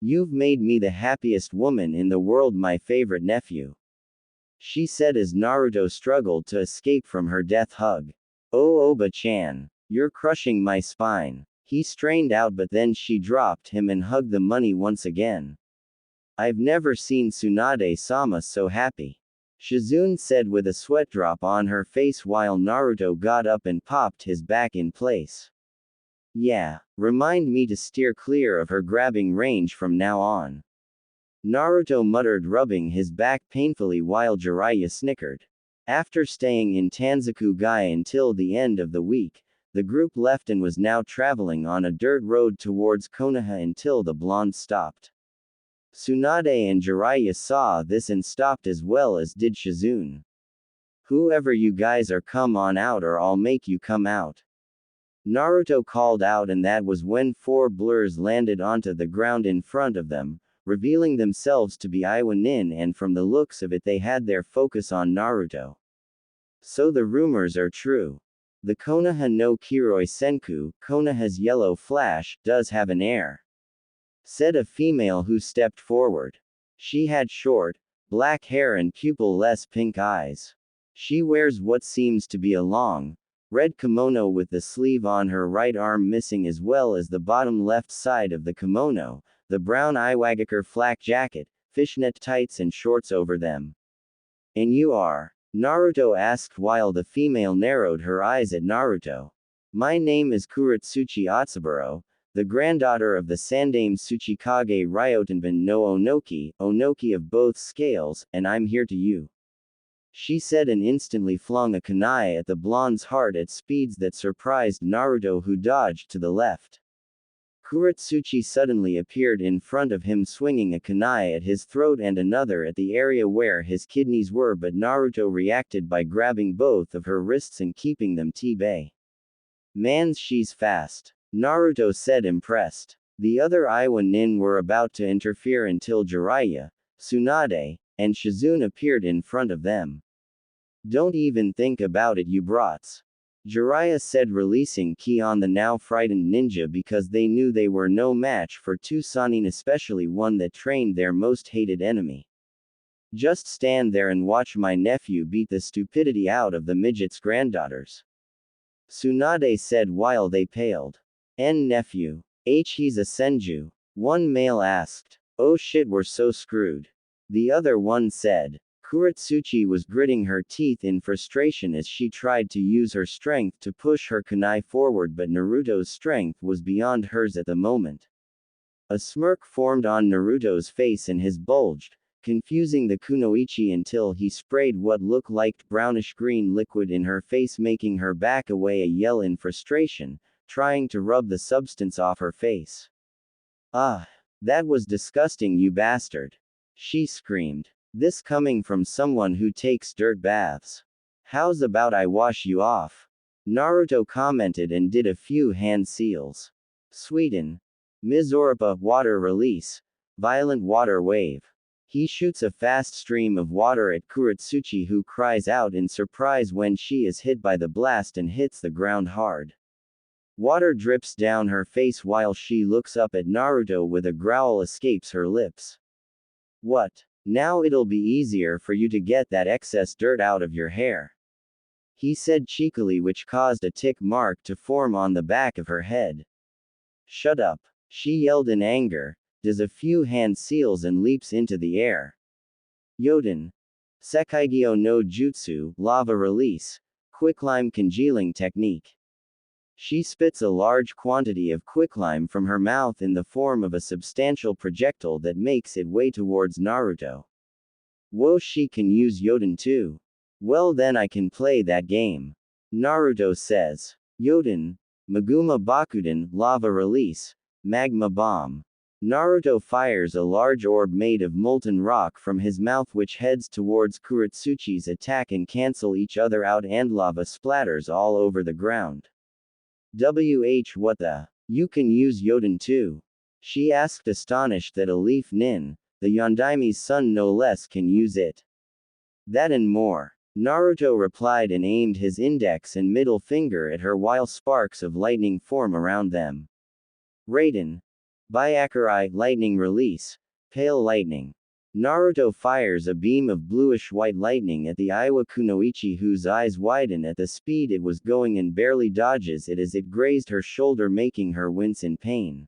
You've made me the happiest woman in the world, my favorite nephew. She said as Naruto struggled to escape from her death hug. Oh Oba-chan. You're crushing my spine. He strained out, but then she dropped him and hugged the money once again. I've never seen Tsunade-sama so happy. Shizune said with a sweat drop on her face while Naruto got up and popped his back in place. Yeah, remind me to steer clear of her grabbing range from now on. Naruto muttered, rubbing his back painfully while Jiraiya snickered. After staying in Tanzaku-gai until the end of the week, the group left and was now traveling on a dirt road towards Konoha until the blonde stopped. Tsunade and Jiraiya saw this and stopped, as well as did Shizune. Whoever you guys are, come on out or I'll make you come out. Naruto called out, and that was when 4 blurs landed onto the ground in front of them, revealing themselves to be Iwa Nin, and from the looks of it they had their focus on Naruto. So the rumors are true. The Konoha no Kiroi Senku, Konoha's yellow flash, does have an heir," said a female who stepped forward. She had short, black hair and pupil-less pink eyes. She wears what seems to be a long, red kimono with the sleeve on her right arm missing as well as the bottom left side of the kimono, the brown Iwagakure flak jacket, fishnet tights and shorts over them. "And you are?" Naruto asked while the female narrowed her eyes at Naruto. "My name is Kuretsuchi Otsuburo, the granddaughter of the Sandame Tsuchikage Ryotenban no Onoki, Onoki of both scales, and I'm here to you," she said and instantly flung a kunai at the blonde's heart at speeds that surprised Naruto, who dodged to the left. Kuretsuchi suddenly appeared in front of him swinging a kunai at his throat and another at the area where his kidneys were, but Naruto reacted by grabbing both of her wrists and keeping them t-bay. "Mans, she's fast," Naruto said, impressed. The other Iwa nin were about to interfere until Jiraiya, Tsunade, and Shizune appeared in front of them. "Don't even think about it, you brats," Jiraiya said, releasing ki on the now frightened ninja because they knew they were no match for two Sannin, especially one that trained their most hated enemy. "Just stand there and watch my nephew beat the stupidity out of the midget's granddaughters," Tsunade said while they paled. "Nephew? He's a senju," one male asked. "Oh shit, we're so screwed," the other one said. Kuretsuchi was gritting her teeth in frustration as she tried to use her strength to push her kunai forward, but Naruto's strength was beyond hers at the moment. A smirk formed on Naruto's face and his bulged, confusing the kunoichi until he sprayed what looked like brownish-green liquid in her face, making her back away, a yell in frustration, trying to rub the substance off her face. "Ah, that was disgusting, you bastard," she screamed. "This coming from someone who takes dirt baths. How's about I wash you off?" Naruto commented and did a few hand seals. "Sweden. Mizoripa, water release. Violent water wave." He shoots a fast stream of water at Kuretsuchi, who cries out in surprise when she is hit by the blast and hits the ground hard. Water drips down her face while she looks up at Naruto with a growl escapes her lips. "What? Now it'll be easier for you to get that excess dirt out of your hair," he said cheekily, which caused a tick mark to form on the back of her head. "Shut up," she yelled in anger, does a few hand seals and leaps into the air. Yoden. Sekaigyo no Jutsu, lava release, quicklime congealing technique. She spits a large quantity of quicklime from her mouth in the form of a substantial projectile that makes its way towards Naruto. "Whoa, she can use Yoden too. Well then I can play that game," Naruto says. Yoden. Maguma Bakuden, lava release, magma bomb. Naruto fires a large orb made of molten rock from his mouth, which heads towards Kuretsuchi's attack and cancel each other out, and lava splatters all over the ground. What the? You can use Yoden too?" she asked, astonished that a leaf nin, the Yondaime's son no less, can use it. "That and more," Naruto replied and aimed his index and middle finger at her while sparks of lightning form around them. Raiden. Byakurai, lightning release, pale lightning. Naruto fires a beam of bluish-white lightning at the Iwa kunoichi, whose eyes widen at the speed it was going and barely dodges it as it grazed her shoulder, making her wince in pain.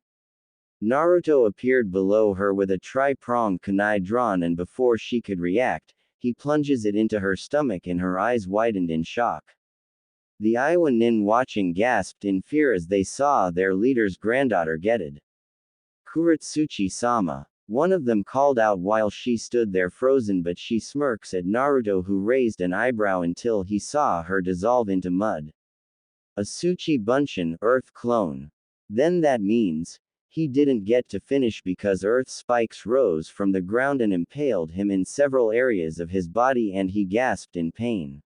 Naruto appeared below her with a tri-pronged kunai drawn, and before she could react, he plunges it into her stomach and her eyes widened in shock. The Iwa nin watching gasped in fear as they saw their leader's granddaughter get it. "Kuretsuchi-sama," one of them called out while she stood there frozen, but she smirks at Naruto, who raised an eyebrow until he saw her dissolve into mud. "A Tsuchi Bunshin, Earth clone. Then that means he didn't get to finish because Earth spikes rose from the ground and impaled him in several areas of his body and he gasped in pain."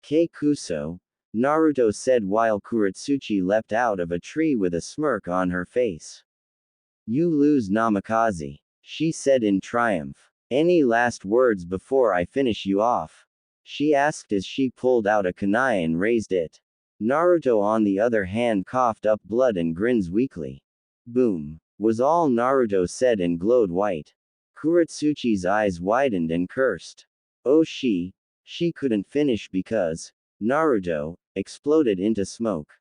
"Kei Kuso," Naruto said while Kuretsuchi leapt out of a tree with a smirk on her face. "You lose, Namikaze," she said in triumph. "Any last words before I finish you off?" she asked as she pulled out a kunai and raised it. Naruto on the other hand coughed up blood and grins weakly. Boom, was all Naruto said and glowed white. Kuretsuchi's eyes widened and cursed. Oh she couldn't finish because Naruto exploded into smoke.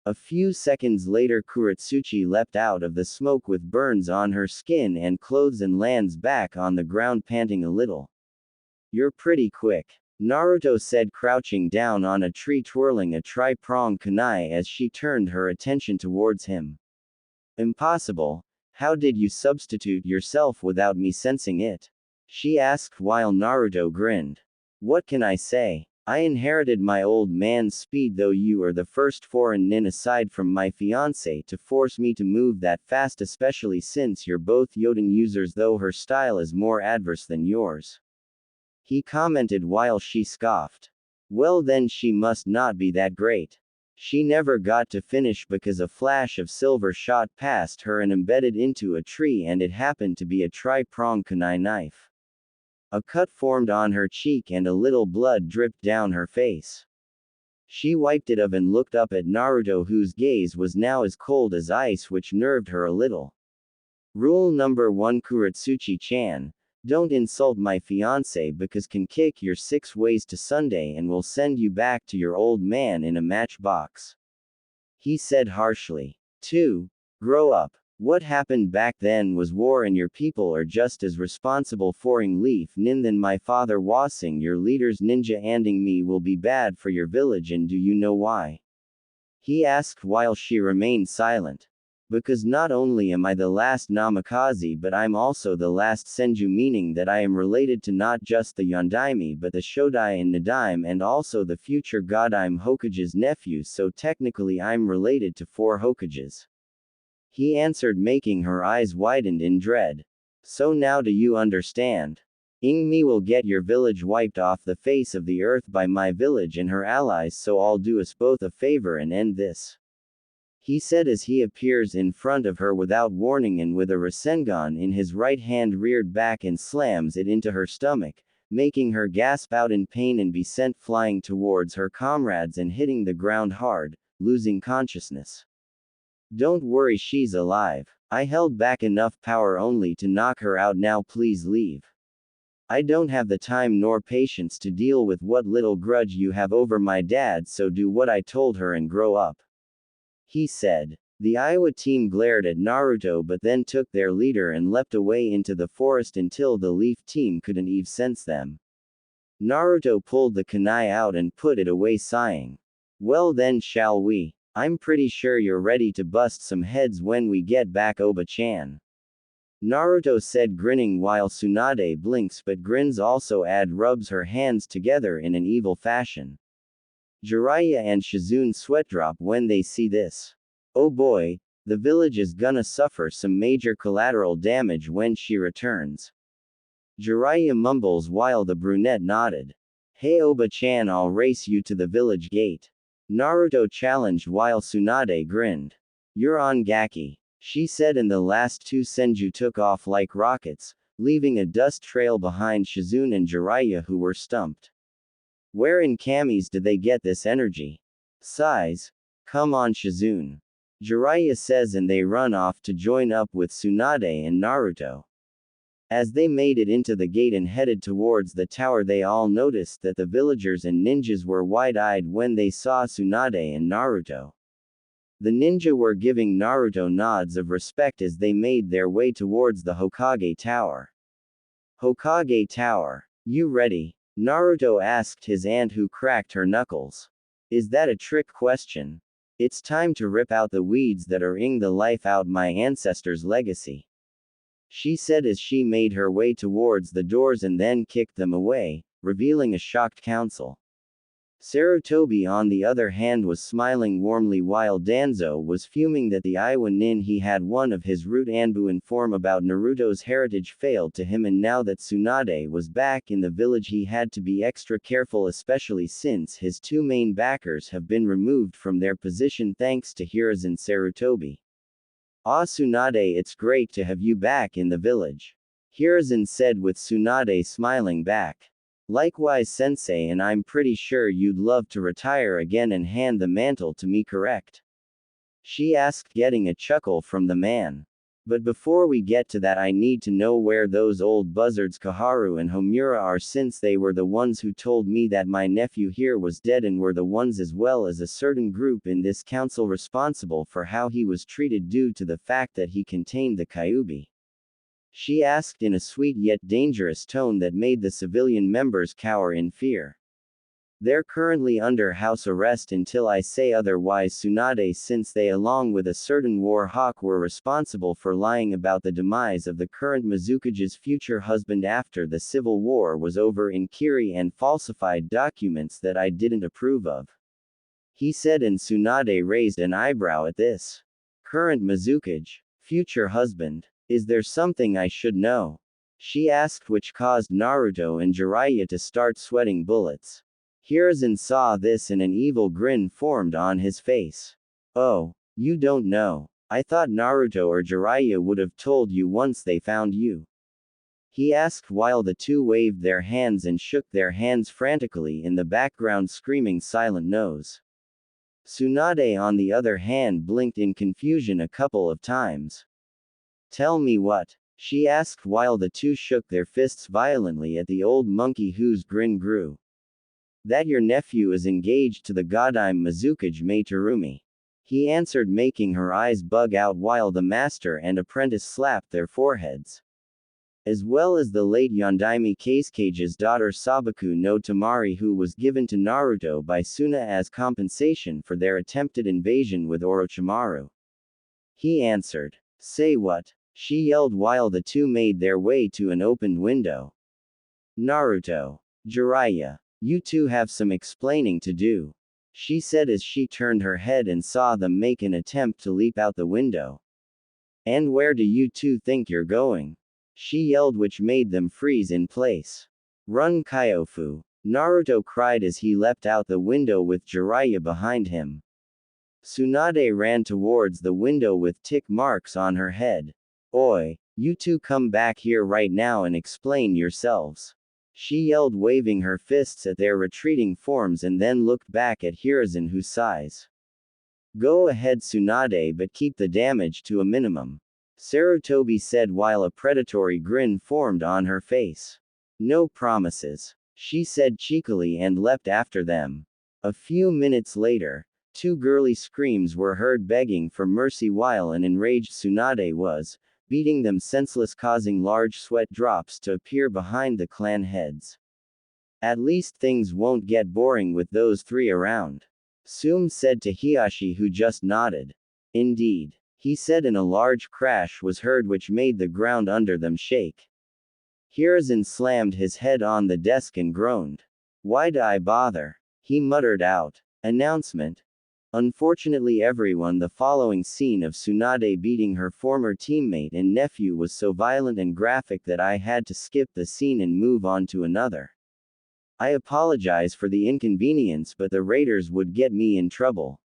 A few seconds later Kuretsuchi leapt out of the smoke with burns on her skin and clothes and lands back on the ground panting a little. You're pretty quick, Naruto said crouching down on a tree twirling a tri-pronged kunai as she turned her attention towards him. Impossible. How did you substitute yourself without me sensing it? She asked while Naruto grinned. What can I say? I inherited my old man's speed, though you are the first foreign nin aside from my fiancé to force me to move that fast, especially since you're both Yoden users, though her style is more adverse than yours. He commented while she scoffed. Well then she must not be that great. She never got to finish because a flash of silver shot past her and embedded into a tree, and it happened to be a tri-pronged kunai knife. A cut formed on her cheek and a little blood dripped down her face. She wiped it off and looked up at Naruto, whose gaze was now as cold as ice, which nerved her a little. Rule number 1 Kuretsuchi-chan. Don't insult my fiancé because can kick your 6 ways to Sunday and will send you back to your old man in a matchbox. He said harshly. 2. Grow up. What happened back then was war and your people are just as responsible for ing leaf nin than my father wasing your leader's ninja anding me will be bad for your village, and do you know why? He asked while she remained silent. Because not only am I the last Namikaze but I'm also the last Senju, meaning that I am related to not just the Yondaime but the Shodai and Nadaime and also the future Godaime Hokage's nephews, so technically I'm related to 4 Hokages. He answered, making her eyes widened in dread. So now do you understand? Ingmi will get your village wiped off the face of the earth by my village and her allies, so I'll do us both a favor and end this. He said as he appears in front of her without warning and with a Rasengan in his right hand reared back and slams it into her stomach, making her gasp out in pain and be sent flying towards her comrades and hitting the ground hard, losing consciousness. Don't worry, she's alive. I held back enough power only to knock her out, now please leave. I don't have the time nor patience to deal with what little grudge you have over my dad, so do what I told her and grow up. He said. The Iowa team glared at Naruto but then took their leader and leapt away into the forest until the Leaf team couldn't even sense them. Naruto pulled the kunai out and put it away, sighing. Well then, shall we? I'm pretty sure you're ready to bust some heads when we get back, Oba-chan. Naruto said, grinning while Tsunade blinks but grins also rubs her hands together in an evil fashion. Jiraiya and Shizune sweat drop when they see this. Oh boy, the village is gonna suffer some major collateral damage when she returns. Jiraiya mumbles while the brunette nodded. Hey Oba-chan, I'll race you to the village gate. Naruto challenged while Tsunade grinned. You're on Gaki, she said, and the last 2 Senju took off like rockets, leaving a dust trail behind Shizune and Jiraiya, who were stumped. Where in Kami's did they get this energy? Sighs. Come on Shizune, Jiraiya says, and they run off to join up with Tsunade and Naruto. As they made it into the gate and headed towards the tower, they all noticed that the villagers and ninjas were wide-eyed when they saw Tsunade and Naruto. The ninja were giving Naruto nods of respect as they made their way towards the Hokage Tower. Hokage Tower, you ready? Naruto asked his aunt, who cracked her knuckles. Is that a trick question? It's time to rip out the weeds that are ing the life out my ancestors' legacy, she said as she made her way towards the doors and then kicked them away, revealing a shocked council. Sarutobi on the other hand was smiling warmly while Danzo was fuming that the Iowa nin he had one of his root Anbu inform about Naruto's heritage failed to him, and now that Tsunade was back in the village he had to be extra careful, especially since his 2 main backers have been removed from their position thanks to Hiruzen Sarutobi. Ah Tsunade, it's great to have you back in the village, Hiruzen said with Tsunade smiling back. Likewise, sensei, and I'm pretty sure you'd love to retire again and hand the mantle to me, correct? She asked, getting a chuckle from the man. But before we get to that, I need to know where those old buzzards Kaharu and Homura are, since they were the ones who told me that my nephew here was dead, and were the ones, as well as a certain group in this council, responsible for how he was treated due to the fact that he contained the Kyubi. She asked in a sweet yet dangerous tone that made the civilian members cower in fear. They're currently under house arrest until I say otherwise, Tsunade, since they, along with a certain war hawk, were responsible for lying about the demise of the current Mizukage's future husband after the civil war was over in Kiri, and falsified documents that I didn't approve of. He said, and Tsunade raised an eyebrow at this. Current Mizukage? Future husband? Is there something I should know? She asked, which caused Naruto and Jiraiya to start sweating bullets. Hiruzen saw this and an evil grin formed on his face. Oh, you don't know. I thought Naruto or Jiraiya would have told you once they found you. He asked, while the two waved their hands and shook their hands frantically in the background, screaming silent no's. Tsunade, on the other hand, blinked in confusion a couple of times. Tell me what? She asked, while the two shook their fists violently at the old monkey, whose grin grew. That your nephew is engaged to the Godime Mizukage Mai Terumi. He answered, making her eyes bug out, while the master and apprentice slapped their foreheads. As well as the late Yondaime Kasekage's daughter Sabaku no Tamari, who was given to Naruto by Suna as compensation for their attempted invasion with Orochimaru. He answered. Say what? She yelled, while the two made their way to an opened window. Naruto. Jiraiya. You two have some explaining to do, she said as she turned her head and saw them make an attempt to leap out the window. And where do you two think you're going? She yelled, which made them freeze in place. Run, Kyofu! Naruto cried as he leapt out the window with Jiraiya behind him. Tsunade ran towards the window with tick marks on her head. Oi, you two come back here right now and explain yourselves. She yelled, waving her fists at their retreating forms, and then looked back at Hiruzen, who sighs. Go ahead, Tsunade, but keep the damage to a minimum. Sarutobi said, while a predatory grin formed on her face. No promises, she said cheekily, and leapt after them. A few minutes later, two girly screams were heard begging for mercy, while an enraged Tsunade was beating them senseless, causing large sweat drops to appear behind the clan heads. At least things won't get boring with those three around, Sum said to Hiyashi, who just nodded. Indeed, he said, and a large crash was heard which made the ground under them shake. Hiruzen slammed his head on the desk and groaned. Why'd I bother? He muttered out. Announcement. Unfortunately, everyone, the following scene of Tsunade beating her former teammate and nephew was so violent and graphic that I had to skip the scene and move on to another. I apologize for the inconvenience, but the raiders would get me in trouble.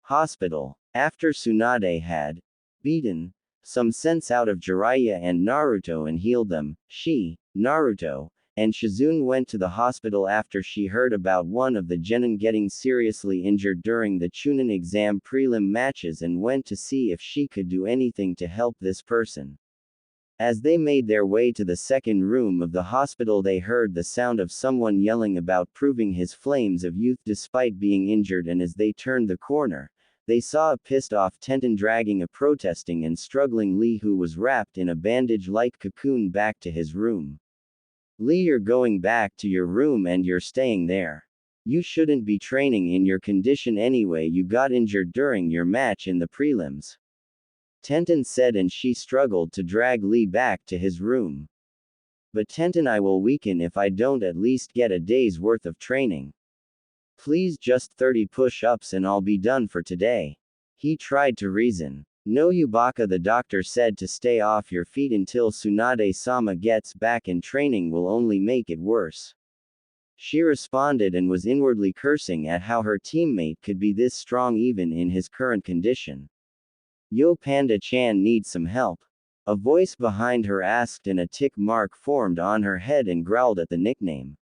Hospital. After Tsunade had beaten some sense out of Jiraiya and Naruto and healed them, she, Naruto, and Shizune went to the hospital after she heard about one of the genin getting seriously injured during the Chunin exam prelim matches, and went to see if she could do anything to help this person. As they made their way to the second room of the hospital, they heard the sound of someone yelling about proving his flames of youth despite being injured, and as they turned the corner, they saw a pissed-off Tenten dragging a protesting and struggling Lee, who was wrapped in a bandage-like cocoon, back to his room. Lee, you're going back to your room and you're staying there. You shouldn't be training in your condition anyway, you got injured during your match in the prelims. Tenten said, and she struggled to drag Lee back to his room. But Tenten, I will weaken if I don't at least get a day's worth of training. Please, just 30 push-ups and I'll be done for today. He tried to reason. No, Yubaka, the doctor said to stay off your feet until Tsunade-sama gets back, and training will only make it worse. She responded and was inwardly cursing at how her teammate could be this strong even in his current condition. Yo, Panda-chan needs some help? A voice behind her asked, and a tick mark formed on her head and growled at the nickname.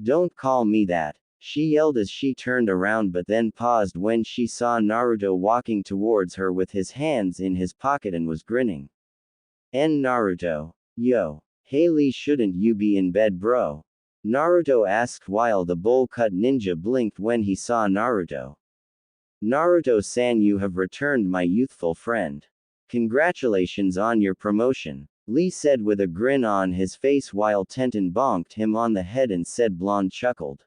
Don't call me that, she yelled as she turned around but then paused when she saw Naruto walking towards her with his hands in his pocket and was grinning. Naruto. Yo. Hey Lee, shouldn't you be in bed bro? Naruto asked while the bowl-cut ninja blinked when he saw Naruto. Naruto-san, you have returned, my youthful friend. Congratulations on your promotion, Lee said with a grin on his face while Tenten bonked him on the head and said Blonde chuckled.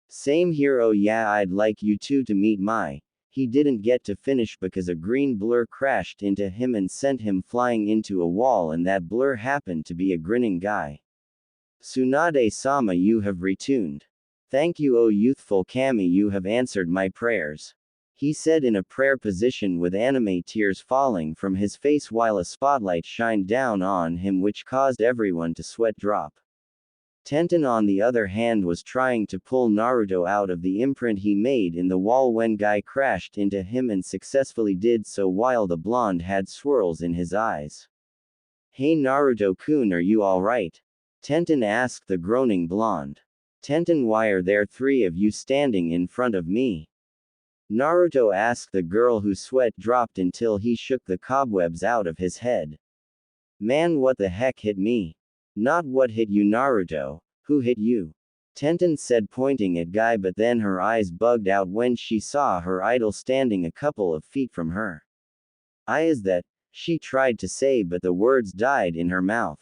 Same here, oh yeah, I'd like you two to meet my. He didn't get to finish because a green blur crashed into him and sent him flying into a wall, and that blur happened to be a grinning guy. Tsunade-sama, you have retuned. Thank you, oh youthful Kami, you have answered my prayers. He said in a prayer position with anime tears falling from his face while a spotlight shined down on him which caused everyone to sweat drop. Tenten on the other hand was trying to pull Naruto out of the imprint he made in the wall when Guy crashed into him and successfully did so while the blonde had swirls in his eyes. Hey Naruto-kun, are you alright? Tenten asked the groaning blonde. Tenten, why are there three of you standing in front of me? Naruto asked the girl whose sweat dropped until he shook the cobwebs out of his head. Man, what the heck hit me? Not what hit you, Naruto. Who hit you? Tenten said, pointing at Guy, but then her eyes bugged out when she saw her idol standing a couple of feet from her. I is that, she tried to say, but the words died in her mouth.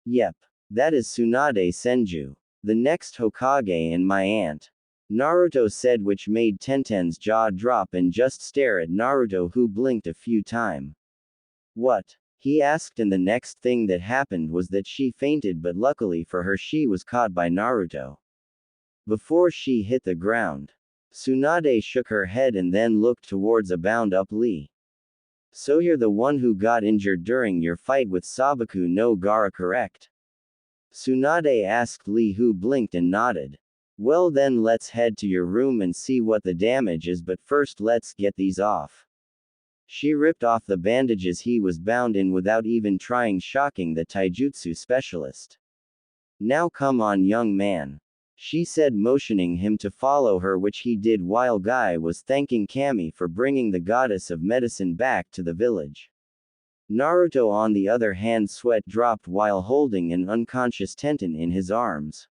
Yep. That is Tsunade Senju, the next Hokage and my aunt. Naruto said, which made Tenten's jaw drop and just stare at Naruto, who blinked a few times. What? He asked, and the next thing that happened was that she fainted, but luckily for her she was caught by Naruto before she hit the ground. Tsunade shook her head and then looked towards a bound-up Lee. So you're the one who got injured during your fight with Sabaku no Gara, correct? Tsunade asked Lee, who blinked and nodded. Well then let's head to your room and see what the damage is, but first let's get these off. She ripped off the bandages he was bound in without even trying, shocking the taijutsu specialist. Now come on, young man, she said, motioning him to follow her, which he did while Guy was thanking Kami for bringing the goddess of medicine back to the village. Naruto on the other hand sweat dropped while holding an unconscious Tenten in his arms.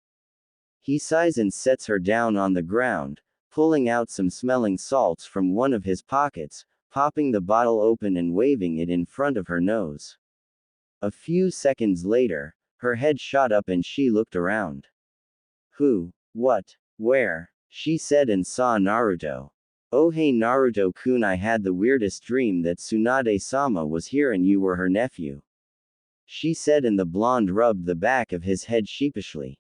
He sighs and sets her down on the ground, pulling out some smelling salts from one of his pockets, popping the bottle open and waving it in front of her nose. A few seconds later, her head shot up and she looked around. Who? What? Where? She said and saw Naruto. Oh hey Naruto-kun, I had the weirdest dream that Tsunade-sama was here and you were her nephew. She said, and the blonde rubbed the back of his head sheepishly.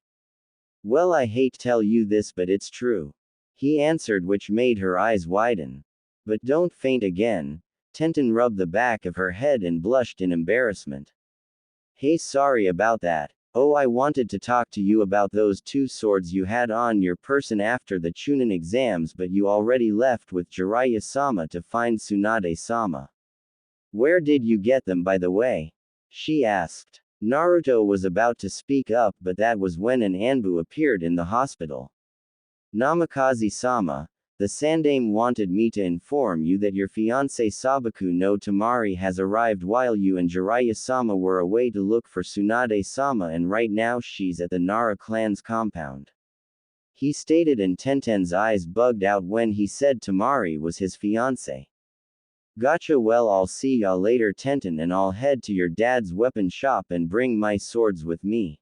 Well, I hate to tell you this, but it's true, he answered, which made her eyes widen. But don't faint again. Tenten rubbed the back of her head and blushed in embarrassment. Hey, sorry about that. Oh, I wanted to talk to you about those two swords you had on your person after the Chunin exams, but you already left with Jiraiya-sama to find Tsunade-sama. Where did you get them, by the way? She asked. Naruto was about to speak up, but that was when an Anbu appeared in the hospital. Namikaze-sama, the Sandame wanted me to inform you that your fiancé Sabaku no Tamari has arrived while you and Jiraiya-sama were away to look for Tsunade-sama, and right now she's at the Nara clan's compound. He stated, and Tenten's eyes bugged out when he said Tamari was his fiancé. Gotcha, well I'll see ya later Tenten, and I'll head to your dad's weapon shop and bring my swords with me.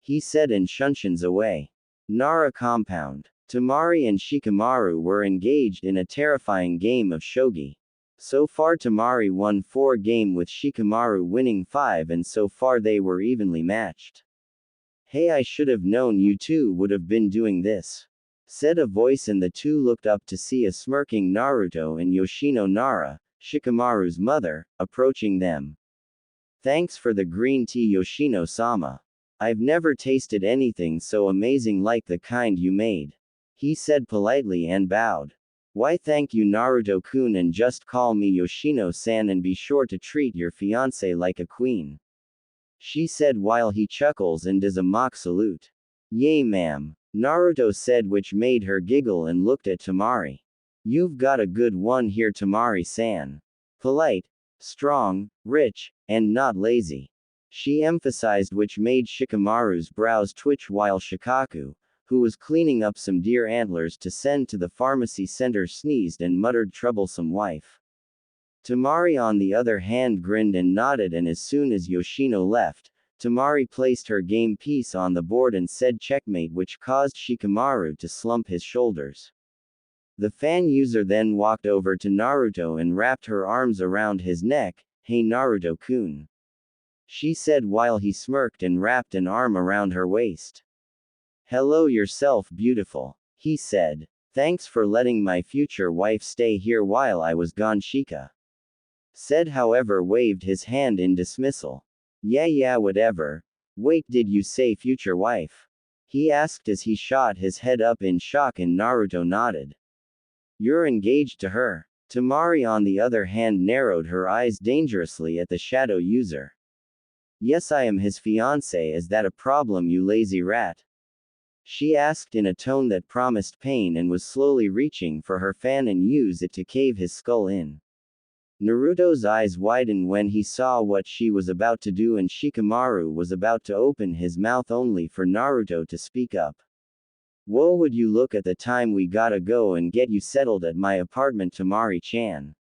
He said and shunshuns away. Nara compound. Tamari and Shikamaru were engaged in a terrifying game of shogi. So far Tamari won 4 games with Shikamaru winning 5, and so far they were evenly matched. Hey, I should have known you two would have been doing this, said a voice, and the two looked up to see a smirking Naruto and Yoshino Nara, Shikamaru's mother, approaching them. Thanks for the green tea, Yoshino-sama. I've never tasted anything so amazing like the kind you made, he said politely and bowed. Why thank you Naruto-kun, and just call me Yoshino-san, and be sure to treat your fiancé like a queen, she said while he chuckles and does a mock salute. Yay ma'am, Naruto said, which made her giggle and looked at Tamari. You've got a good one here, Tamari-san. Polite, strong, rich, and not lazy. She emphasized, which made Shikamaru's brows twitch while Shikaku, who was cleaning up some deer antlers to send to the pharmacy center, sneezed and muttered, troublesome wife. Tamari on the other hand grinned and nodded, and as soon as Yoshino left, Tamari placed her game piece on the board and said checkmate, which caused Shikamaru to slump his shoulders. The fan user then walked over to Naruto and wrapped her arms around his neck. Hey Naruto-kun, she said while he smirked and wrapped an arm around her waist. Hello yourself, beautiful, he said. Thanks for letting my future wife stay here while I was gone, Shika said, however waved his hand in dismissal. Yeah, whatever. Wait, did you say future wife? He asked as he shot his head up in shock, and Naruto nodded. You're engaged to her. Tamari on the other hand narrowed her eyes dangerously at the shadow user. Yes, I am his fiancé. Is that a problem, you lazy rat? She asked in a tone that promised pain, and was slowly reaching for her fan and use it to cave his skull in. Naruto's eyes widened when he saw what she was about to do, and Shikamaru was about to open his mouth only for Naruto to speak up. Whoa, would you look at the time, we gotta go and get you settled at my apartment, Tamari-chan.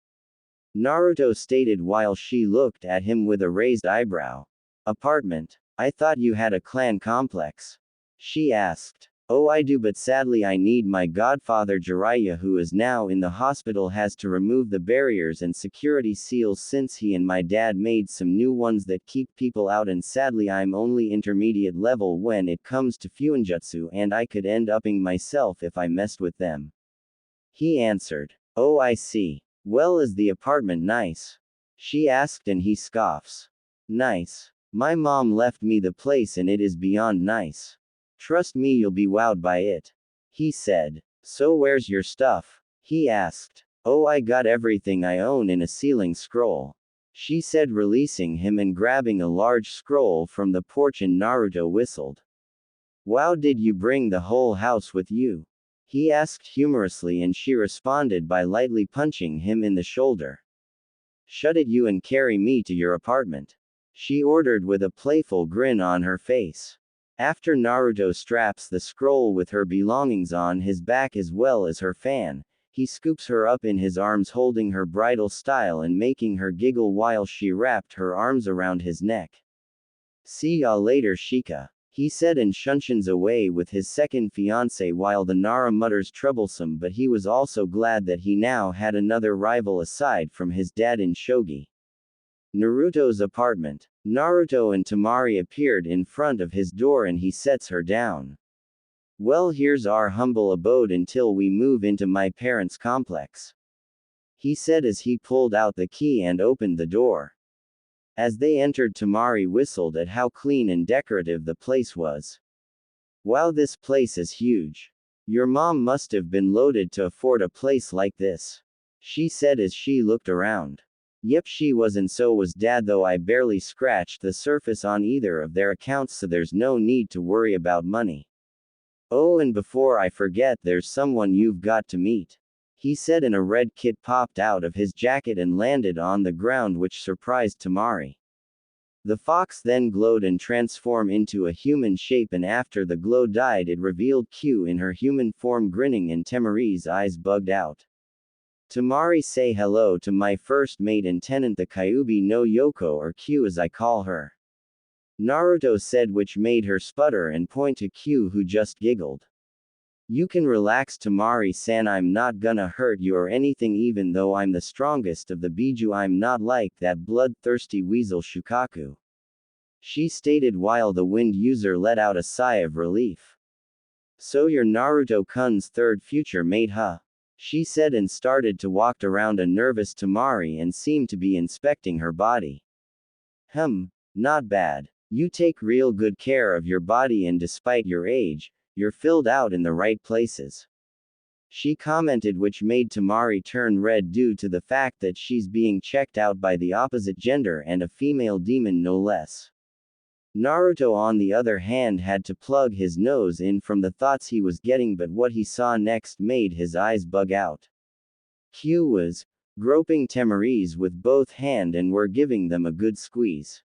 Naruto stated while she looked at him with a raised eyebrow. Apartment? I thought you had a clan complex. She asked. Oh, I do, but sadly I need my godfather Jiraiya, who is now in the hospital, has to remove the barriers and security seals since he and my dad made some new ones that keep people out, and sadly I'm only intermediate level when it comes to fuinjutsu, and I could end upping myself if I messed with them. He answered. Oh, I see. Well, is the apartment nice? She asked, and he scoffs. Nice. My mom left me the place and it is beyond nice. Trust me, you'll be wowed by it. He said. So where's your stuff? He asked. Oh, I got everything I own in a ceiling scroll. She said, releasing him and grabbing a large scroll from the porch, and Naruto whistled. Wow, did you bring the whole house with you? He asked humorously, and she responded by lightly punching him in the shoulder. Shut it, you, and carry me to your apartment, she ordered with a playful grin on her face. After Naruto straps the scroll with her belongings on his back as well as her fan, he scoops her up in his arms, holding her bridal style and making her giggle while she wrapped her arms around his neck. See ya later, Shika, he said, and shunshuns away with his second fiancée while the Nara mutters troublesome, but he was also glad that he now had another rival aside from his dad in shogi. Naruto's apartment. Naruto and Tamari appeared in front of his door and he sets her down. Well, here's our humble abode until we move into my parents' complex, he said as he pulled out the key and opened the door. As they entered, Tamari whistled at how clean and decorative the place was. Wow, this place is huge. Your mom must have been loaded to afford a place like this, she said as she looked around. Yep, she was, and so was dad, though I barely scratched the surface on either of their accounts, so there's no need to worry about money. Oh, and before I forget, there's someone you've got to meet, he said, and a red kit popped out of his jacket and landed on the ground, which surprised Tamari. The fox then glowed and transformed into a human shape, and after the glow died it revealed Q in her human form, grinning, and Tamari's eyes bugged out. Tamari, say hello to my first mate and tenant, the Kyuubi no Yoko, or Q as I call her, Naruto said, which made her sputter and point to Q, who just giggled. You can relax, Tamari-san, I'm not gonna hurt you or anything, even though I'm the strongest of the Biju. I'm not like that bloodthirsty weasel Shukaku, she stated while the wind user let out a sigh of relief. So you're Naruto-kun's third future mate, huh? She said, and started to walk around a nervous Tamari and seemed to be inspecting her body. Not bad. You take real good care of your body, and despite your age, you're filled out in the right places, she commented, which made Tamari turn red due to the fact that she's being checked out by the opposite gender, and a female demon no less. Naruto on the other hand had to plug his nose in from the thoughts he was getting, but what he saw next made his eyes bug out. Q was groping Tamariz with both hand and were giving them a good squeeze.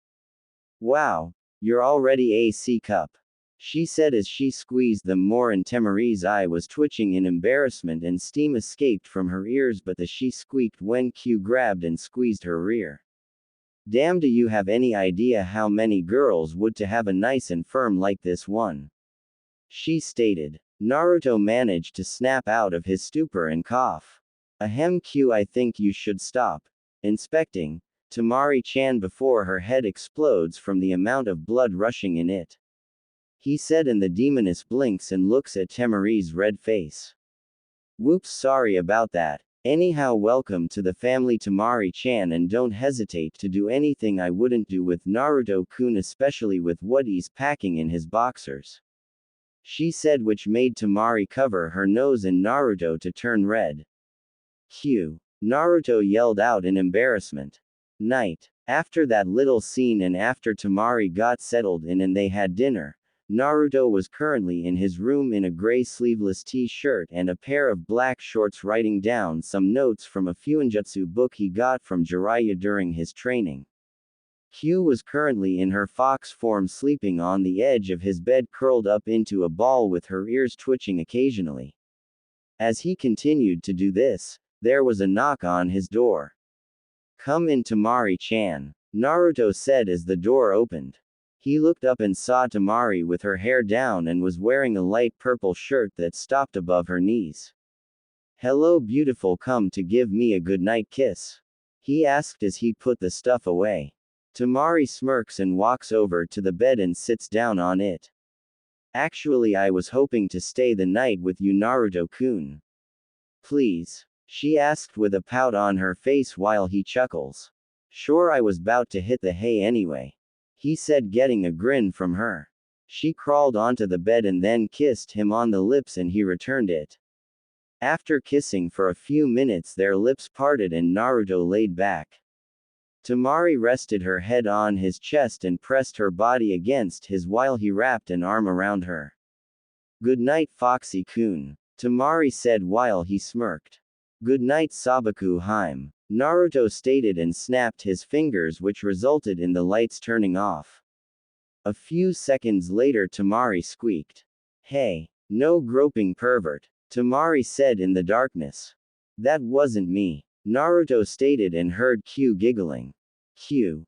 Wow, you're already a C cup, she said as she squeezed them more, and Tamariz's eye was twitching in embarrassment and steam escaped from her ears, but the she squeaked when Q grabbed and squeezed her rear. Damn, do you have any idea how many girls would to have a nice and firm like this one? She stated. Naruto managed to snap out of his stupor and cough. Ahem, Q, I think you should stop inspecting Tamari-chan before her head explodes from the amount of blood rushing in it, he said, and the demoness blinks and looks at Tamariz's red face. Whoops, sorry about that. Anyhow, welcome to the family, Tamari-chan, and don't hesitate to do anything I wouldn't do with Naruto-kun, especially with what he's packing in his boxers, she said, which made Tamari cover her nose and Naruto to turn red. Q. Naruto yelled out in embarrassment. Night. After that little scene and after Tamari got settled in and they had dinner, Naruto was currently in his room in a gray sleeveless t-shirt and a pair of black shorts, writing down some notes from a Fuinjutsu book he got from Jiraiya during his training. Q was currently in her fox form, sleeping on the edge of his bed, curled up into a ball with her ears twitching occasionally. As he continued to do this, there was a knock on his door. Come in, Tamari-chan, Naruto said as the door opened. He looked up and saw Tamari with her hair down and was wearing a light purple shirt that stopped above her knees. Hello, beautiful, come to give me a goodnight kiss? He asked as he put the stuff away. Tamari smirks and walks over to the bed and sits down on it. Actually, I was hoping to stay the night with you, Naruto-kun. Please? She asked with a pout on her face while he chuckles. Sure, I was about to hit the hay anyway, he said, getting a grin from her. She crawled onto the bed and then kissed him on the lips and he returned it. After kissing for a few minutes, their lips parted and Naruto laid back. Tamari rested her head on his chest and pressed her body against his while he wrapped an arm around her. Good night, Foxy-kun, Tamari said while he smirked. Good night, Sabaku-hime, Naruto stated and snapped his fingers, which resulted in the lights turning off. A few seconds later, Tamari squeaked. Hey, no groping, pervert, Tamari said in the darkness. That wasn't me, Naruto stated and heard Q giggling. Q.